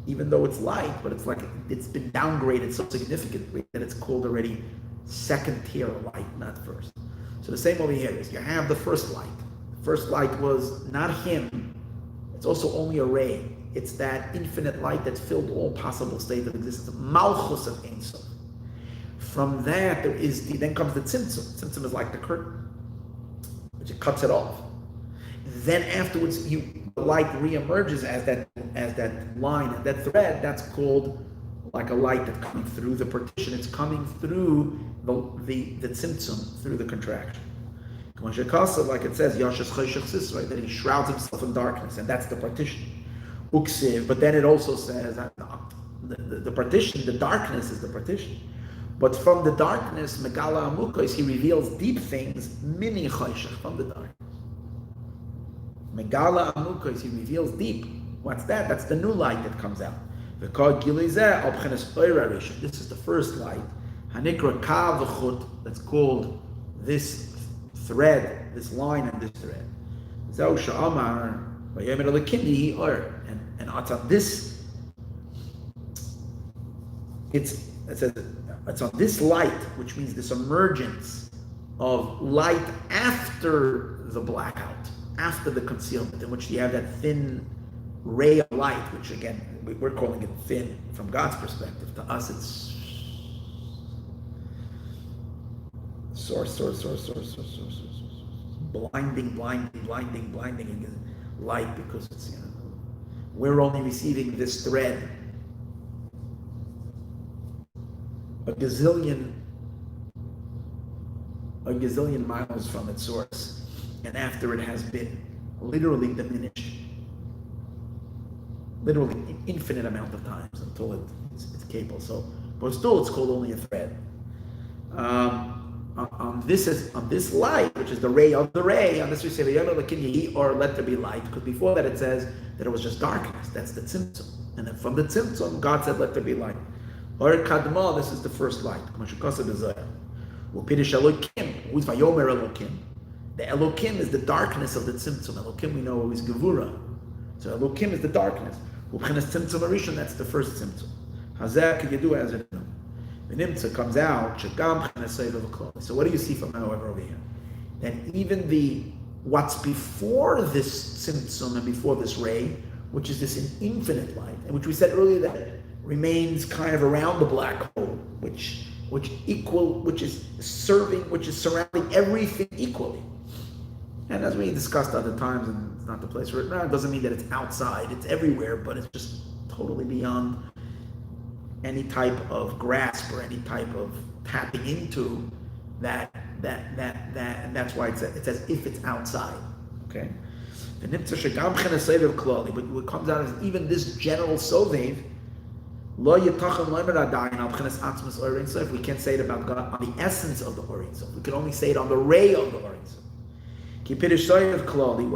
even though it's light, but it's like it's been downgraded so significantly that it's called already second tier light, not first. So the same over here is you have the first light. The first light was not him. It's also only a ray. It's that infinite light that's filled all possible states of existence. Malchus of Ein Sof. From that, then comes the tzimtzum. Tzimtzum is like the curtain, which it cuts it off. Then afterwards, the light reemerges as that line, that thread. That's called like a light that's coming through the partition. It's coming through the tzimtzum, through the contraction. Like it says, Yashas Cheshach Sisra, that he shrouds himself in darkness, and that's the partition. Uksiv, but then it also says that the partition, the darkness is the partition. But from the darkness, Megala Amukos, he reveals deep things, mini choshech, from the darkness. Megala Amukos, he reveals deep. What's that? That's the new light that comes out. This is the first light. Hanikra Kav Chut, that's called this thread, this line and this thread. Zau Sha'amar, Vayemer Lekindi Or. And it's on this, it's on this light, which means this emergence of light after the blackout, after the concealment, in which you have that thin ray of light, which again, we're calling it thin from God's perspective. To us, it's source. Blinding again, light, because it's, we're only receiving this thread a gazillion miles from its source, and after it has been literally diminished, literally an infinite amount of times until it's capable. So, but still, it's called only a thread. On this light, which is the ray of the ray, on this we say or let there be light, because before that it says that it was just darkness. That's the tzimtzum, and then from the tzimtzum, God said, "Let there be light." Or kadma, this is the first light. The Elokim is the darkness of the tzimtzum. Elokim we know is Gevura. So Elokim is the darkness. That's the first tzimtzum. Hazek Yedu as it. The Nimtza comes out. So what do you see from however over here? That even what's before this tzimtzum and before this ray, which is this infinite light, and which we said earlier that remains kind of around the black hole, which is surrounding everything equally. And as we discussed other times, and it's not the place for it now, it doesn't mean that it's outside, it's everywhere, but it's just totally beyond any type of grasp or any type of tapping into that, and that's why it's as if it's outside. Okay? But what comes out is even this general sovev. If we can't say it about God on the essence of the Or Ein Sof, we can only say it on the ray of the Or Ein Sof. What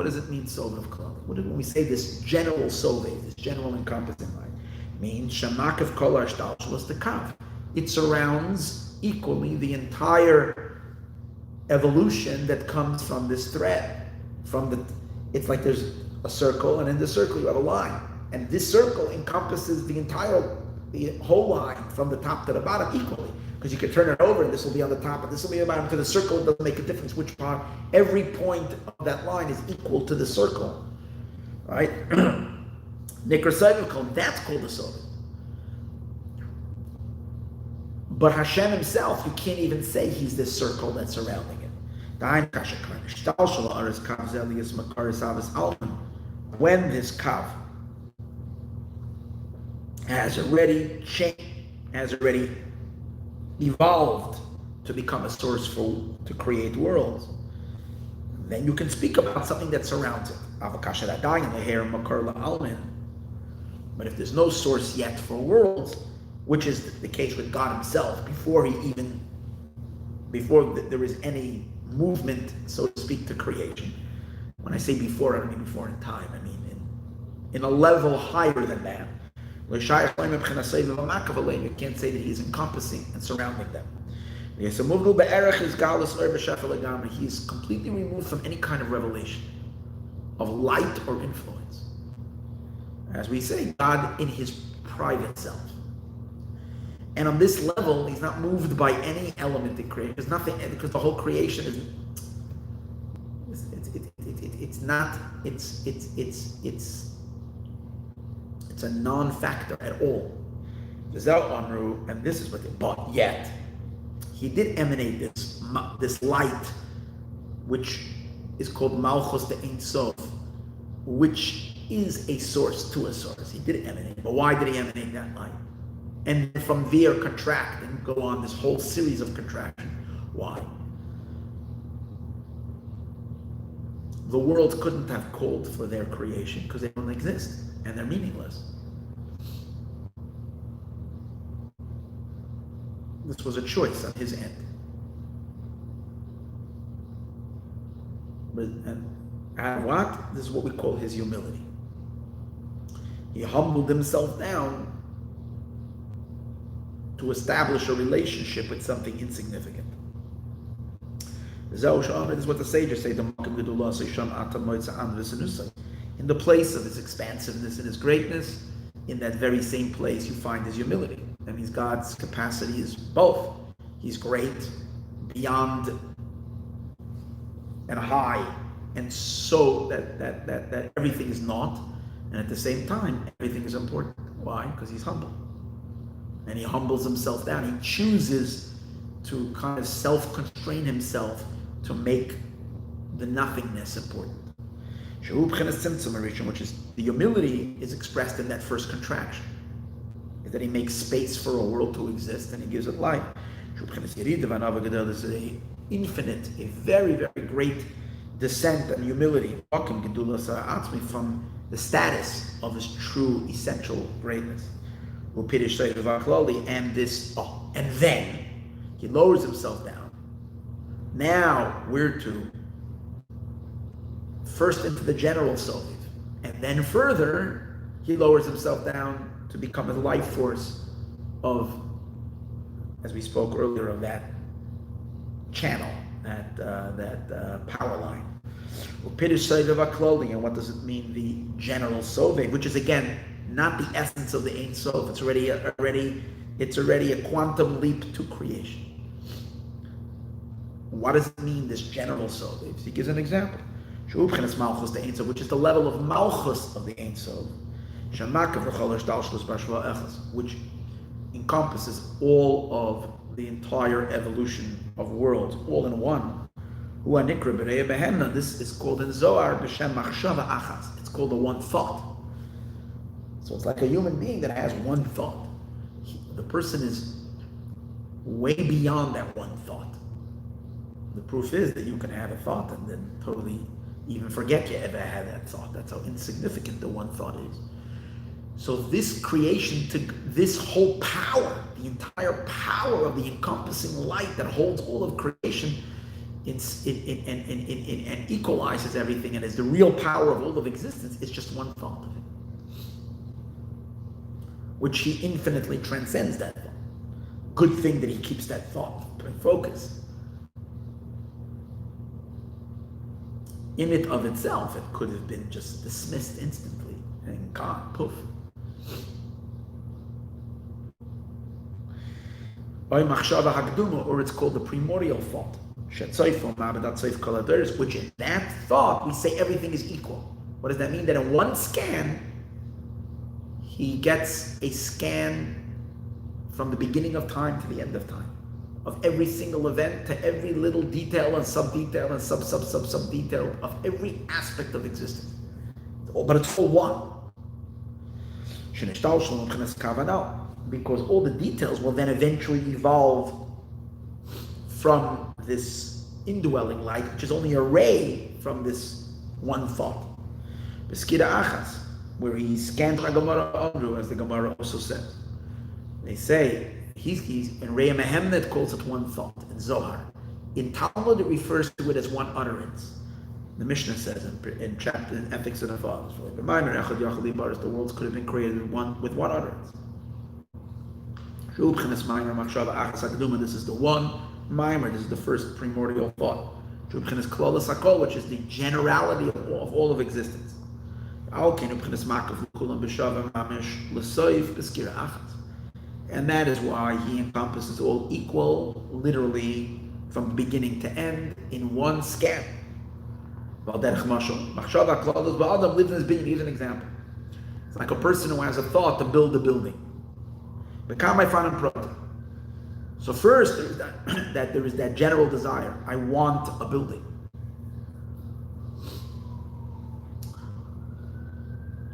does it mean, Sovev Klali? When we say this general Sovev, this general encompassing light, means Shamakav Kol Ashtalshalos the Kav. It surrounds equally the entire evolution that comes from this thread. It's like there's a circle, and in the circle you have a line, and this circle encompasses the whole line from the top to the bottom equally, because you can turn it over and this will be on the top and this will be on the bottom. To the circle, it doesn't make a difference which part. Every point of that line is equal to the circle, right? That's called the soul. But Hashem himself, you can't even say he's this circle that's surrounding it. When this kav has already changed, has already evolved to become a source to create worlds, then you can speak about something that surrounds it. But if there's no source yet for worlds, which is the case with God himself, before there is any movement, so to speak, to creation. When I say before, I don't mean before in time, I mean in a level higher than that. You can't say that he's encompassing and surrounding them. He is completely removed from any kind of revelation of light or influence. As we say, God in his private self. And on this level, he's not moved by any element in creation. There's nothing, because the whole creation is it's a non-factor at all. And this is what but yet he did emanate this light, which is called Malchus the Ein Sof, which is a source to a source. He did emanate, but why did he emanate that light? And from there contract and go on this whole series of contraction. Why? the world couldn't have called for their creation because they don't exist and they're meaningless. This was a choice on his end. And what? This is what we call his humility. He humbled himself down to establish a relationship with something insignificant. This is what the sages say, in the place of his expansiveness and his greatness, in that very same place you find his humility. That means God's capacity is both. He's great, beyond and high, and so that everything is not, and at the same time, everything is important. Why? Because he's humble. And he humbles himself down. He chooses to kind of self-constrain himself to make the nothingness important. Which is, the humility is expressed in that first contraction. Is that he makes space for a world to exist and he gives it life. This is an infinite, a very, very great descent and humility from the status of his true essential greatness. And then he lowers himself down. Now we're to first into the general soul, and then further he lowers himself down to become a life force of, as we spoke earlier, of that channel, that power line. And what does it mean, the general sove, which is again not the essence of the Ein Sof. It's already a quantum leap to creation. What does it mean, this general sove? He gives an example. Which is the level of malchus of the Ein Sof, which encompasses all of the entire evolution of worlds, all in one. This is called in Zohar b'shem machshava achas. It's called the one thought. So it's like a human being that has one thought. The person is way beyond that one thought. The proof is that you can have a thought and then totally even forget you ever had that thought. That's how insignificant the one thought is. So this creation, to this whole power, the entire power of the encompassing light that holds all of creation and equalizes everything and is the real power of all of existence, is just one thought of it, which he infinitely transcends that thought. Good thing that he keeps that thought in focus. In it of itself, it could have been just dismissed instantly and gone, poof. Or it's called the primordial thought, which in that thought we say everything is equal. What does that mean? That in one scan, he gets a scan from the beginning of time to the end of time, of every single event to every little detail and sub-detail and sub-detail of every aspect of existence. But it's all one. Because all the details will then eventually evolve from this indwelling light, which is only a ray from this one thought. Where he scans the Gemara Andru, as the Gemara also says. They say, he's in Reya Mehemnet calls it one thought, in Zohar. In Talmud, it refers to it as one utterance. The Mishnah says in chapter in Ethics of the Fathers, the worlds could have been created with one utterance. This is the one Maimer, this is the first primordial thought. Which is the generality of all of existence. And that is why he encompasses all equal, literally from beginning to end, in one scan. Lives in his being. Here's an example. It's like a person who has a thought to build a building. So first, there is that general desire. I want a building.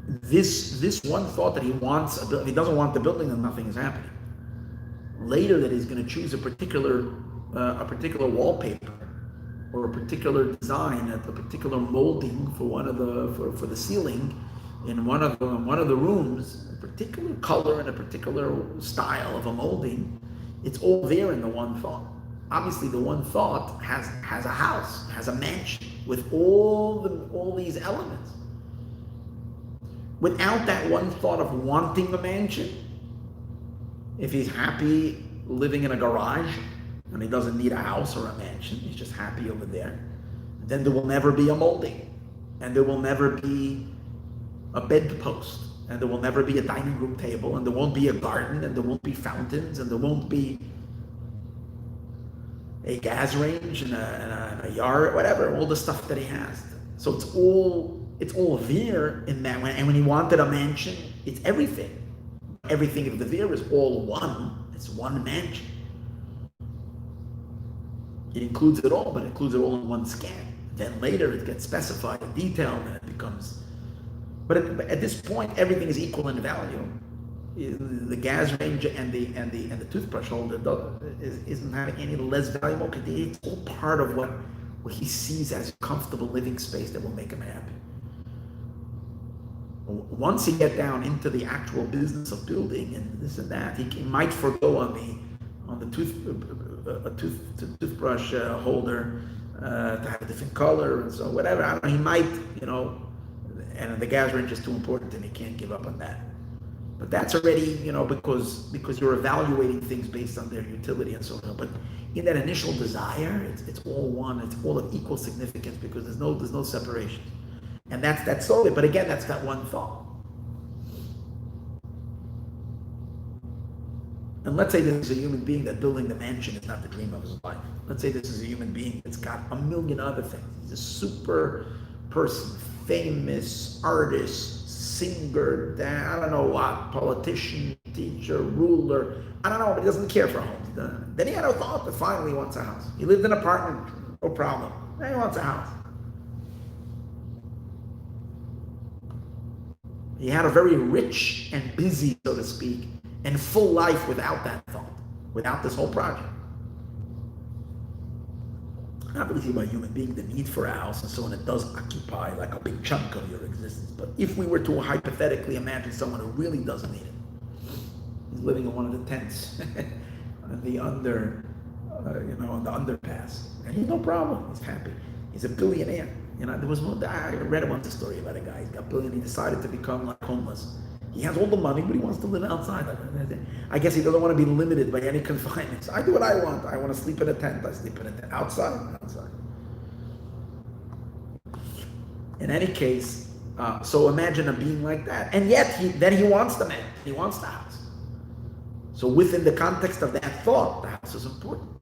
This one thought that he wants a building. If he doesn't want the building, then nothing is happening. Later, that he's going to choose a particular wallpaper or a particular design, a particular molding for one of the for the ceiling in one of the rooms, a particular color and a particular style of a molding, it's all there in the one thought. Obviously, the one thought has a house, has a mansion with all these elements. Without that one thought of wanting a mansion, if he's happy living in a garage and he doesn't need a house or a mansion, he's just happy over there, then there will never be a molding, and there will never be a bedpost, and there will never be a dining room table, and there won't be a garden, and there won't be fountains, and there won't be a gas range and a yard, whatever, all the stuff that he has. So it's all there in that one. And when he wanted a mansion, it's everything. Everything of the there is all one. It's one mansion. It includes it all, but it includes it all in one scan. Then later it gets specified in detail, and it becomes. But at this point, everything is equal in value. The gas range and the toothbrush holder isn't having any less value. It's all part of what he sees as a comfortable living space that will make him happy. Once you get down into the actual business of building and this and that, he might forego on the toothbrush holder to have a different color and so whatever. I don't know. He might, and the gas range is too important and he can't give up on that. But that's already, because you're evaluating things based on their utility and so on. But in that initial desire, it's all one. It's all of equal significance because there's no separation. And that's solely. But again, that's that one thought. And let's say this is a human being that building the mansion is not the dream of his life. Let's say this is a human being that's got a million other things. He's a super person, famous artist, singer, I don't know what, politician, teacher, ruler, I don't know, but he doesn't care for a home. Then he had a thought that finally he wants a house. He lived in an apartment, no problem. Now he wants a house. He had a very rich and busy, so to speak, and full life without that thought, without this whole project. Not really about human being, the need for a house and so on, it does occupy like a big chunk of your existence. But if we were to hypothetically imagine someone who really doesn't need it, he's living in one of the tents on the on the underpass, and he's no problem, he's happy. He's a billionaire. There was one. I read once a story about a guy. He's got billion. He decided to become like homeless. He has all the money, but he wants to live outside. I guess he doesn't want to be limited by any confinements. I do what I want. I want to sleep in a tent. I sleep in a tent. Outside. In any case, so imagine a being like that. And yet, he wants the man. He wants the house. So within the context of that thought, the house is important.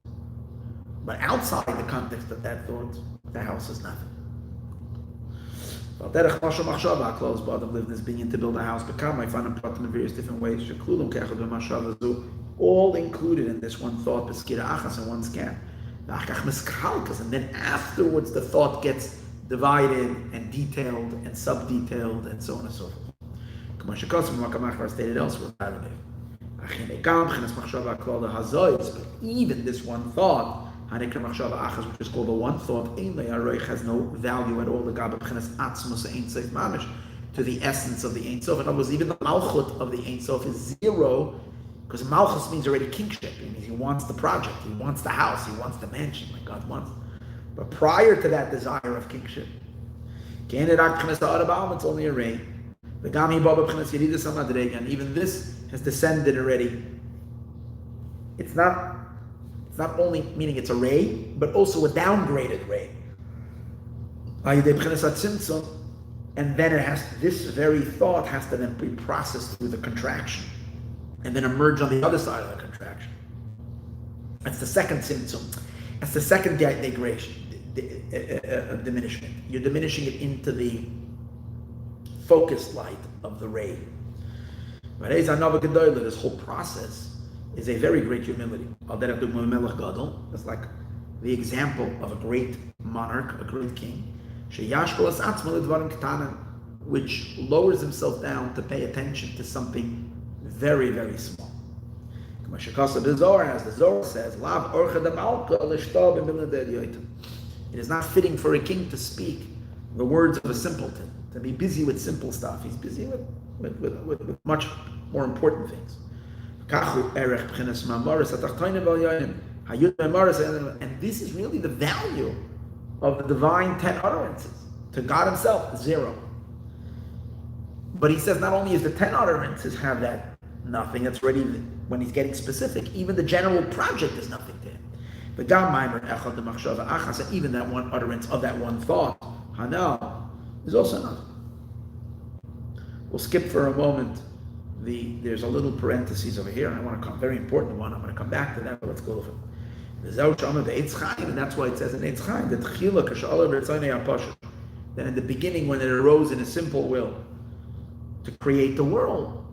But outside the context of that thought, the house is nothing. Close bottom lived this being to build a house, become I find them in various different ways. All included in this one thought, in one scan. And then afterwards the thought gets divided and detailed and sub-detailed and so on and so forth. Stated elsewhere. But even this one thought, which is called the one thought, has no value at all to the essence of the Ein Sof. In other words, even the Malchut of the Ein Sof is zero, because Malchus means already kingship. It means he wants the project, he wants the house, he wants the mansion, like God wants. But prior to that desire of kingship, it's only a ray. And even this has descended already. It's not only meaning it's a ray, but also a downgraded ray. And then this very thought has to then be processed through the contraction and then emerge on the other side of the contraction. That's the second symptom. That's the second degradation, diminishment. You're diminishing it into the focused light of the ray. This whole process is a very great humility. It's like the example of a great monarch, a great king, which lowers himself down to pay attention to something very, very small. As the Zohar says, It is not fitting for a king to speak the words of a simpleton, to be busy with simple stuff. He's busy with much more important things. And this is really the value of the divine 10 utterances. To God himself, 0. But he says not only is the 10 utterances have that nothing, that's already, when he's getting specific, even the general project is nothing to him. But even that one utterance of that one thought, Hanal, is also nothing. We'll skip for a moment. There's a little parenthesis over here, and I want to come, very important one. I'm going to come back to that, but let's go with it. And that's why it says in Eitz Chaim that in the beginning, when it arose in a simple will to create the world,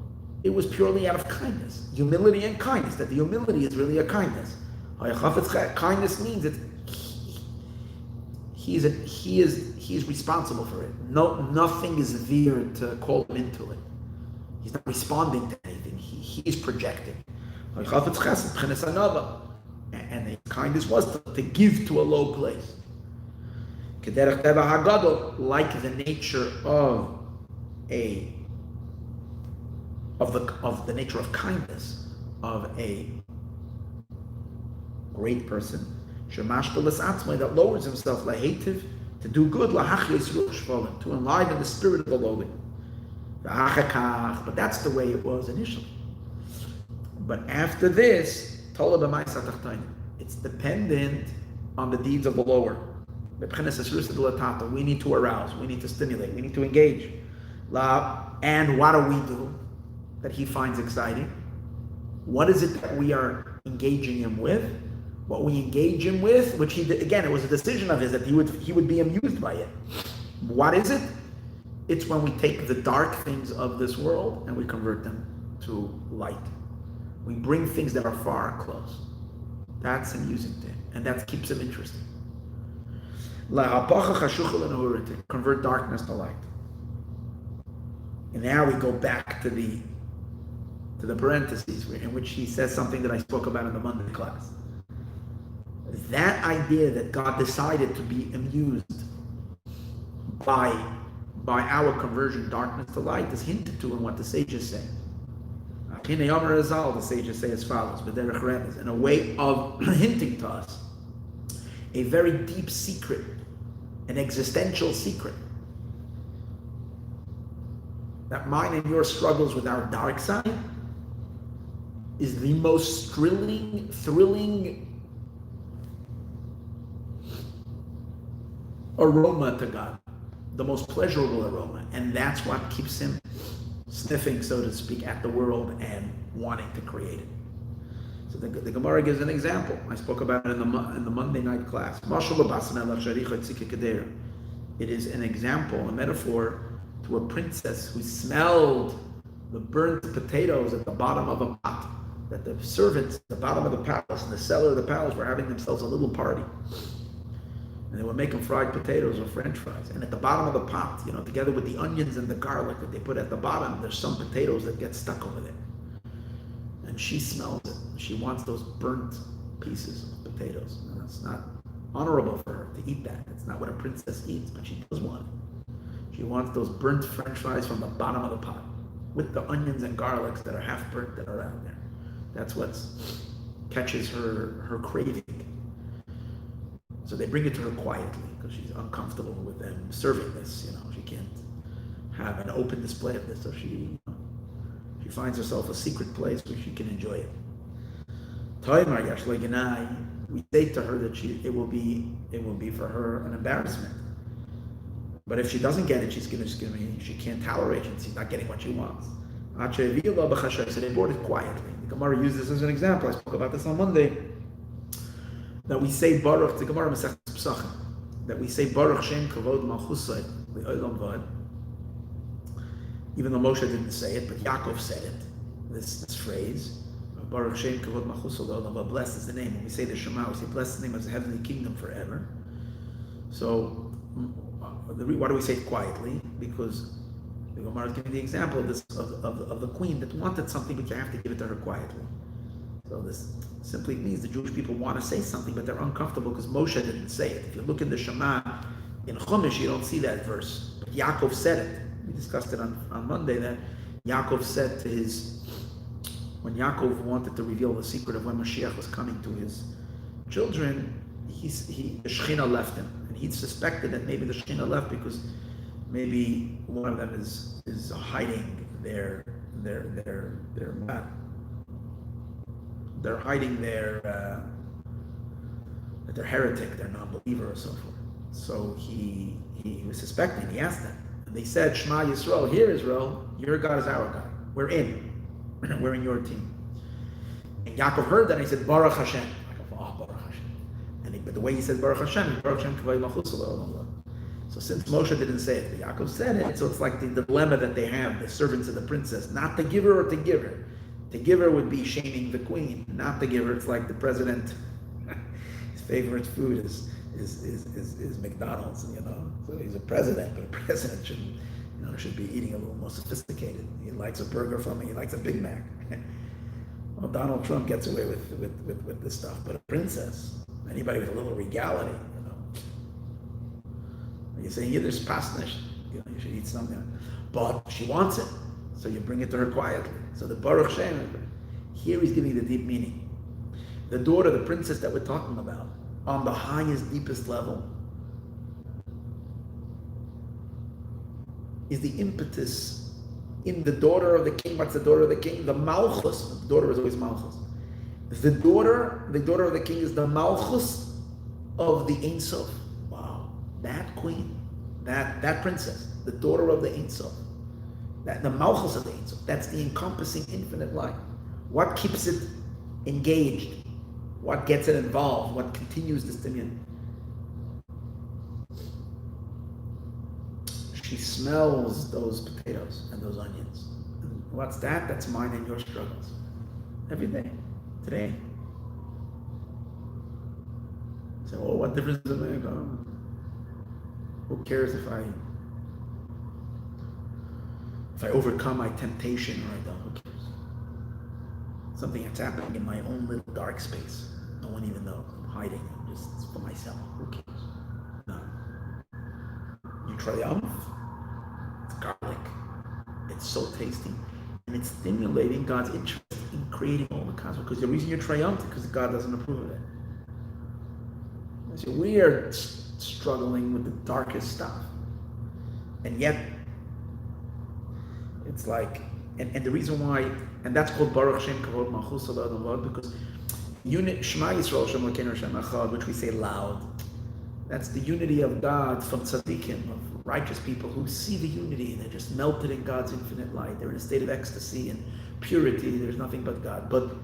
it was purely out of kindness, humility and kindness. That the humility is really a kindness. Kindness means that he is responsible for it. Nothing is there to call him into it. He's not responding to anything. He is projecting. And his kindness was to give to a low place. Like the nature of the nature of kindness of a great person, that lowers himself to do good, to enliven the spirit of the lowly. But that's the way it was initially. But after this, it's dependent on the deeds of the lower. We need to arouse, we need to stimulate, we need to engage. And what do we do that he finds exciting? What is it that we are engaging him with? What we engage him with, which he did, again, it was a decision of his that he would be amused by it. What is it? It's when we take the dark things of this world and we convert them to light. We bring things that are far close. That's amusing to him, and that keeps him interested. To convert darkness to light. And now we go back to the parentheses in which he says something that I spoke about in the Monday class. That idea that God decided to be amused by our conversion, darkness to light, is hinted to in what the sages say. The sages say as follows, in a way of hinting to us a very deep secret, an existential secret, that mine and your struggles with our dark side is the most thrilling aroma to God, the most pleasurable aroma, and that's what keeps him sniffing, so to speak, at the world and wanting to create it. So the Gemara gives an example. I spoke about it in the Monday night class. It is an example, a metaphor to a princess who smelled the burnt potatoes at the bottom of a pot, that the servants at the bottom of the palace, in the cellar of the palace, were having themselves a little party. And they were making fried potatoes or French fries. And at the bottom of the pot, together with the onions and the garlic that they put at the bottom, there's some potatoes that get stuck over there. And she smells it. She wants those burnt pieces of potatoes. And it's not honorable for her to eat that. It's not what a princess eats, but she does want it. She wants those burnt French fries from the bottom of the pot, with the onions and garlics that are half burnt that are out there. That's what catches her craving. So they bring it to her quietly because she's uncomfortable with them serving this. She can't have an open display of this, so she finds herself a secret place where she can enjoy it. We say to her that it will be for her an embarrassment. But if she doesn't get it, she can't tolerate it. She's not getting what she wants. So they brought it quietly. The Gemara used this as an example. I spoke about this on Monday. That we say Baruch, the Gemara Masechet Pesachim, that we say Baruch Shem Kavod Malchusay Le'olam Vad. Even though Moshe didn't say it, but Yaakov said it. This phrase, Baruch Shem Kavod Malchusay Le'olam Vad. Blessed is the name. When we say the Shema, we say blessed is the name of the heavenly kingdom forever. So, why do we say it quietly? Because the Gemara is giving the example of this of the queen that wanted something, but you have to give it to her quietly. So this simply means the Jewish people want to say something, but they're uncomfortable because Moshe didn't say it. If you look in the Shema, in Chumash, you don't see that verse. But Yaakov said it. We discussed it on Monday, that Yaakov said to when Yaakov wanted to reveal the secret of when Mashiach was coming to his children, the Shekhinah left him. And he suspected that maybe the Shekhinah left because maybe one of them is hiding they're hiding that they're heretic, they're non-believer or so forth. So he was suspecting, he asked them. And they said, Shema Yisroel, here Israel, your God is our God. We're in. We're in your team. And Yaakov heard that and he said, Baruch Hashem. Baruch Hashem. But the way he said Baruch Hashem, Baruch Hashem Kavay Malchus. So since Moshe didn't say it, but Yaakov said it, so it's like the dilemma that they have, the servants of the princess, not to give her or to give her. To give her would be shaming the queen. Not to give her, it's like the president, his favorite food is McDonald's, So he's a president, but a president should be eating a little more sophisticated. He likes a burger from me, he likes a Big Mac. Well, Donald Trump gets away with this stuff, but a princess, anybody with a little regality, You say Yiddish pasnish, you should eat something. But she wants it, so you bring it to her quietly. So the Baruch Shem, here he's giving the deep meaning. The daughter, the princess that we're talking about, on the highest, deepest level, is the impetus in the daughter of the king. What's the daughter of the king? The Malchus. The daughter is always Malchus. The daughter of the king is the Malchus of the Ein Sof. Wow. That queen, that princess, the daughter of the Ein Sof, the Malchus of the Ein Sof, that's the encompassing infinite light. What keeps it engaged? What gets it involved? What continues the stimulant? She smells those potatoes and those onions. And what's that? That's mine and your struggles. Every day. Today. So, what difference does it make? Who cares if I overcome my temptation or I don't? Who cares? Something that's happening in my own little dark space. No one even knows. I'm hiding. I'm just for myself. Who cares? No. You triumph. It's garlic. It's so tasty. And it's stimulating God's interest in creating all the cosmos. Because the reason you're triumphant is because God doesn't approve of it. So we are struggling with the darkest stuff. And yet, it's like, and the reason why, and that's called Baruch Shem Kavod Malchus Adonai, because Shema Yisroel Shem Elokeinu Shem Echad, which we say loud, that's the unity of God from tzaddikim, of righteous people who see the unity and they're just melted in God's infinite light. They're in a state of ecstasy and purity. There's nothing but God. But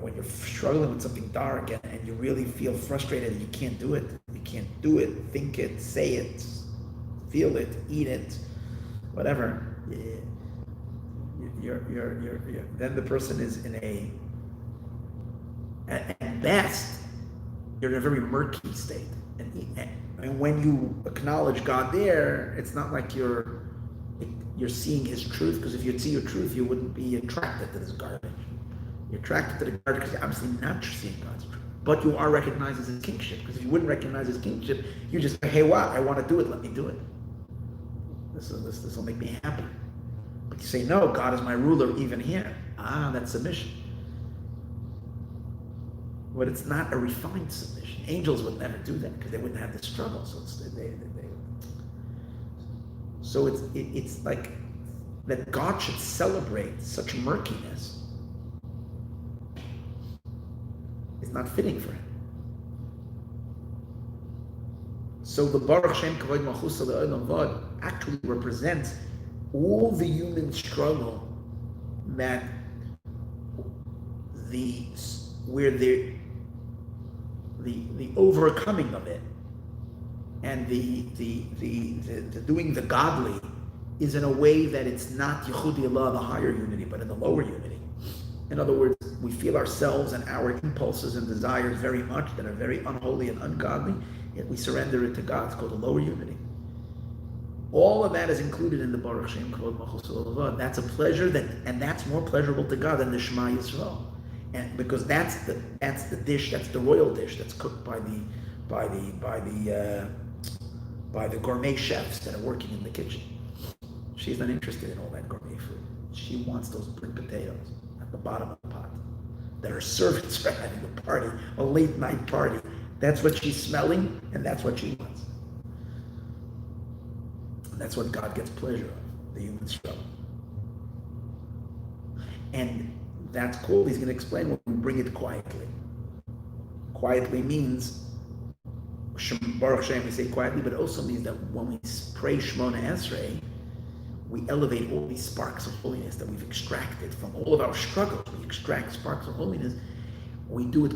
when you're struggling with something dark and you really feel frustrated and you can't do it, think it, say it, feel it, eat it, whatever. You're then the person is in at best, you're in a very murky state. And when you acknowledge God there, it's not like you're seeing His truth, because if you'd see your truth, you wouldn't be attracted to this garbage. You're attracted to the garbage because you're obviously not seeing God's truth. But you are recognized as His kingship, because if you wouldn't recognize His kingship, you just say, hey, what? I want to do it, let me do it. This will make me happy. But you say, no, God is my ruler even here. That's submission. But it's not a refined submission. Angels would never do that because they wouldn't have the struggle. So it's like that God should celebrate such murkiness is not fitting for Him. So the Baruch Shem Kavod Malchus Adonai Vod actually represents all the human struggle that the overcoming of it and the doing the godly is in a way that it's not Yechudi Allah, the higher unity, but in the lower unity. In other words, we feel ourselves and our impulses and desires very much that are very unholy and ungodly, yet we surrender it to God. It's called the lower unity. All of that is included in the Baruch Shem Kavod Malchus Olavah. That's a pleasure and that's more pleasurable to God than the Shema Yisroel, and because that's the dish, that's the royal dish that's cooked by the gourmet chefs that are working in the kitchen. She's not interested in all that gourmet food. She wants those burnt potatoes at the bottom of the pot that her servants are having a party, a late night party. That's what she's smelling, and that's what she wants. And that's what God gets pleasure of, the human struggle. And that's cool. He's going to explain when we bring it quietly. Quietly means, Baruch Shem, we say quietly, but it also means that when we pray Shemona Esrei, we elevate all these sparks of holiness that we've extracted from all of our struggles. We extract sparks of holiness. We do it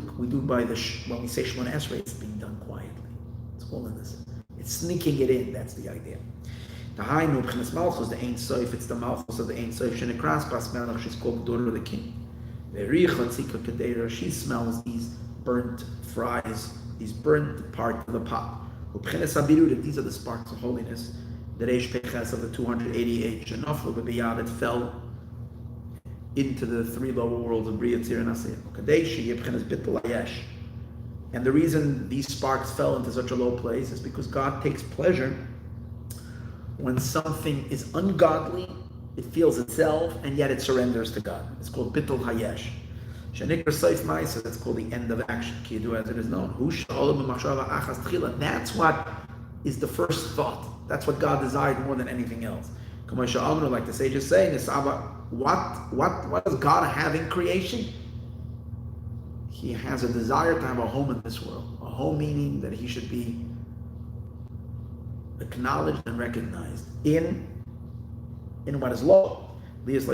by when we say Shemona Esrei, it's being done quietly. It's holiness. It's sneaking it in. That's the idea. The high Nubchines Malchus, the Ein Sof, it's the Malchus of the Ein Sof. Shenekras Bas Melech, she's called the daughter of the king. The Richa Tzika Kedera, she smells these burnt fries, these burnt part of the pot. Ubchines Abirudim, these are the sparks of holiness. The Reish Peches of the 288 Shenaflu B'Biyad, it fell into the three lower worlds of Bria, Tzir, and Asiyah. Kadeshi Yibchines Bittul Hayesh. And the reason these sparks fell into such a low place is because God takes pleasure when something is ungodly, it feels itself, and yet it surrenders to God. It's called Bittul Hayesh. Shenikra Seif Ma'isa, that's called the end of action. Kidu, as it is known. That's what is the first thought. That's what God desired more than anything else. Like the sages say, what does God have in creation? He has a desire to have a home in this world. A home meaning that he should be acknowledged and recognized in what is low. In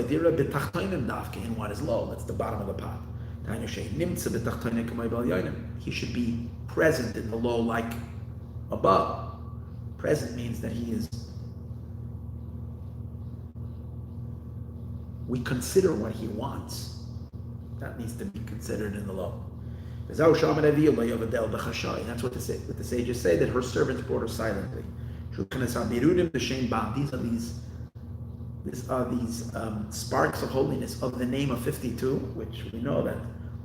what is low. That's the bottom of the pot. He should be present in the low like above. Present means that he is. We consider what he wants. That needs to be considered in the low. That's what the sages say, that her servants brought her silently. These are these sparks of holiness of the name of 52, which we know that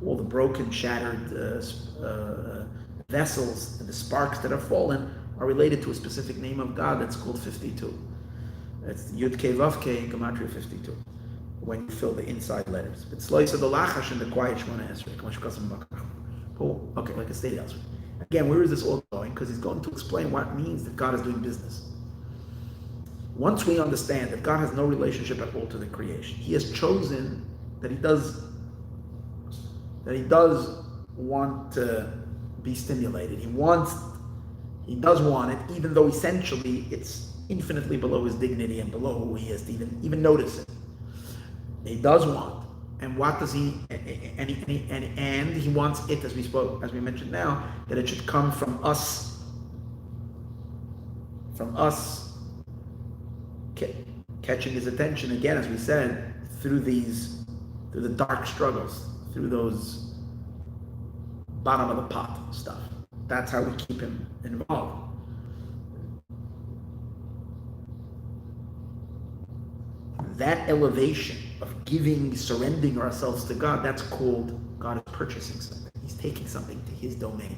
all the broken, shattered vessels and the sparks that have fallen are related to a specific name of God that's called 52. That's Yud Kei Vav Kei in Gematria 52. When you fill the inside letters. But Sloisa the Lachash and the quiet Shemona Esrei. Okay, like I stated elsewhere. Again, where is this all going? Because he's going to explain what it means that God is doing business. Once we understand that God has no relationship at all to the creation, he has chosen that he does want to be stimulated. He does want it, even though essentially it's infinitely below his dignity and below who he is to even notice it. He does want. And what does he? And he wants it, as we mentioned now, that it should come from us. From us, catching his attention again, as we said, through the dark struggles, through those bottom of the pot stuff. That's how we keep him involved. That elevation of giving, surrendering ourselves to God, that's called God is purchasing something. He's taking something to his domain.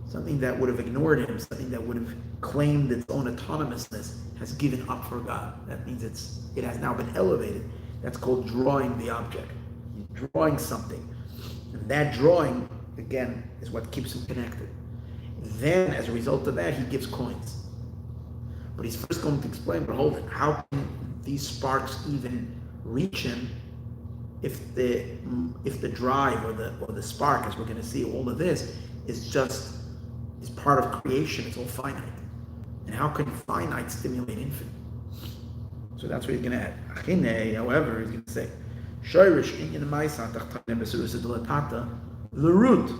Something that would have ignored him, something that would have claimed its own autonomousness, has given up for God. That means it has now been elevated. That's called drawing the object. He's drawing something. And that drawing, again, is what keeps him connected. Then, as a result of that, he gives coins. But he's first going to explain, but hold it, how can these sparks even reach him if the drive or the spark, as we're going to see, all of this is part of creation. It's all finite, and how can finite stimulate infinite? So that's what he's going to add. However, he's going to say the root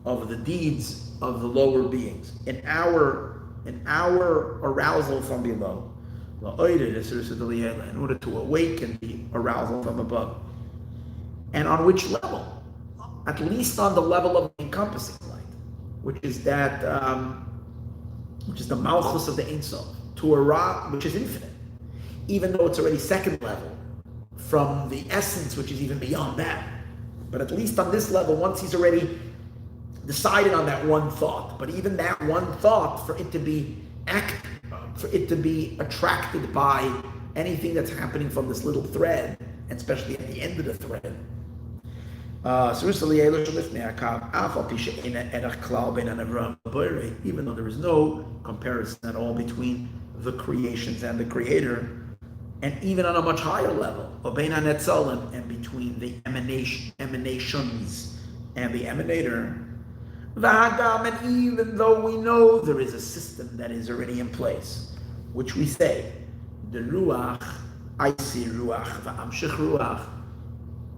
of the deeds of the lower beings in our arousal from below, in order to awaken the arousal from above. And on which level? At least on the level of the encompassing light, which is the Malchus of the Ein Sof. to a Ra which is infinite, even though it's already second level from the essence which is even beyond that. But at least on this level, once he's already decided on that one thought, but even that one thought, for it to be attracted by anything that's happening from this little thread, and especially at the end of the thread. Even though there is no comparison at all between the creations and the Creator, and even on a much higher level, and between the emanations and the emanator, and even though we know there is a system that is already in place, which we say, the Ruach, I see Ruach, v'amshich Ruach,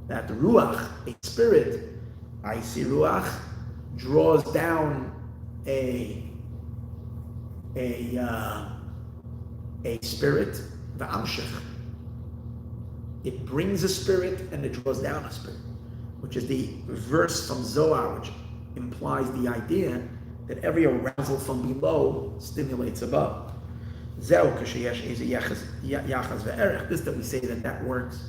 that Ruach, a spirit, I see Ruach, draws down a spirit, v'amshich. It brings a spirit and it draws down a spirit, which is the verse from Zohar, which implies the idea that every arousal from below stimulates above. This that we say that works.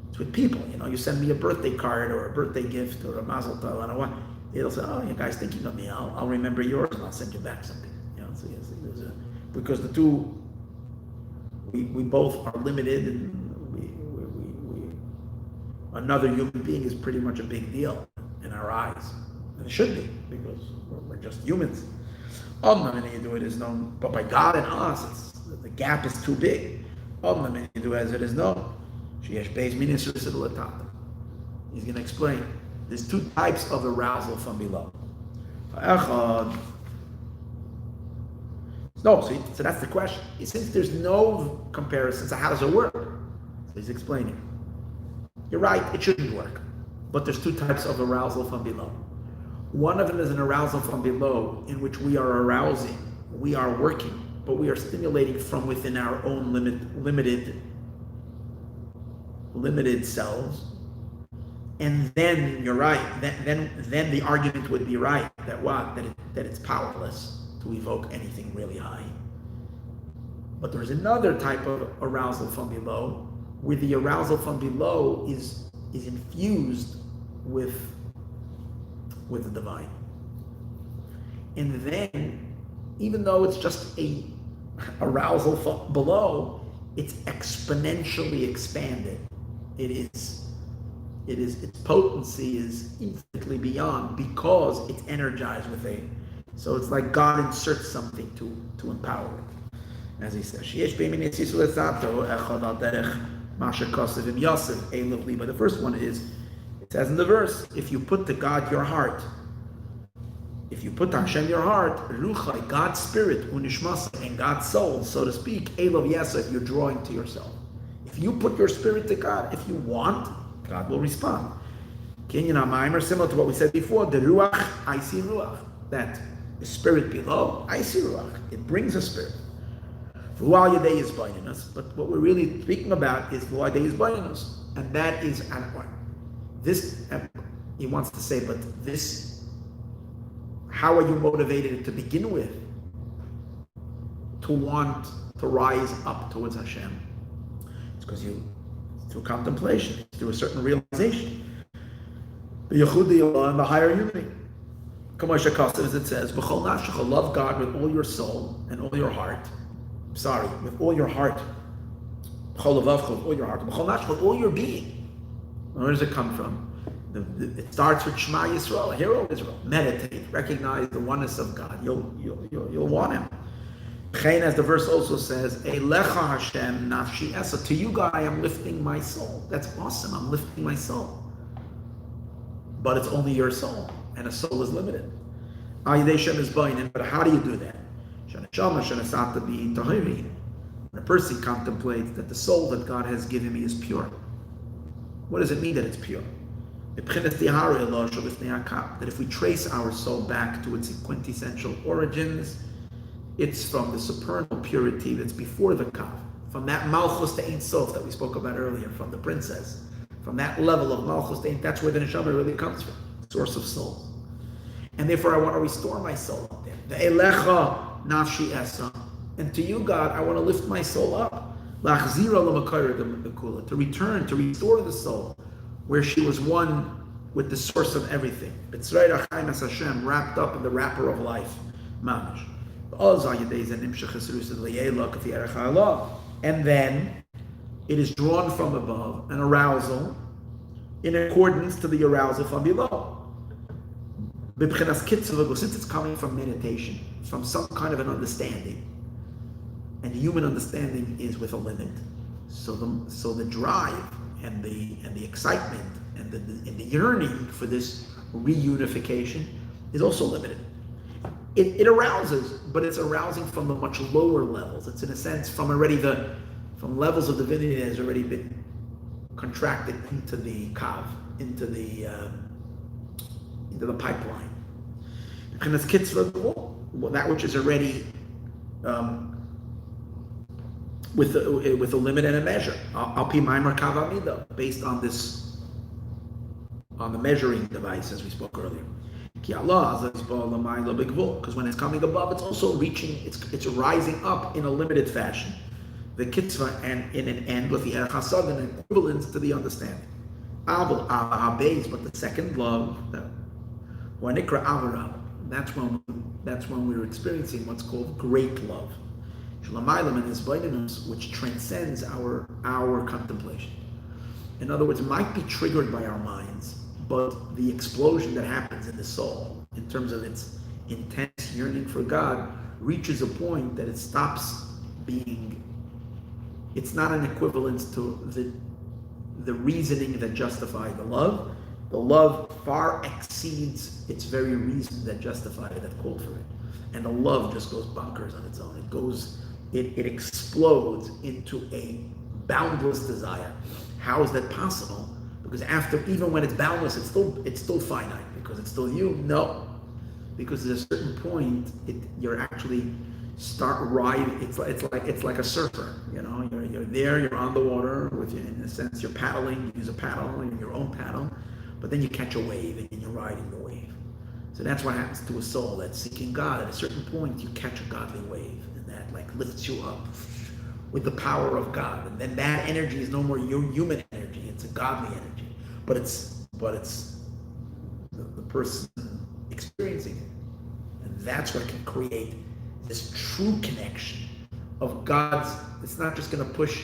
It's with people. You send me a birthday card or a birthday gift or a mazel tov, and what it'll say, oh, you guys thinking of me, I'll remember yours and I'll send you back something. Because the two, we both are limited, and another human being is pretty much a big deal in our eyes. And it should be, because we're just humans. You do it is known, but by God and us, the gap is too big. You do as it is known. He's going to explain. There's two types of arousal from below. So that's the question. Since there's no comparison, so how does it work? So he's explaining. You're right, it shouldn't work. But there's two types of arousal from below. One of them is an arousal from below, in which we are arousing, we are working, but we are stimulating from within our own limited selves. And then you're right. Then the argument would be right that it's powerless to evoke anything really high. But there's another type of arousal from below, where the arousal from below is infused with the divine. And then, even though it's just a arousal from below, it's exponentially expanded. Its potency is infinitely beyond, because it's energized with so it's like God inserts something to empower it. As he says, but the first one is, it says in the verse, if you put to God your heart, if you put to Hashem your heart, Ruchai, God's spirit, Unishmasa, and God's soul, so to speak, Elov Yasef, you're drawing to yourself. If you put your spirit to God, if you want, God will respond. Kinyan HaMaimer, similar to what we said before, the Ruach, I see Ruach, that the spirit below, I see Ruach, it brings a spirit. V'u'al Yadei is binding us, but what we're really speaking about is V'u'al Yadei is binding us, and that is this. He wants to say, but this, how are you motivated to begin with to want to rise up towards Hashem? It's because through contemplation, through a certain realization. The Yechudi and the higher unity. As it says, love God with all your soul and all your heart. With all your heart. With all your heart. With all your being. Where does it come from? It starts with Shema Yisroel, hear O Israel. Meditate, recognize the oneness of God. You'll want Him. As the verse also says, Lecha Hashem nafshi esa. To you, God, I am lifting my soul. That's awesome. I'm lifting my soul. But it's only your soul, and a soul is limited. But how do you do that? When a person contemplates that the soul that God has given me is pure. What does it mean that it's pure? That if we trace our soul back to its quintessential origins, it's from the supernal purity that's before the Kav, from that Malchus to Ein Sof that we spoke about earlier, from the princess, from that level of Malchus to Ein, that's where the Neshama really comes from, source of souls. And therefore I want to restore my soul up there. The Lecha nafshi esa, And to you, God, I want to lift my soul up. To return, to restore the soul, where she was one with the source of everything. Wrapped up in the wrapper of life. And then it is drawn from above, an arousal, in accordance to the arousal from below. Since it's coming from meditation, from some kind of an understanding, and human understanding is with a limit. So the drive and the excitement and the yearning for this reunification is also limited. It arouses, but it's arousing from the much lower levels. It's in a sense from levels of divinity that has already been contracted into the kav, into the pipeline. That which is already with a limit and a measure. Based on the measuring device, as we spoke earlier. Because when it's coming above, it's also reaching, it's rising up in a limited fashion. The kitzvah and in an end with the erech hasad and equivalence to the understanding. But the second love, that's when we're experiencing what's called great love, which transcends our contemplation. In other words, it might be triggered by our minds, but the explosion that happens in the soul, in terms of its intense yearning for God, reaches a point that it stops being, it's not an equivalence to the reasoning that justified the love. The love far exceeds its very reason that justified it, that called for it. And the love just goes bonkers on its own. It explodes into a boundless desire. How is that possible? Because even when it's boundless, it's still finite, because it's still you. No, because at a certain point, you're actually start riding. It's like a surfer. You know, you're there, you're on the water with, in a sense, you're paddling. You use a paddle, your own paddle, but then you catch a wave and you're riding the wave. So that's what happens to a soul that's seeking God. At a certain point, you catch a godly wave, and that lifts you up with the power of God, and then that energy is no more your human energy; it's a godly energy. But it's the person experiencing it, and that's what can create this true connection of God's. It's not just going to push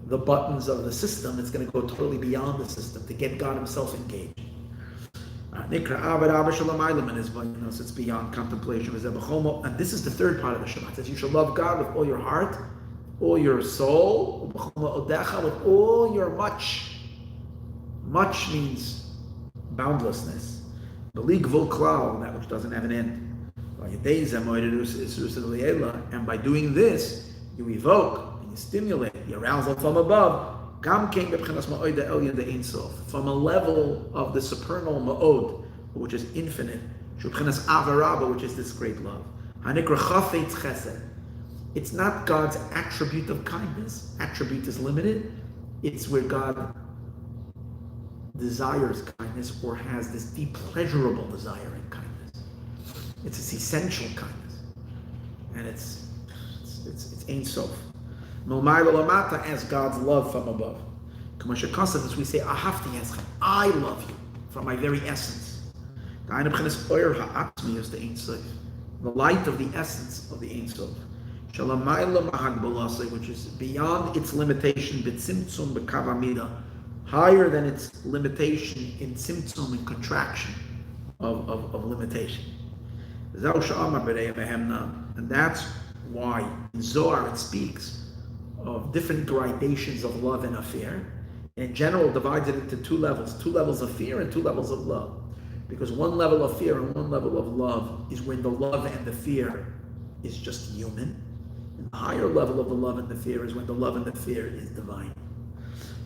the buttons of the system; it's going to go totally beyond the system to get God Himself engaged. So it's beyond contemplation. And this is the third part of the Shema. It says you shall love God with all your heart, all your soul, with all your much. Much means boundlessness. That which doesn't have an end. And by doing this, you evoke and you stimulate the arousal from above. From a level of the supernal ma'od, which is infinite, which is this great love. It's not God's attribute of kindness. Attribute is limited. It's where God desires kindness, or has this deep pleasurable desire in kindness. It's this essential kindness, and it's Ein Sof. As God's love from above. As we say, I love you from my very essence. The light of the essence of the Ein Sof. Which is beyond its limitation, higher than its limitation in symptom and contraction of limitation. And that's why in Zohar it speaks of different gradations of love and of fear. And in general, divides it into two levels of fear and two levels of love. Because one level of fear and one level of love is when the love and the fear is just human. And the higher level of the love and the fear is when the love and the fear is divine.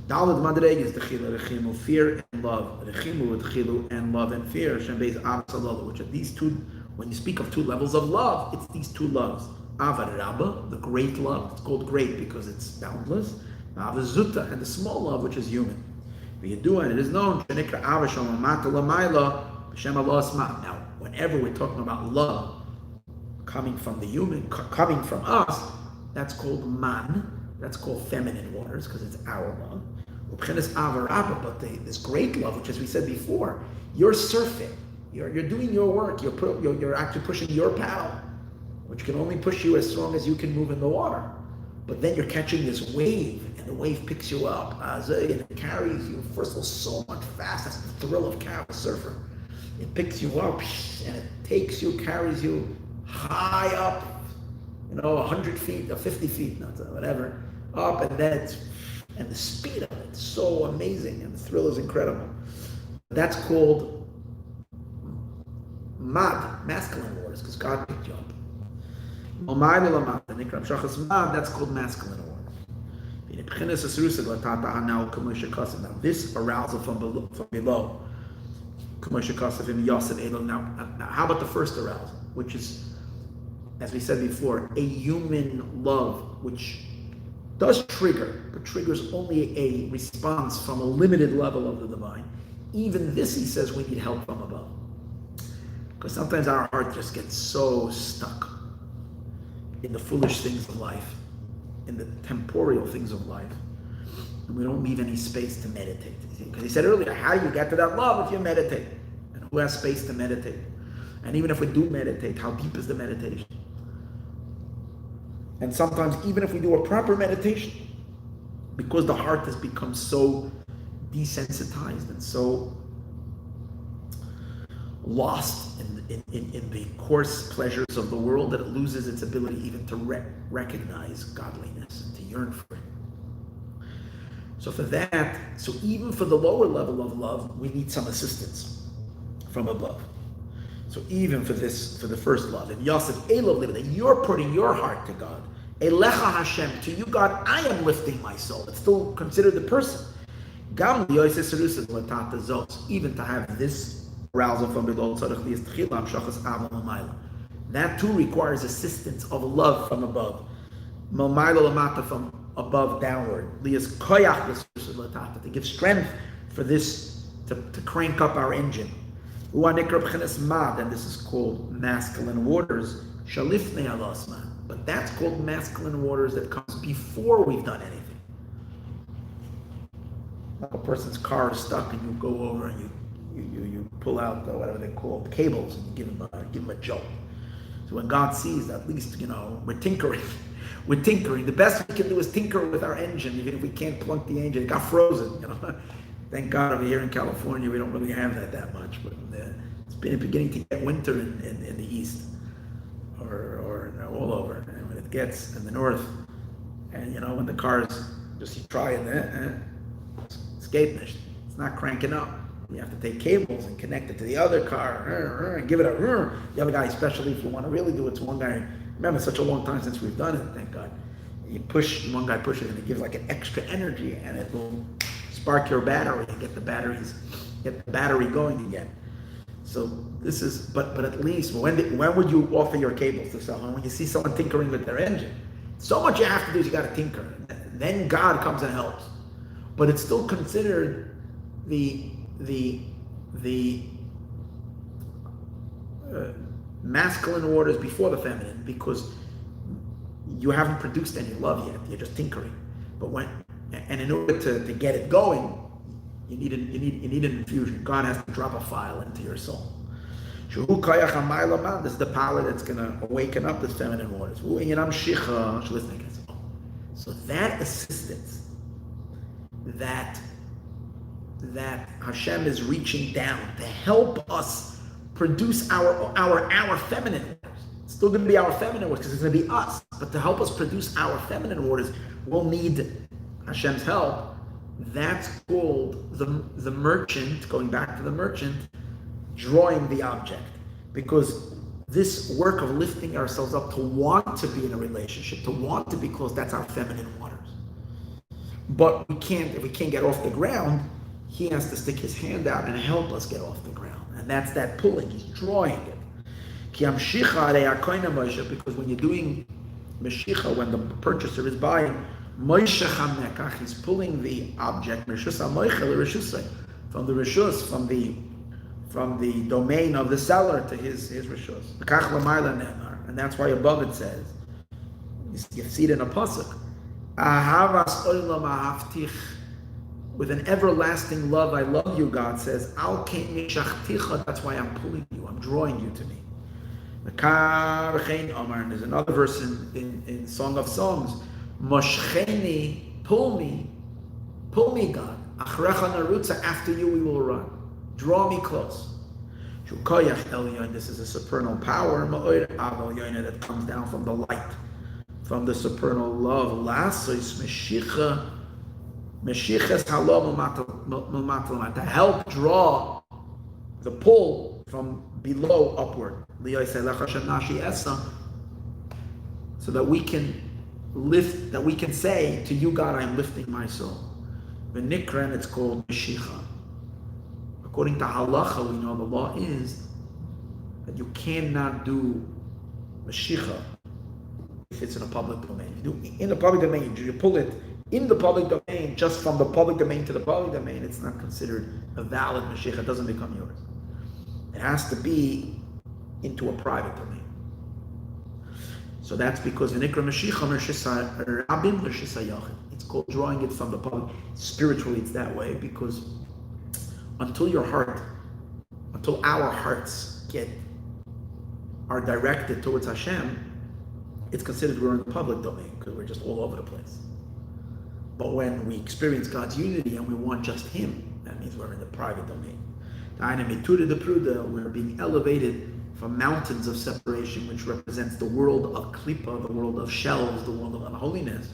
Daled Madreg is the Rechimu, fear and love. Rechimu, Chilu, and love and fear. Which are these two, when you speak of two levels of love, it's these two loves. Ava Rabba, the great love, it's called great because it's boundless. Ava Zuta, and the small love, which is human. And it is known, now, whenever we're talking about love coming from the human, coming from us, that's called man, that's called feminine waters because it's our love. But this great love, which as we said before, you're surfing, you're doing your work, you're actually pushing your paddle, which can only push you as strong as you can move in the water. But then you're catching this wave, and the wave picks you up, and it carries you, first of all, so much fast. That's the thrill of a surfer. It picks you up, and it takes you, carries you high up, 100 feet or 50 feet, whatever, up, and the speed of it is so amazing, and the thrill is incredible. That's called masculine waters, because God picked you up. That's called masculine waters. Now this arousal from below. Now, how about the first arousal, which is, as we said before, a human love, which does trigger, but triggers only a response from a limited level of the divine. Even this, he says, we need help from above. Because sometimes our heart just gets so stuck in the foolish things of life, in the temporal things of life, and we don't leave any space to meditate. Because he said earlier, how do you get to that love if you meditate? And who has space to meditate? And even if we do meditate, how deep is the meditation? And sometimes even if we do a proper meditation, because the heart has become so desensitized and so lost in the coarse pleasures of the world that it loses its ability even to recognize godliness and to yearn for it. So so even for the lower level of love, we need some assistance from above. So even for the first love, and Yosef Elov, that you're putting your heart to God, Lecha Hashem, to you God, I am lifting my soul. It's still considered the person. Even to have this arousal from below, that too requires assistance of love from above. From above downward. To give strength for this, to crank up our engine. And this is called masculine waters. But that's called masculine waters that comes before we've done anything. Like a person's car is stuck and you go over and you pull out whatever they call cables and you give him a jolt. So when God sees that, at least we're tinkering. We're tinkering. The best we can do is tinker with our engine, even if we can't plunk the engine. It got frozen. Thank God over here in California we don't really have that much, but it's been beginning to get winter in the east, or all over. And when it gets in the north, and when the cars just trying it's not cranking up. You have to take cables and connect it to the other car and give it a. The other guy, especially if you want to really do it, to one guy. Remember, such a long time since we've done it. Thank God. You push one guy, pushes, and it gives like an extra energy, and it will spark your battery and get the battery going again. So this is, but at least when would you offer your cables to someone? When you see someone tinkering with their engine, so much you have to do is you got to tinker. Then God comes and helps, but it's still considered the masculine waters before the feminine, because you haven't produced any love yet. You're just tinkering. But in order to get it going, you need an infusion. God has to drop a file into your soul. This is the power that's going to awaken up this feminine waters. So that assistance, that Hashem is reaching down to help us produce our feminine waters. It's still going to be our feminine waters because it's going to be us. But to help us produce our feminine waters, we'll need Hashem's help. That's called the merchant, going back to the merchant, drawing the object. Because this work of lifting ourselves up to want to be in a relationship, to want to be close, that's our feminine waters. But if we can't get off the ground, he has to stick his hand out and help us get off the ground. And that's that pulling, he's drawing it. Because when you're doing Meshicha, when the purchaser is buying, he's pulling the object from the reshus, from the domain of the seller to his reshus. And that's why above it says, You see it in a pasuk. Ahavas olam ahavtich. With an everlasting love, I love you, God says. Al kein mishachticha. That's why I'm pulling you. I'm drawing you to me. And there's another verse in Song of Songs. Moshcheni, pull me, God. Achrecha narutza, after you we will run. Draw me close. Shukoyach elyon, this is a supernal power, that comes down from the light, from the supernal love. Lasois meshicha, meshiches halom u'matal, to help draw the pull from below upward. So that we can lift, that we can say to you, God, I am lifting my soul. V'nikran, it's called meshicha. According to halacha, we know the law is that you cannot do meshicha if it's in a public domain. You do in the public domain, you pull it in the public domain, just from the public domain to the public domain, it's not considered a valid meshicha. It doesn't become yours. It has to be into a private domain. So that's because v'nikra meshicha rabim l'shisa yachid. It's called drawing it from the public. Spiritually, it's that way because until our hearts are directed towards Hashem, it's considered we're in the public domain because we're just all over the place. But when we experience God's unity and we want just Him, that means we're in the private domain. We're being elevated from mountains of separation, which represents the world of klipa, the world of shells, the world of unholiness,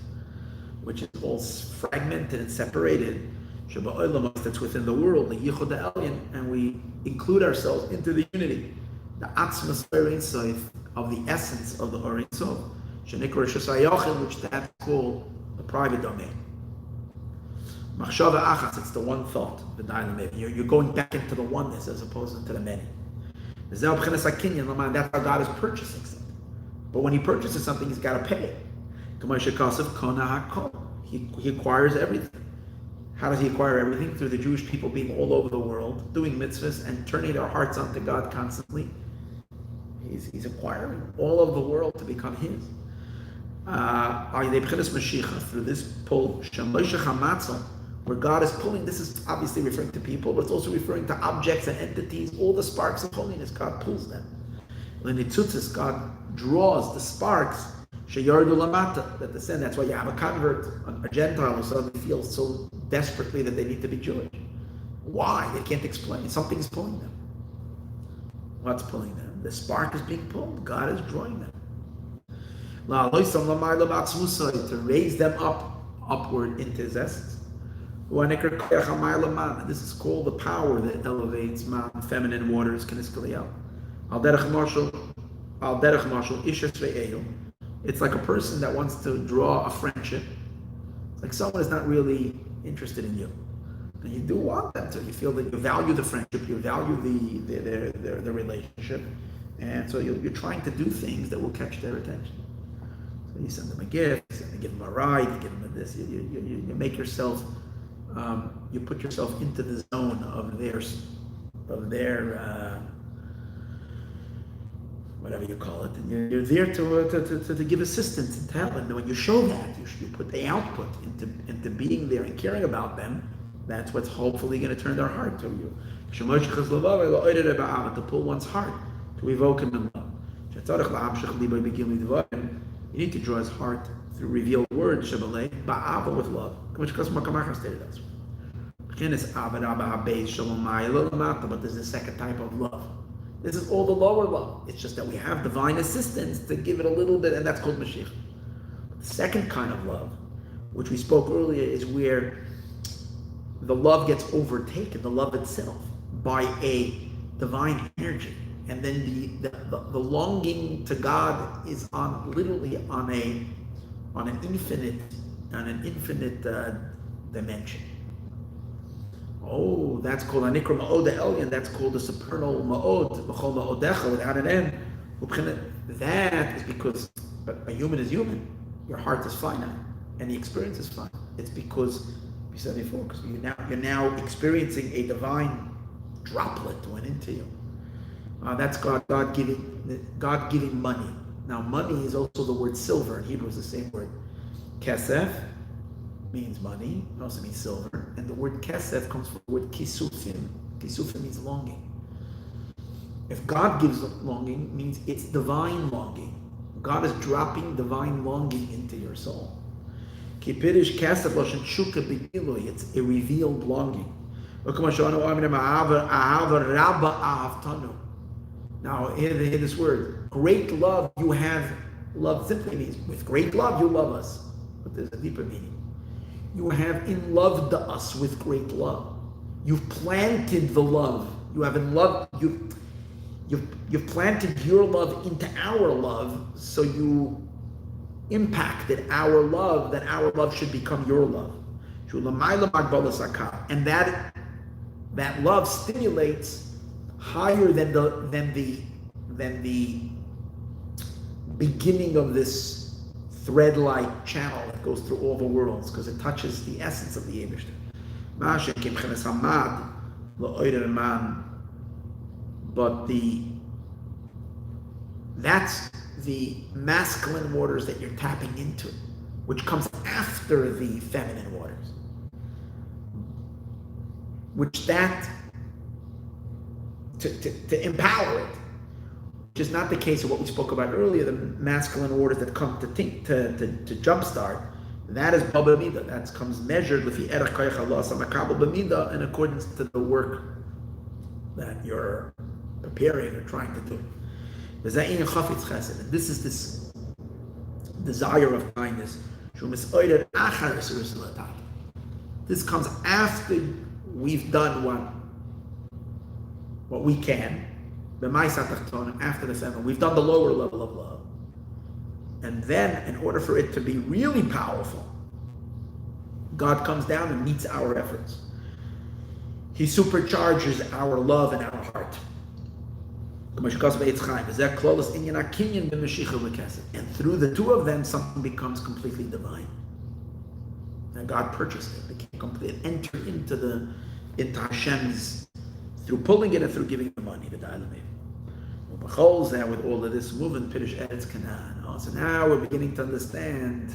which is all fragmented and separated. That's within the world, the yichud elyon, and we include ourselves into the unity, the atzmas of the essence of the Orin Sof, which that's called the private domain. Machshava achas, it's the one thought, the dynamic. You're going back into the oneness as opposed to the many. That's how God is purchasing something. But when He purchases something, He's got to pay. He acquires everything. How does He acquire everything? Through the Jewish people being all over the world, doing mitzvahs and turning their hearts onto God constantly. He's acquiring all of the world to become His. Through this pull, where God is pulling, this is obviously referring to people, but it's also referring to objects and entities, all the sparks of holiness, God pulls them. God draws the sparks that descend. That's why you have a convert, a Gentile, who suddenly feels so desperately that they need to be Jewish. Why? They can't explain. Something's pulling them. What's pulling them? The spark is being pulled. God is drawing them. To raise them upward into His essence. This is called the power that elevates feminine waters. It's like a person that wants to draw a friendship. It's like someone is not really interested in you. And you do want them to. You feel that you value the friendship, you value the relationship. And so you're trying to do things that will catch their attention. So you send them a gift, you give them a ride, you give them this. You make yourself, you put yourself into the zone of their whatever you call it, and you're there to give assistance and to help. And when you show that, you put the output into being there and caring about them. That's what's hopefully going to turn their heart to you. To pull one's heart, to evoke Him in love. You need to draw his heart through revealed words, with love. But there's a second type of love. This is all the lower love. It's just that we have divine assistance to give it a little bit, and that's called Mashiach. The second kind of love, which we spoke earlier, is where the love gets overtaken, the love itself, by a divine energy. And then the longing to God is literally on an infinite dimension. Oh, that's called Anikra Ma'od Elyon. That's called the supernal Ma'od, B'chol Ma'odecha, without an end. That is because a human is human. Your heart is finite, and the experience is finite. It's because we said before, because you're now experiencing a divine droplet went into you. That's God giving money. Now, money is also the word silver. In Hebrew is the same word. Kesef means money, it also means silver. And the word kesef comes from the word kisufim. Kisufim means longing. If God gives longing, it means it's divine longing. God is dropping divine longing into your soul. Kipirish kesef loshen shuka b'gilui. It's a revealed longing. Now, hear this word. Great love, you have love. Simply means with great love, you love us. But there's a deeper meaning. You have in-loved us with great love. You've planted the love. You have in love. You've planted your love into our love, so you impacted our love, that our love should become your love. And that love stimulates higher than the beginning of this thread-like channel that goes through all the worlds, because it touches the essence of the Eibishter. But that's the masculine waters that you're tapping into, which comes after the feminine waters. Which to empower it, which is not the case of what we spoke about earlier, the masculine waters that come to jumpstart. That is Baba Mida. That comes measured with the Erech Koyach Allah Samakabel B'Mida in accordance to the work that you're preparing or trying to do. And this is this desire of kindness. This comes after we've done what we can. After the seven, we've done the lower level of love. And then, in order for it to be really powerful, God comes down and meets our efforts. He supercharges our love and our heart. And through the two of them, something becomes completely divine. And God purchased it. It became complete. Enter into Hashem's, through pulling it and through giving the money, the diamond. Now with all of this movement, Pirish Eretz Canaan. So now we're beginning to understand.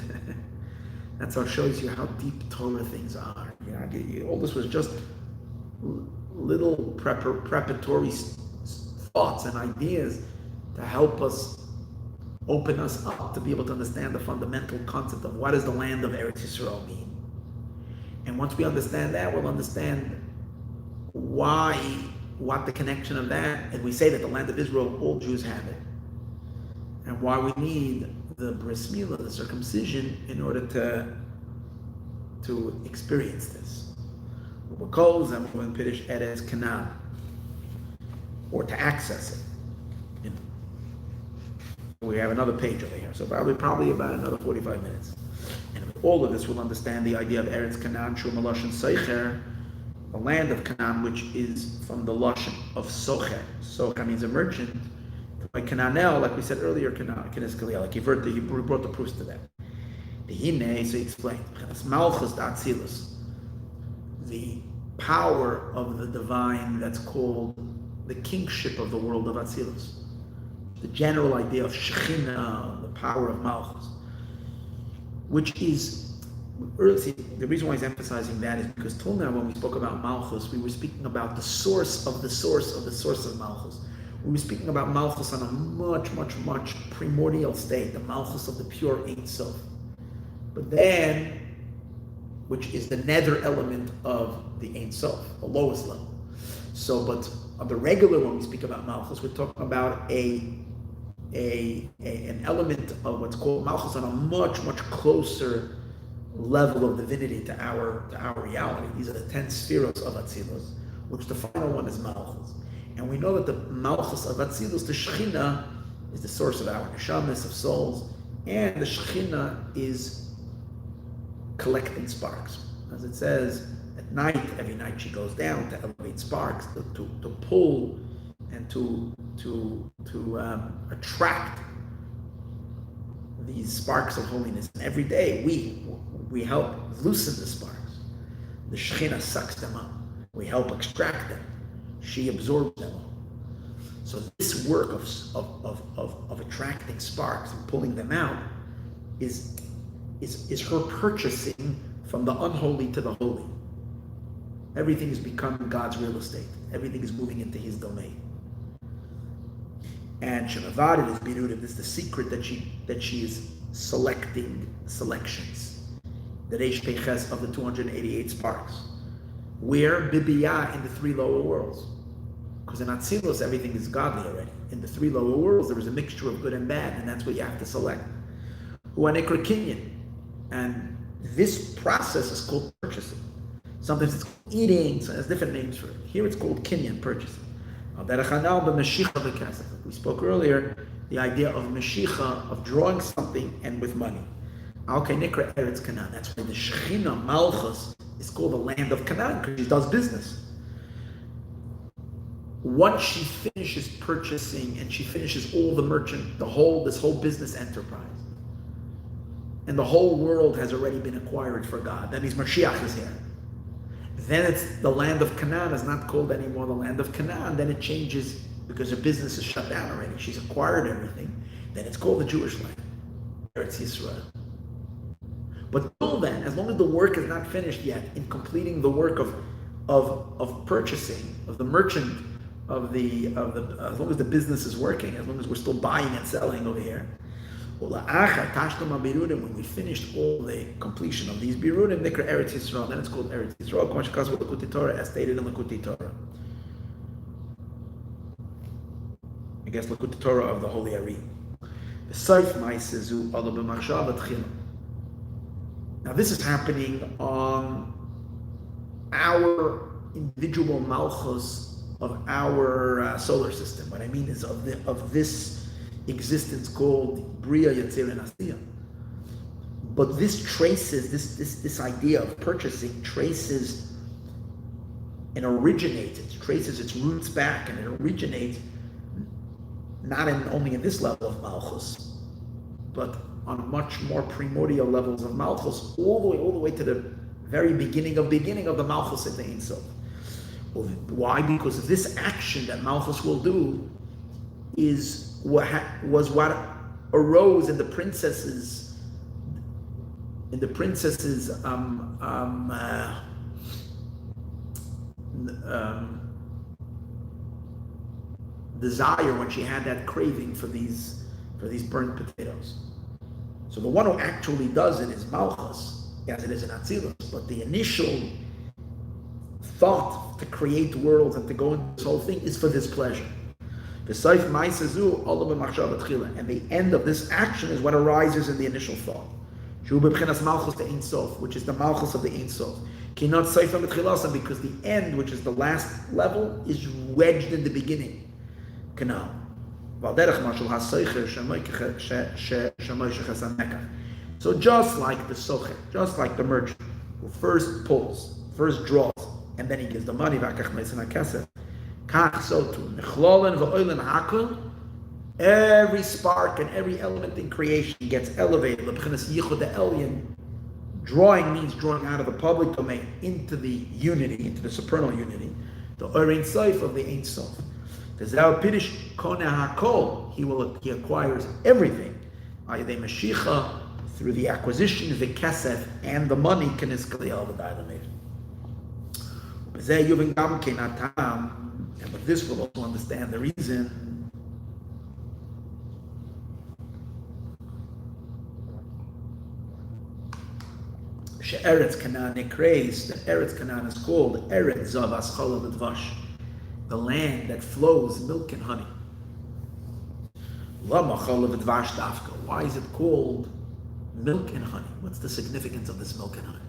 That's how it shows you how deep Torah things are. All this was just little preparatory thoughts and ideas to help us open us up to be able to understand the fundamental concept of what does the land of Eretz Yisroel mean. And once we understand that, we'll understand what the connection of that, and we say that the land of Israel, all Jews have it, and why we need the bris Mila, the circumcision, in order to experience this. Or to access it. We have another page over here, so probably about another 45 minutes. And with all of this, we'll understand the idea of Eretz Canaan, Shul Maloshen Seicher, the land of Canaan, which is from the Lashon of Socher. Socher means a merchant. Like Canaanel, like we said earlier, Kines Kaliyah, like he brought the proofs to that. The Hine, so he explained, Malchus Datzilus, the power of the divine that's called the kingship of the world of Atzilus. The general idea of Shekhinah, the power of Malchus, which is, the reason why he's emphasizing that is because till now when we spoke about Malchus, we were speaking about the source of the source of the source of Malchus. We were speaking about Malchus on a much, much, much primordial state, the Malchus of the pure Ein Sof. But then, which is the nether element of the Ein Sof, the lowest level. So, but on the regular when we speak about Malchus, we're talking about an element of what's called Malchus on a much, much closer level of divinity to our reality. These are the 10 spheres of Atzilus, which the final one is Malchus. And we know that the Malchus of Atzilus, the Shekhinah, is the source of our neshamas, of souls, and the Shekhinah is collecting sparks. As it says, at night, every night she goes down to elevate sparks, to pull and to attract these sparks of holiness. And every day we help loosen the sparks. The Shekhinah sucks them up. We help extract them. She absorbs them all. So this work of attracting sparks and pulling them out is her purchasing from the unholy to the holy. Everything is becoming God's real estate. Everything is moving into His domain. And Shemavarid is Birudim. This is the secret that she is selecting selections. The Reish Peches of the 288 sparks. Where? Bibiyah, in the three lower worlds. Because in Atzilus, everything is godly already. In the three lower worlds, there is a mixture of good and bad, and that's what you have to select. Huanekra Kinyan. And this process is called purchasing. Sometimes it's eating, so there's different names for it. Here it's called Kinyan, purchasing. We spoke earlier, the idea of Mashiach, of drawing something and with money. Okay, Nikra Eretz Canaan. That's why the Shechina Malchus is called the land of Canaan, because she does business. Once she finishes purchasing and she finishes all the merchant, this whole business enterprise, and the whole world has already been acquired for God, that means Mashiach is here. Then it's the land of Canaan is not called anymore the land of Canaan. Then it changes because her business is shut down already. She's acquired everything. Then it's called the Jewish land, Eretz Yisroel. But till then, as long as the work is not finished yet in completing the work of purchasing, of the merchant, as long as the business is working, as long as we're still buying and selling over here, when we finished all the completion of these birudim, Nikra Eretz Yisrael, then it's called Eretz Yisrael, as stated in Lekutei Torah. I guess Lekutei Torah of the Holy Ari. Now this is happening on our individual malchus of our solar system. What I mean is of this existence called Bria, Yetzir, and Asiya. But this traces, this idea of purchasing traces and originates, traces its roots back, and it originates not only in this level of Malchus, but on much more primordial levels of Malchus, all the way to the very beginning of the Malchus in the Ein Sof. Why? Because this action that Malchus will do was what arose in the princess's desire when she had that craving for these burnt potatoes. So the one who actually does it is Malchus, as it is in Atzilus. But the initial thought to create worlds and to go into this whole thing is for this pleasure. And the end of this action is what arises in the initial thought, which is the Malchus of the Ein Sof. Because the end, which is the last level, is wedged in the beginning. So just like the socher, just like the merchant, who first pulls, first draws, and then he gives the money back, so too, every spark and every element in creation gets elevated. Drawing means drawing out of the public domain into the unity, into the supernal unity, the Ein Sof of the Ein Sof. He acquires everything. Through the acquisition, the kesef, and the money, and with this we'll also understand the reason Eretz Canaan Nekreis, that Eretz Canaan is called Eretz Zav Aschala V'Dvash, the land that flows milk and honey. Why is it called milk and honey? What's the significance of this milk and honey?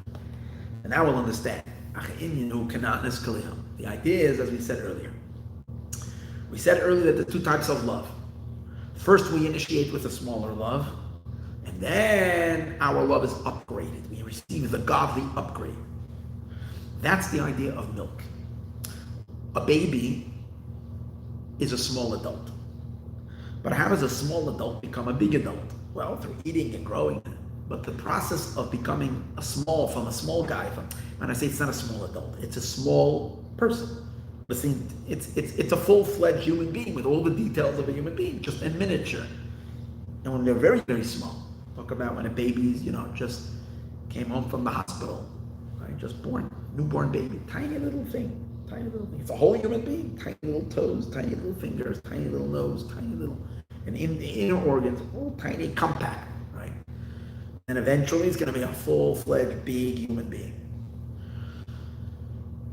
And now we'll understand. The idea is, as we said earlier, that the two types of love. First, we initiate with a smaller love, and then our love is upgraded. We receive the godly upgrade. That's the idea of milk. A baby is a small adult. But how does a small adult become a big adult? Well, through eating and growing. But the process of becoming from a small guy, when I say it's not a small adult, it's a small person. Listen, it's a full-fledged human being with all the details of a human being, just in miniature. And when they're very, very small, talk about when a baby's, just came home from the hospital, right? Just born, newborn baby, tiny little thing. It's a whole human being, tiny little toes, tiny little fingers, tiny little nose, tiny little, and in the inner organs, all tiny, compact, right? And eventually it's going to be a full-fledged, big human being.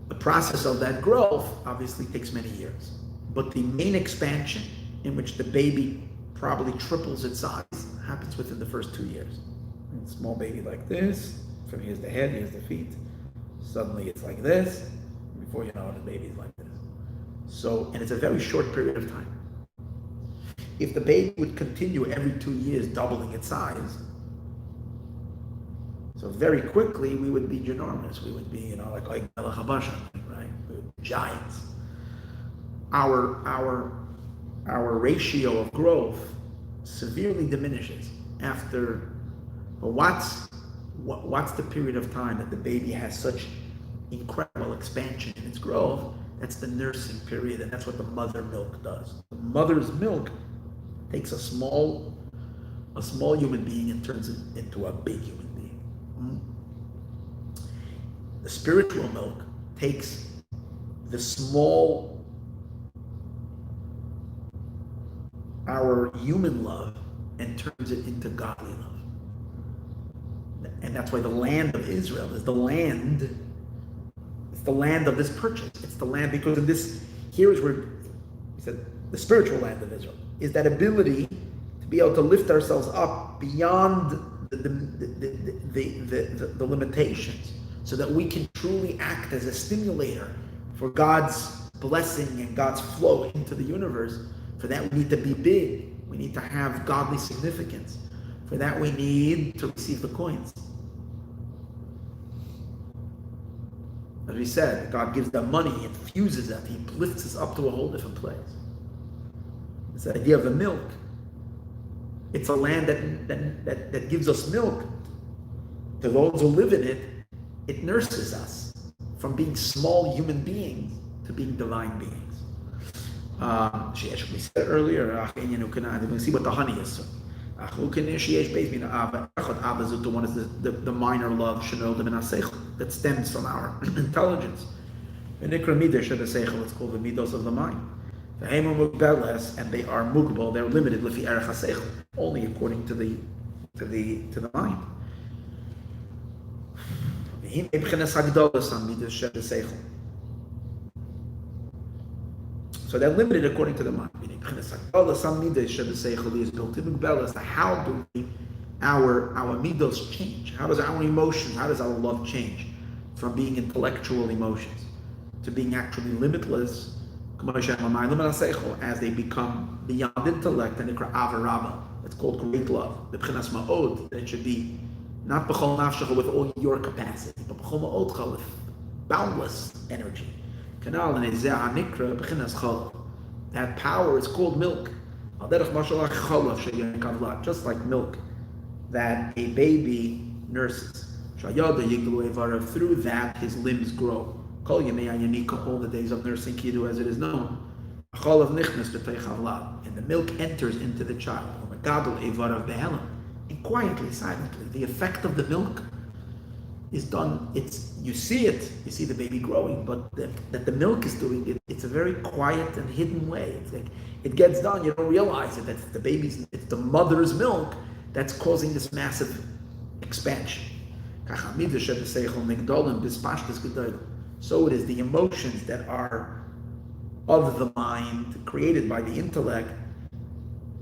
The process of that growth obviously takes many years, but the main expansion in which the baby probably triples its size happens within the first 2 years. A small baby like this, from here's the head, here's the feet. Suddenly it's like this. Before you know it, the baby's like this. So, and it's a very short period of time. If the baby would continue every 2 years doubling its size, so very quickly we would be ginormous. We would be, like Lecha, right? We would be giants. Our ratio of growth severely diminishes after. But what's the period of time that the baby has such incredible expansion in its growth? That's the nursing period, and that's what the mother milk does. The mother's milk takes a small human being and turns it into a big human being. The spiritual milk takes the small, our human love, and turns it into godly love. And that's why the land of Israel is the land. It's the land of this purchase. It's the land, because here is where he said the spiritual land of Israel is that ability to be able to lift ourselves up beyond the limitations, so that we can truly act as a stimulator for God's blessing and God's flow into the universe. For that we need to be big. We need to have godly significance. For that we need to receive the coins. As we said, God gives them money, infuses that, He lifts us up to a whole different place. It's the idea of the milk. It's a land that gives us milk. To those who live in it, it nurses us from being small human beings to being divine beings. We said earlier, we see what the honey is. One is the minor love that stems from our intelligence. It's called the midos of the mind. And they are mugbal, they're limited only according to the mind. So they're limited according to the mind. How do our midos change? How does our emotions, how does our love change from being intellectual emotions to being actually limitless, as they become beyond intellect, and it's called great love. The b'chinas ma'od, that it should be not b'chol nafshecha with all your capacity, but b'chol ma'odcha with boundless energy. That power is called milk. Just like milk that a baby nurses. Through that his limbs grow. All the days of nursing kidu, as it is known. And the milk enters into the child. And quietly, silently, the effect of the milk is done. You see the baby growing, but that the milk is doing it. It's a very quiet and hidden way. It's like it gets done. You don't realize it. It's the mother's milk that's causing this massive expansion. So it is the emotions that are of the mind, created by the intellect,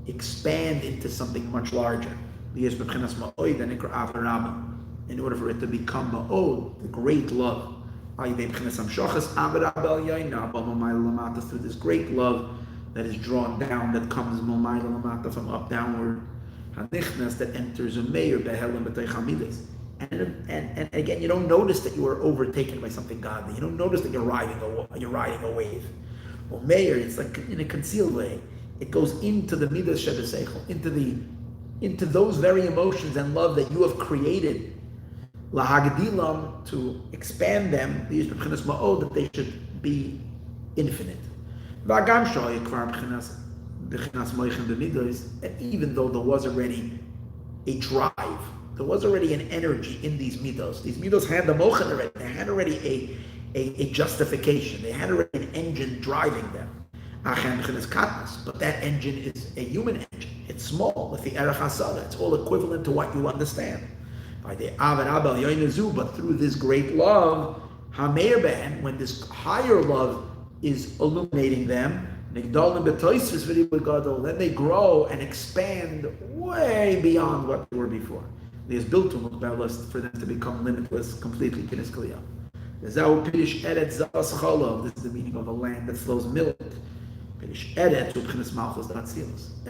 expand into something much larger. In order for it to become ma'od, the great love. Through this great love that is drawn down, that comes from up downward, that enters a mayor and again, you don't notice that you are overtaken by something godly. You don't notice that you're riding a wave. Well, mayor, it's like in a concealed way. It goes into the midas shebeseichel, into those very emotions and love that you have created. Lahagdilam, to expand them, these b'chinas ma'od, that they should be infinite. And even though there was already a drive, there was already an energy in these midos. These midos had the mochen already. They had already a justification. They had already an engine driving them. But that engine is a human engine. It's small with the erech hasada. It's all equivalent to what you understand. By the but through this great love, when this higher love is illuminating them, then they grow and expand way beyond what they were before. There's built to for them to become limitless, completely. This is the meaning of a land that flows milk.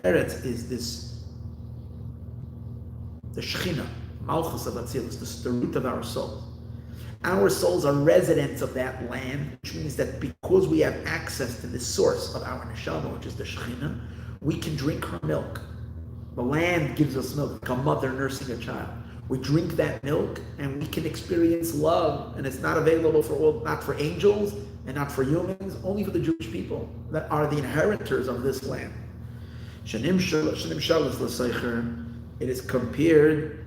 Eretz is this, the Shechina, Malchus of Atzilus, the root of our soul. Our souls are residents of that land, which means that because we have access to the source of our neshama, which is the Shekhinah, we can drink her milk. The land gives us milk, like a mother nursing a child. We drink that milk and we can experience love, and it's not available for all, not for angels and not for humans, only for the Jewish people that are the inheritors of this land. It is compared,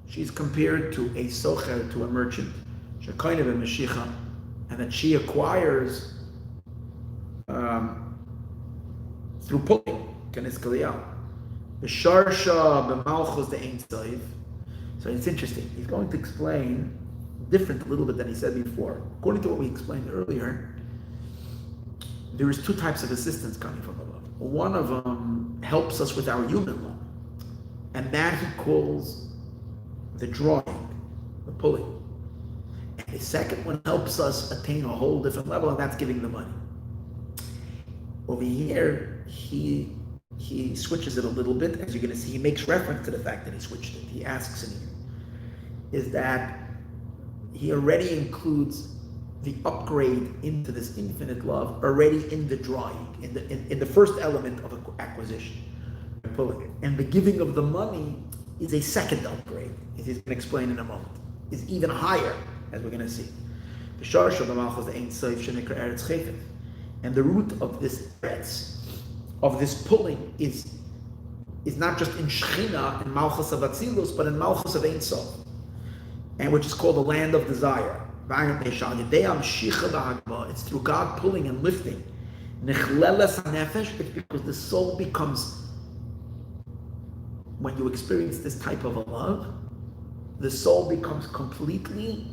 she's compared to a socher, to a merchant. And that she acquires through pulling. The sharsha b'malchus the ein soif. So it's interesting. He's going to explain different a little bit than he said before. According to what we explained earlier, there is two types of assistance coming from above. One of them helps us with our human law, and that he calls the drawing, the pulling. The second one helps us attain a whole different level, and that's giving the money. Over here, he switches it a little bit. As you're going to see, he makes reference to the fact that he switched it. He asks in here, is that he already includes the upgrade into this infinite love already in the drawing, in the first element of acquisition, pulling. And the giving of the money is a second upgrade, as he's going to explain in a moment. Is even higher, as we're going to see. The sharsha of the malchus the ein soif shenikra Eretz chayfet, and the root of this Eretz, of this pulling, is not just in Shechina, in malchus of Atzilus, but in malchus of ein sof, and which is called the land of desire. It's through God pulling and lifting. It's because the soul becomes, when you experience this type of a love, the soul becomes completely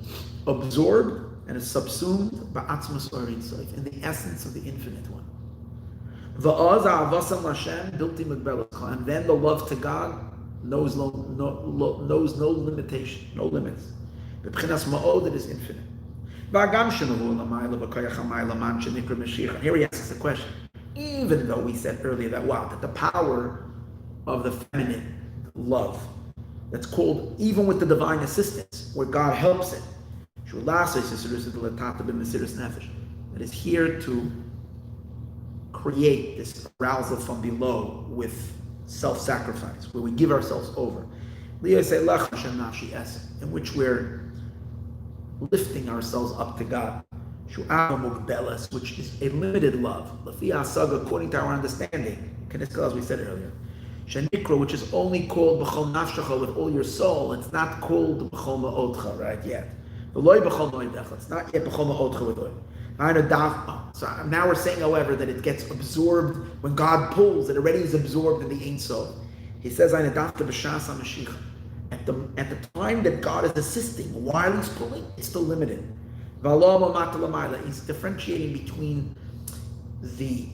absorbed and is subsumed by Atzmas or Ein Sof, in the essence of the infinite one. And then the love to God knows no limitation, no limits. The B'chinas Ma'od, it is infinite. Here he asks the question, even though we said earlier that the power of the feminine love, that's called, even with the divine assistance, where God helps it, that is here to create this arousal from below with self-sacrifice, where we give ourselves over, in which we're lifting ourselves up to God, which is a limited love, according to our understanding, as we said earlier, which is only called b'chol nafshecha, with all your soul. It's not called b'chol ma'odcha right yet. It's not yet b'chol ma'odcha with oil. So now we're saying, however, that it gets absorbed when God pulls. It already is absorbed in the Ein Sof. He says, at the time that God is assisting, while He's pulling, it's still limited. He's differentiating between the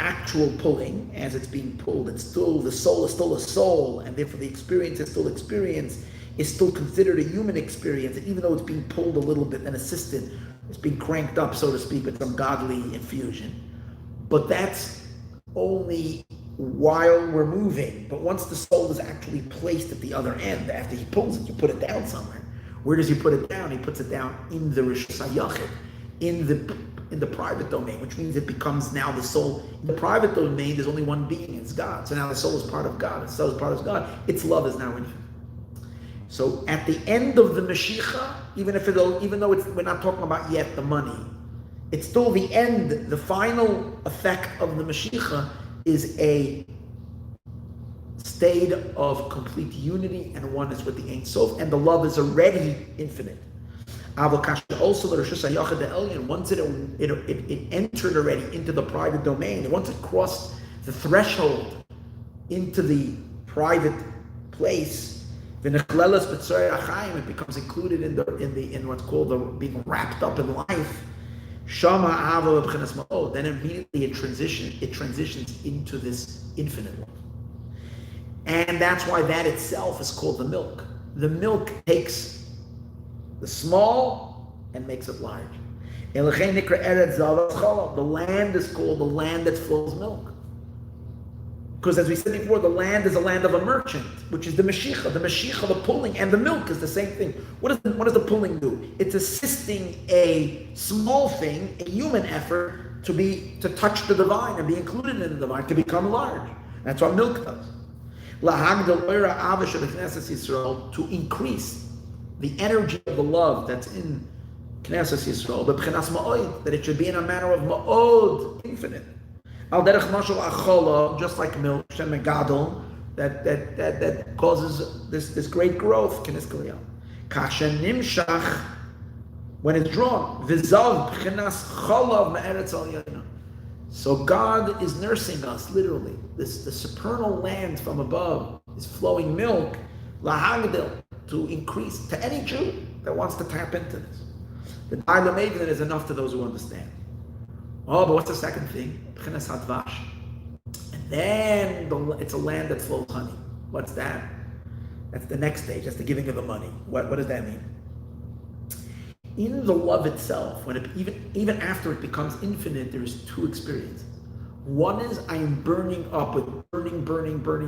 actual pulling, as it's being pulled. It's still, the soul is still a soul, and therefore the experience is still experience, is still considered a human experience, and even though it's being pulled a little bit and assisted, it's being cranked up, so to speak, with some godly infusion. But that's only while we're moving. But once the soul is actually placed at the other end, after he pulls it, you put it down somewhere. Where does he put it down? He puts it down in the Rishus HaYachid, in the private domain, which means it becomes now the soul. In the private domain, there's only one being, it's God. So now the soul is part of God. The soul is part of God. Its love is now infinite. So at the end of the Mashiach, even though we're not talking about yet the money, It's still the end. The final effect of the Mashiach is a state of complete unity and oneness with the Ein Sof, and the love is already infinite. Also, once it entered already into the private domain, once it crossed the threshold into the private place, it becomes included in what's called the being wrapped up in life. Then immediately it transitions into this infinite love. And that's why that itself is called the milk. The milk takes the small and makes it large. The land is called the land that flows milk. Because as we said before, the land is a land of a merchant, which is the Mashiach. The Mashiach, the pulling, and the milk is the same thing. What does the pulling do? It's assisting a small thing, a human effort, to touch the divine and be included in the divine, to become large. That's what milk does. To increase the energy of the love that's in Knesset Yisroel, that it should be in a manner of ma'od, infinite. Just like milk, that causes this great growth. When it's drawn, so God is nursing us, literally. The supernal land from above is flowing milk, to increase to any Jew that wants to tap into this. The Da'ila Maven is enough to those who understand. Oh, but what's the second thing? And then it's a land that flows honey. What's that? That's the next stage. That's the giving of the money. What does that mean? In the love itself, when even after it becomes infinite, there's two experiences. One is I am burning up with burning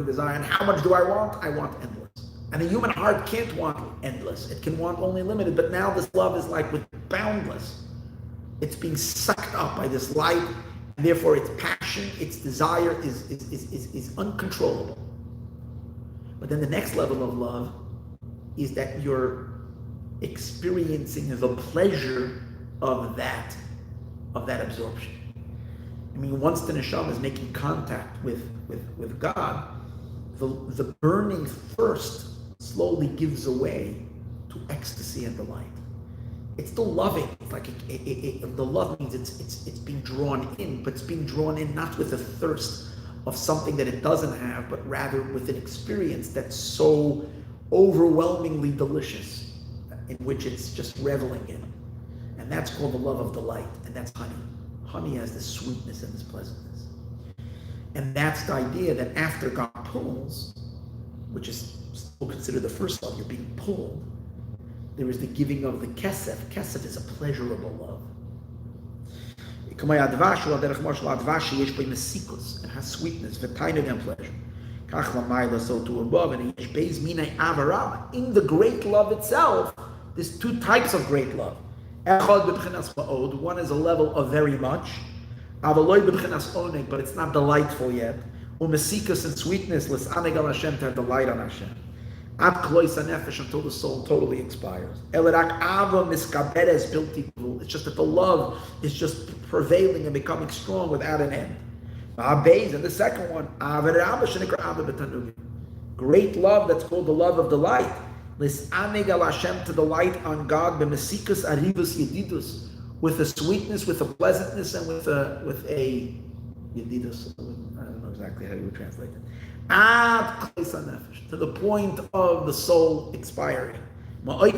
desire. And how much do I want? I want endless. And the human heart can't want endless. It can want only limited. But now this love is like with boundless. It's being sucked up by this light, and therefore its passion, its desire is uncontrollable. But then the next level of love is that you're experiencing the pleasure of that absorption. I mean, once the neshama is making contact with God, the burning thirst slowly gives away to ecstasy and delight. It's still loving. It's like the love means it's being drawn in, but it's being drawn in not with a thirst of something that it doesn't have, but rather with an experience that's so overwhelmingly delicious, in which it's just reveling in. And that's called the love of delight, and that's honey. Honey has this sweetness and this pleasantness. And that's the idea that after God pulls, which is still considered the first love, you're being pulled, there is the giving of the kesef. Kesef is a pleasurable love. It has sweetness, and pleasure. So to above, and in the great love itself, there's two types of great love. One is a level of very much, but it's not delightful yet. And sweetness, to have delight on Hashem. Until the soul totally expires. It's just that the love is just prevailing and becoming strong without an end. And the second one, great love that's called the love of delight. To delight on God, with a sweetness, with a pleasantness, and with a yedidus. I don't know exactly how you would translate it. To the point of the soul expiring. In other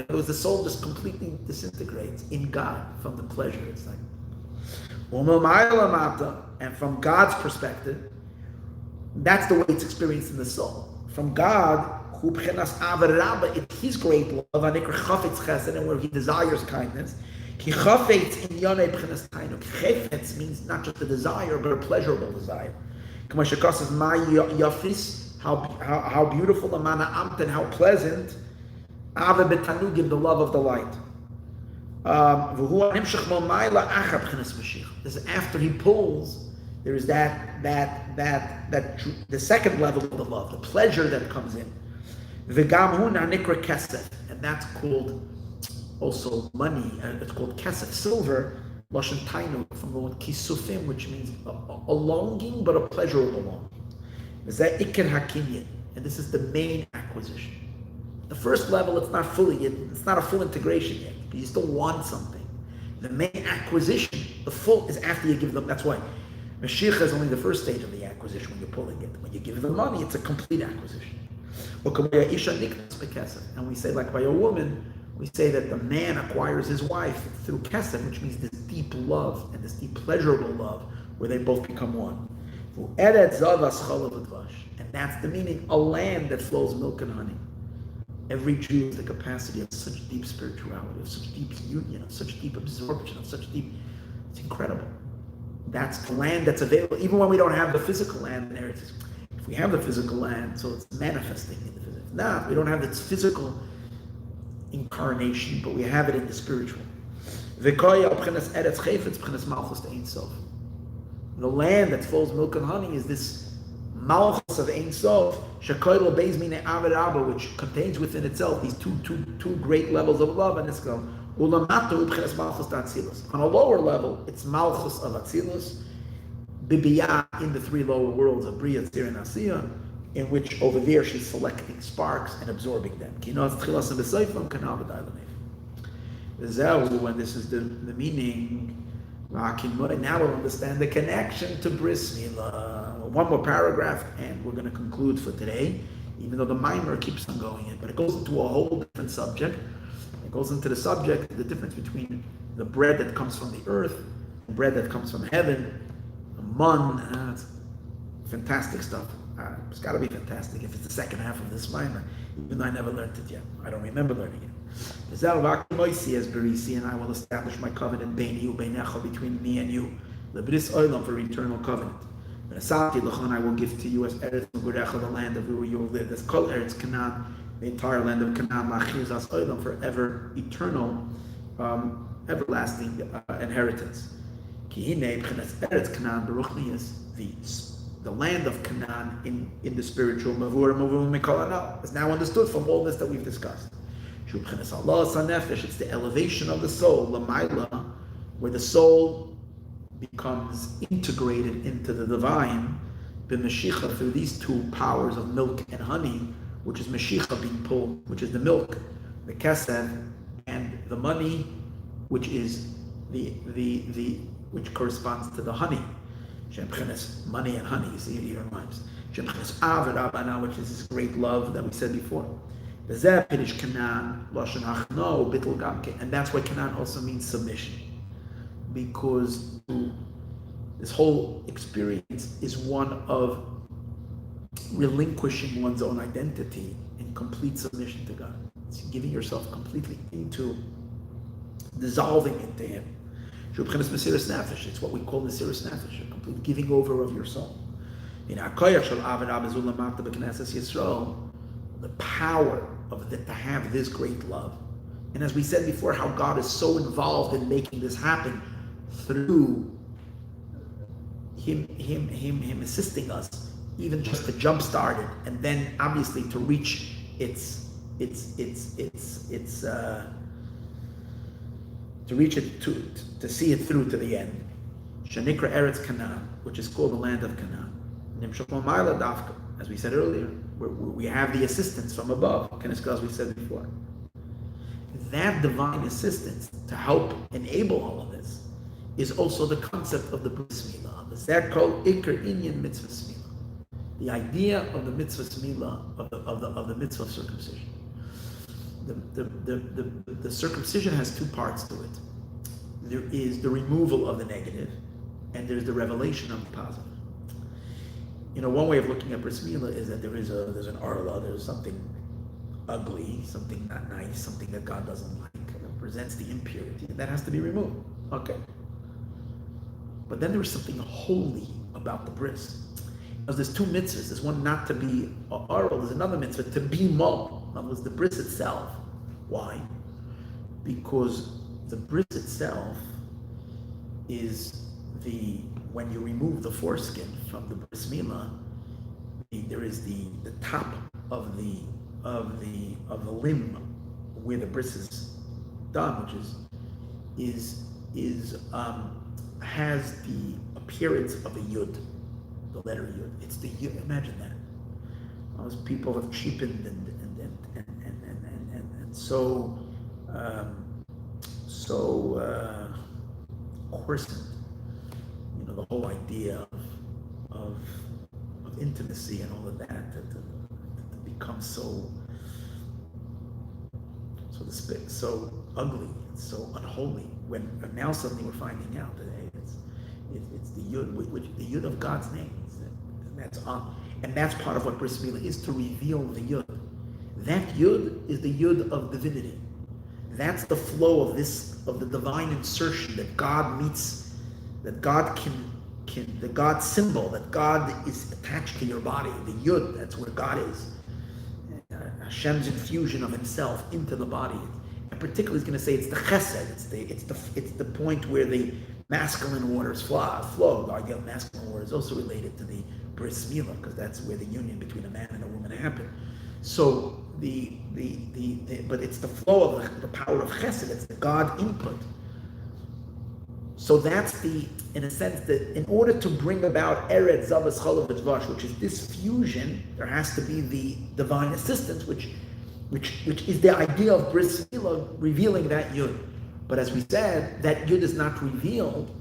words, the soul just completely disintegrates in God from the pleasure it's like. And from God's perspective, that's the way it's experienced in the soul. From God, it's His great love, and where He desires kindness. Chafetz means not just a desire, but a pleasurable desire. How beautiful the mana amt and how pleasant the love of the light. This is after he pulls, there is that the second level of the love, the pleasure that comes in. And that's called also money, it's called kesef, silver, Lashon tainu, from the word kisufim, which means a longing, but a pleasurable longing. Is that ikar hakinyan, and this is the main acquisition. The first level, it's not a full integration yet. You still want something. The main acquisition, the full, is after you give them. That's why Mashiach is only the first stage of the acquisition when you're pulling it. When you give them money, it's a complete acquisition. And we say, like by a woman, we say that the man acquires his wife through kesef, which means this deep love and this deep pleasurable love, where they both become one. Eretz, and that's the meaning, a land that flows milk and honey. Every Jew has the capacity of such deep spirituality, of such deep union, of such deep absorption, of such deep, it's incredible. That's the land that's available, even when we don't have the physical land in Eretz. If we have the physical land, so it's manifesting in the physical. Nah, we don't have its physical incarnation, but we have it in the spiritual. The land that flows milk and honey is this Malchus of Ein Sof, which contains within itself these two great levels of love, and it's called on a lower level, it's Malchus of Atzilus, Bibiyah in the three lower worlds of Bria, Tzir, and Asiya, in which over there she's selecting sparks and absorbing them. When this is the meaning, now we'll understand the connection to Bris Mila. One more paragraph, and we're going to conclude for today, even though the mimer keeps on going in, but it goes into a whole different subject. It goes into the subject, the difference between the bread that comes from the earth and bread that comes from heaven. It's fantastic stuff. It's got to be fantastic if it's the second half of this mimer, even though I never learned it yet. I don't remember learning it. And I will establish my covenant between me and you, the bris olam, for eternal covenant. And I will give to you as Eretz the land of where you will live. That's called Eretz Canaan, the entire land of Canaan, lachizas olam, forever, eternal, everlasting inheritance. Eretz Canaan is the land of Canaan in the spiritual is now understood from all this that we've discussed. It's the elevation of the soul, Mila, where the soul becomes integrated into the divine, b'mashicha, through these two powers of milk and honey, which is mashicha, being pulled, which is the milk, the kesef, and the money, which is which corresponds to the honey. Money and honey, you see it here in rhymes. Which is this great love that we said before. And that's why Canaan also means submission. Because this whole experience is one of relinquishing one's own identity in complete submission to God. It's giving yourself completely into, dissolving into Him. It's what we call the Mesiras Nefesh, a complete giving over of your soul. The power of to have this great love. And as we said before, how God is so involved in making this happen through him assisting us, even just to jumpstart it, and then obviously to reach to see it through to the end. Shanikra Eretz Canaan, which is called the land of Canaan. As we said earlier, we have the assistance from above, as we said before. That divine assistance to help enable all of this is also the concept of the Bris Mila. That called Ikar Inyan Mitzvah Mila. The idea of the Mitzvah Mila, of the Mitzvah of circumcision. The circumcision has two parts to it. There is the removal of the negative, and there's the revelation of the positive. One way of looking at Bris Mila is that there's an arla, there's something ugly, something not nice, something that God doesn't like, that presents the impurity, and that has to be removed. Okay. But then there is something holy about the bris. Because there's two mitzvahs. There's one not to be arla, there's another mitzvah to be mo. In other words, the bris itself. Why? Because the bris itself is when you remove the foreskin from the bris mila, there is the top of the limb where the bris is done, which is has the appearance of a yud, the letter yud. It's the yud. Imagine that. Those people have cheapened and so coarsened. The whole idea of intimacy and all of that to become so ugly, it's so unholy. When now suddenly we're finding out that it's the yud, which the yud of God's name, and that's part of what Bris Mila is, to reveal the yud. That yud is the yud of divinity. That's the flow of the divine insertion that God meets, that God the God symbol, that God is attached to your body. The yud, that's where God is. Hashem's infusion of Himself into the body, and particularly, he's going to say it's the chesed. It's the point where the masculine waters flow. The idea of masculine water is also related to the bris milah, because that's where the union between a man and a woman happened. So but it's the flow of the power of chesed. It's the God input. So that's in a sense, that in order to bring about Eretz, Zavas, Chalav, Dvash, which is this fusion, there has to be the divine assistance, which is the idea of Bris Milah, revealing that Yud. But as we said, that Yud is not revealed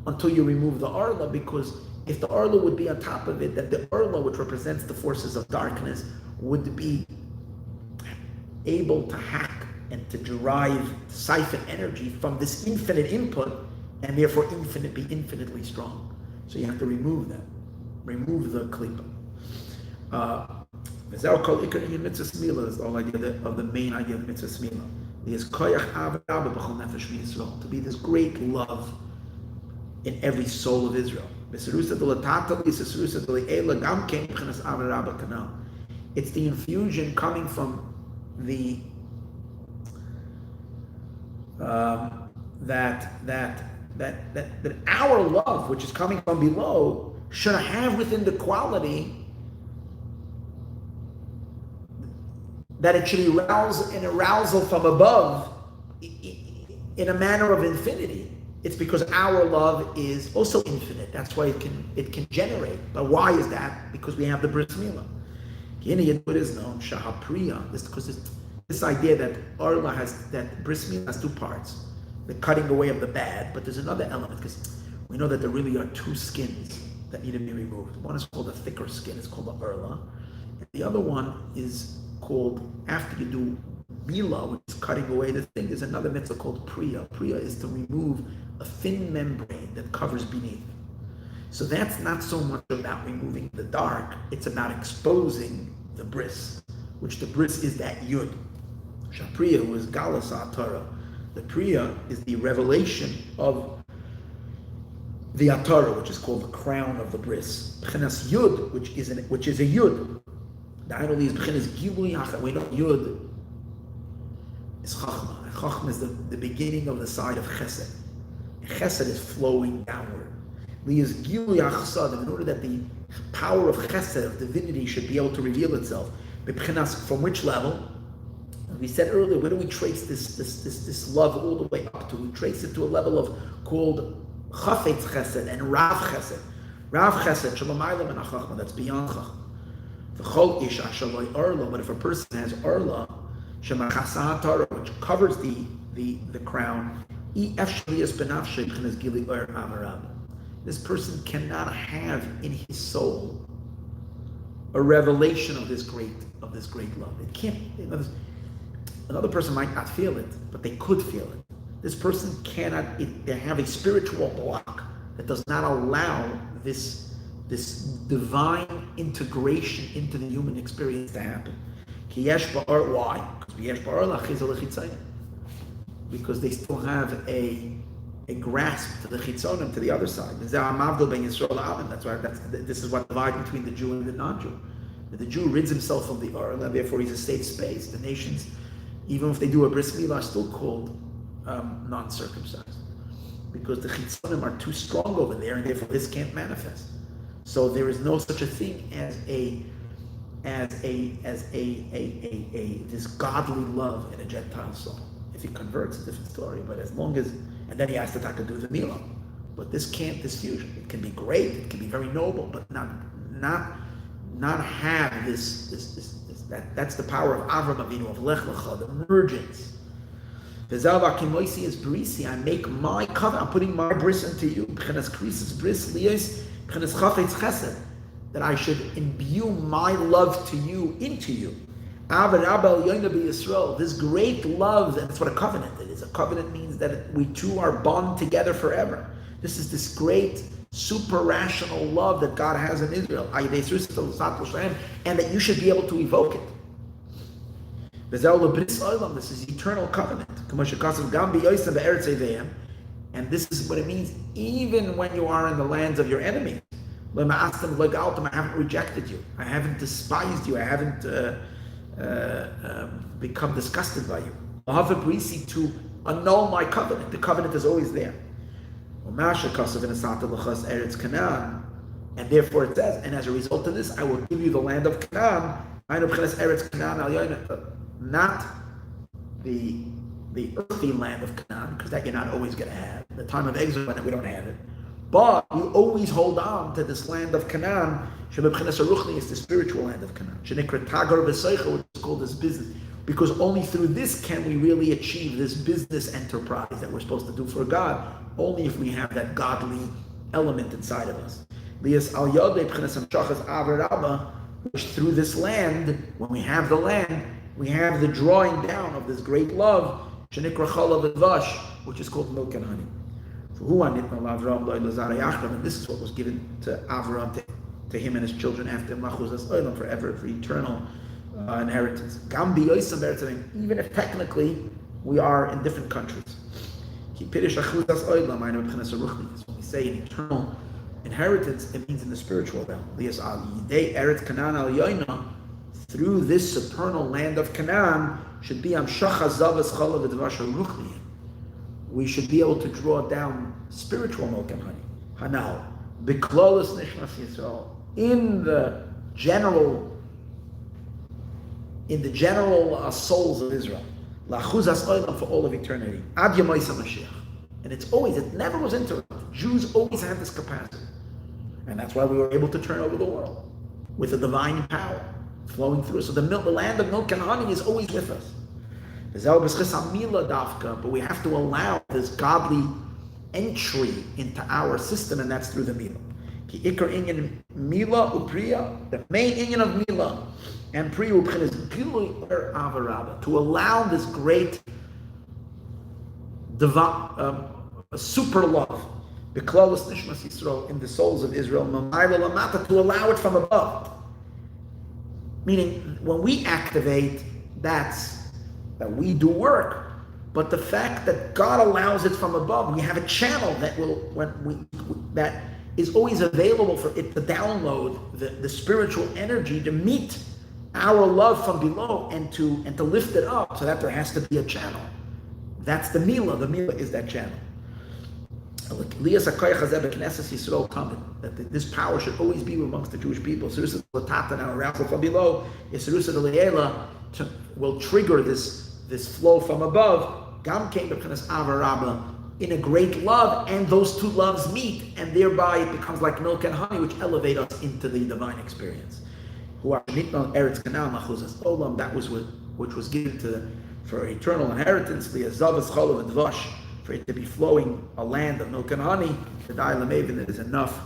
until you remove the Arla, because if the Arla would be on top of it, then the Arla, which represents the forces of darkness, would be able to hack and to derive, siphon energy from this infinite input, and therefore be infinitely strong. So you have to remove that. Remove the klipa. Mitzvah is the whole idea of the main idea of Mitzvah Smila. To be this great love in every soul of Israel. It's the infusion coming from the that our love, which is coming from below, should have within the quality that it should arouse an arousal from above in a manner of infinity. It's because our love is also infinite. That's why it can generate. But why is that? Because we have the bris milah. It is known shahapriya. Because this idea that Arla that bris milah has two parts. The cutting away of the bad, but there's another element, because we know that there really are two skins that need to be removed. One is called a thicker skin, it's called the Arla. And the other one is called, after you do Mila, which is cutting away the thing, there's another mitzvah called Priya. Priya is to remove a thin membrane that covers beneath. So that's not so much about removing the dark, it's about exposing the bris, which the bris is that yud. Shapriya was Galas Atara. The Priya is the revelation of the Atara, which is called the crown of the bris. B'chinas Yud, which is a Yud. The Ainul is B'chinas Gilui Hachad. We know Yud is Chachma. And Chachma is the beginning of the side of Chesed. And Chesed is flowing downward. Li is Gilui Hachad, in order that the power of Chesed, of divinity, should be able to reveal itself. B'chinas, from which level? We said earlier, where do we trace this love all the way up to? We trace it to a level of called Chafetz Chesed and Rav Chesed. Rav Chesed, Shalamayla and Achachma, that's beyond Chachma. The Chol Ish Ashaloi Arla, but if a person has Arla, Shemachasa Torah, which covers the crown, this person cannot have in his soul a revelation of this great love. It can't. Another person might not feel it, but they could feel it. This person cannot. They have a spiritual block that does not allow this divine integration into the human experience to happen. Why? Because they still have a grasp to the chitzonim, to the other side. That's why this is what divides between the Jew and the non-Jew. The Jew rids himself of the Arla, therefore he's a safe space. The nations, even if they do a bris milah, are still called non-circumcised, because the chitzonim are too strong over there, and therefore this can't manifest. So there is no such a thing as this godly love in a Gentile soul. If he converts, it's a different story. But as long as And then he has to do the Mila. But this fusion. It can be great, it can be very noble, but not have this that's the power of Avram Avinu, of Lech Lecha, the emergence. I make my covenant, I'm putting my bris into you, that I should imbue my love to you into you. This great love, and that's what a covenant is. A covenant means that we two are bound together forever. This is this great super rational love that God has in Israel, and that you should be able to evoke it. This is eternal covenant. And this is what it means even when you are in the lands of your enemies. I haven't rejected you. I haven't despised you. I haven't become disgusted by you. To annul my covenant. The covenant is always there. And therefore it says, and as a result of this, I will give you the land of Canaan, not the earthly land of Canaan, because that you're not always going to have. The time of exile, we don't have it. But you always hold on to this land of Canaan. Is the spiritual land of Canaan, which is called this business. Because only through this can we really achieve this business enterprise that we're supposed to do for God, only if we have that godly element inside of us. Which through this land, when we have the land, we have the drawing down of this great love, which is called milk and honey. And this is what was given to Avram, to him and his children after him, forever, for eternal inheritance. Even if technically we are in different countries. When we say an eternal inheritance, it means in the spiritual realm. Through this supernal land of Canaan should be we should be able to draw down spiritual milk and honey. Hanal, in the general souls of Israel, for all of eternity. And it never was interrupted. Jews always had this capacity. And that's why we were able to turn over the world with a divine power flowing through. So the land of milk and honey is always with us. But we have to allow this godly entry into our system, and that's through the Mila. Mila upriya, the main inyan of Mila and priya is to allow this great divine super love, the klolus nishmas Yisroel, in the souls of Israel, to allow it from above. Meaning, when we activate, that we do work, but the fact that God allows it from above, we have a channel that that is always available for it to download the spiritual energy to meet our love from below and to lift it up, so that there has to be a channel. That's the Mila. The Mila is that channel. That this power should always be amongst the Jewish people. Now arousal from below will trigger this flow from above. Gam came in a great love, and those two loves meet, and thereby it becomes like milk and honey, which elevate us into the divine experience. Eretz that was which was given for eternal inheritance, for it to be flowing a land of milk and honey. The Da'ilam Maven is enough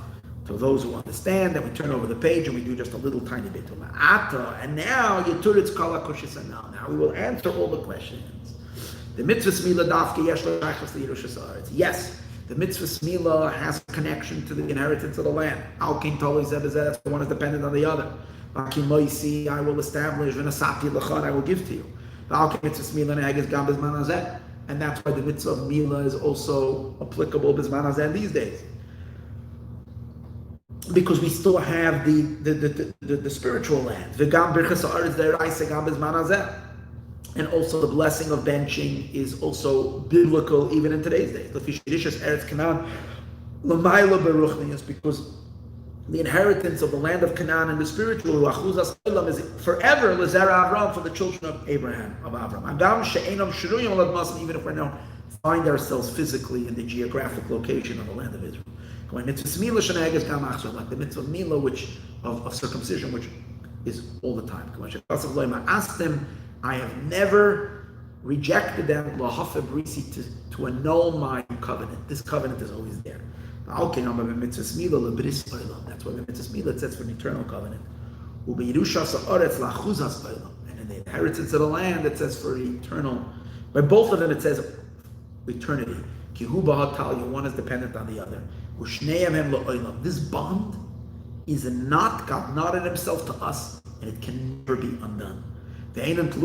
for those who understand. That we turn over the page and we do just a little tiny bit. And now now we will answer all the questions. The Mitzvah Mila dafke yesh l'shaychus l'Yerushas haaretz. Yes, the Mitzvah Mila has a connection to the inheritance of the land. Al kin toloi zeh b'zeh, that's one is dependent on the other. V'akim moisi, I will establish, v'nasati l'chad, I will give to you. V'al kin Mitzvah Mila ne'egez gam b'zman hazeh. And that's why the Mitzvah of Mila is also applicable b'zman hazeh these days. Because we still have the spiritual land. V'gam birchas haaretz de'oraisa gam b'zman hazeh. And also the blessing of benching is also biblical even in today's days. Because the inheritance of the land of Canaan and the spiritual is forever for the children of Abraham, of Avram. Even if we're now find ourselves physically in the geographic location of the land of Israel. Like the mitzvah of Mila, which of circumcision, which is all the time. I have never rejected them to annul my covenant. This covenant is always there. That's why the mitzvah Mila says for an eternal covenant. And in the inheritance of the land, it says for eternal. By both of them, it says eternity. One is dependent on the other. This bond is not God knotted himself to us, and it can never be undone. It's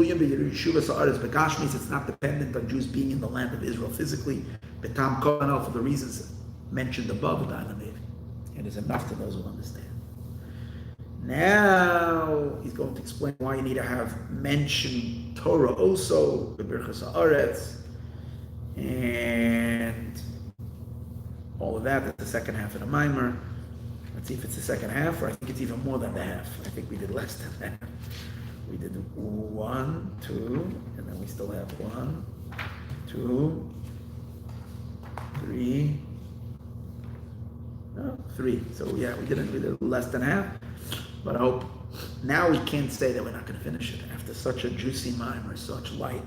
not dependent on Jews being in the land of Israel physically, for the reasons mentioned above. It is enough to those who understand. Now he's going to explain why you need to have mentioned Torah also, the Birchas Eretz, and all of that. That's the second half of the Maimer. Let's see if it's the second half, or I think it's even more than the half. I think we did less than that. We did 1, 2, and then we still have 1, 2, 3. No, 3. So yeah, we did less than half. But I hope now we can't say that we're not going to finish it after such a juicy Maimer, such light.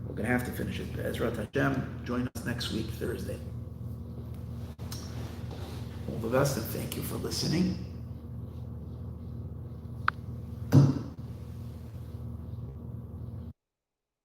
We're going to have to finish it. Be'ezrat Hashem, join us next week, Thursday. All the best, and thank you for listening.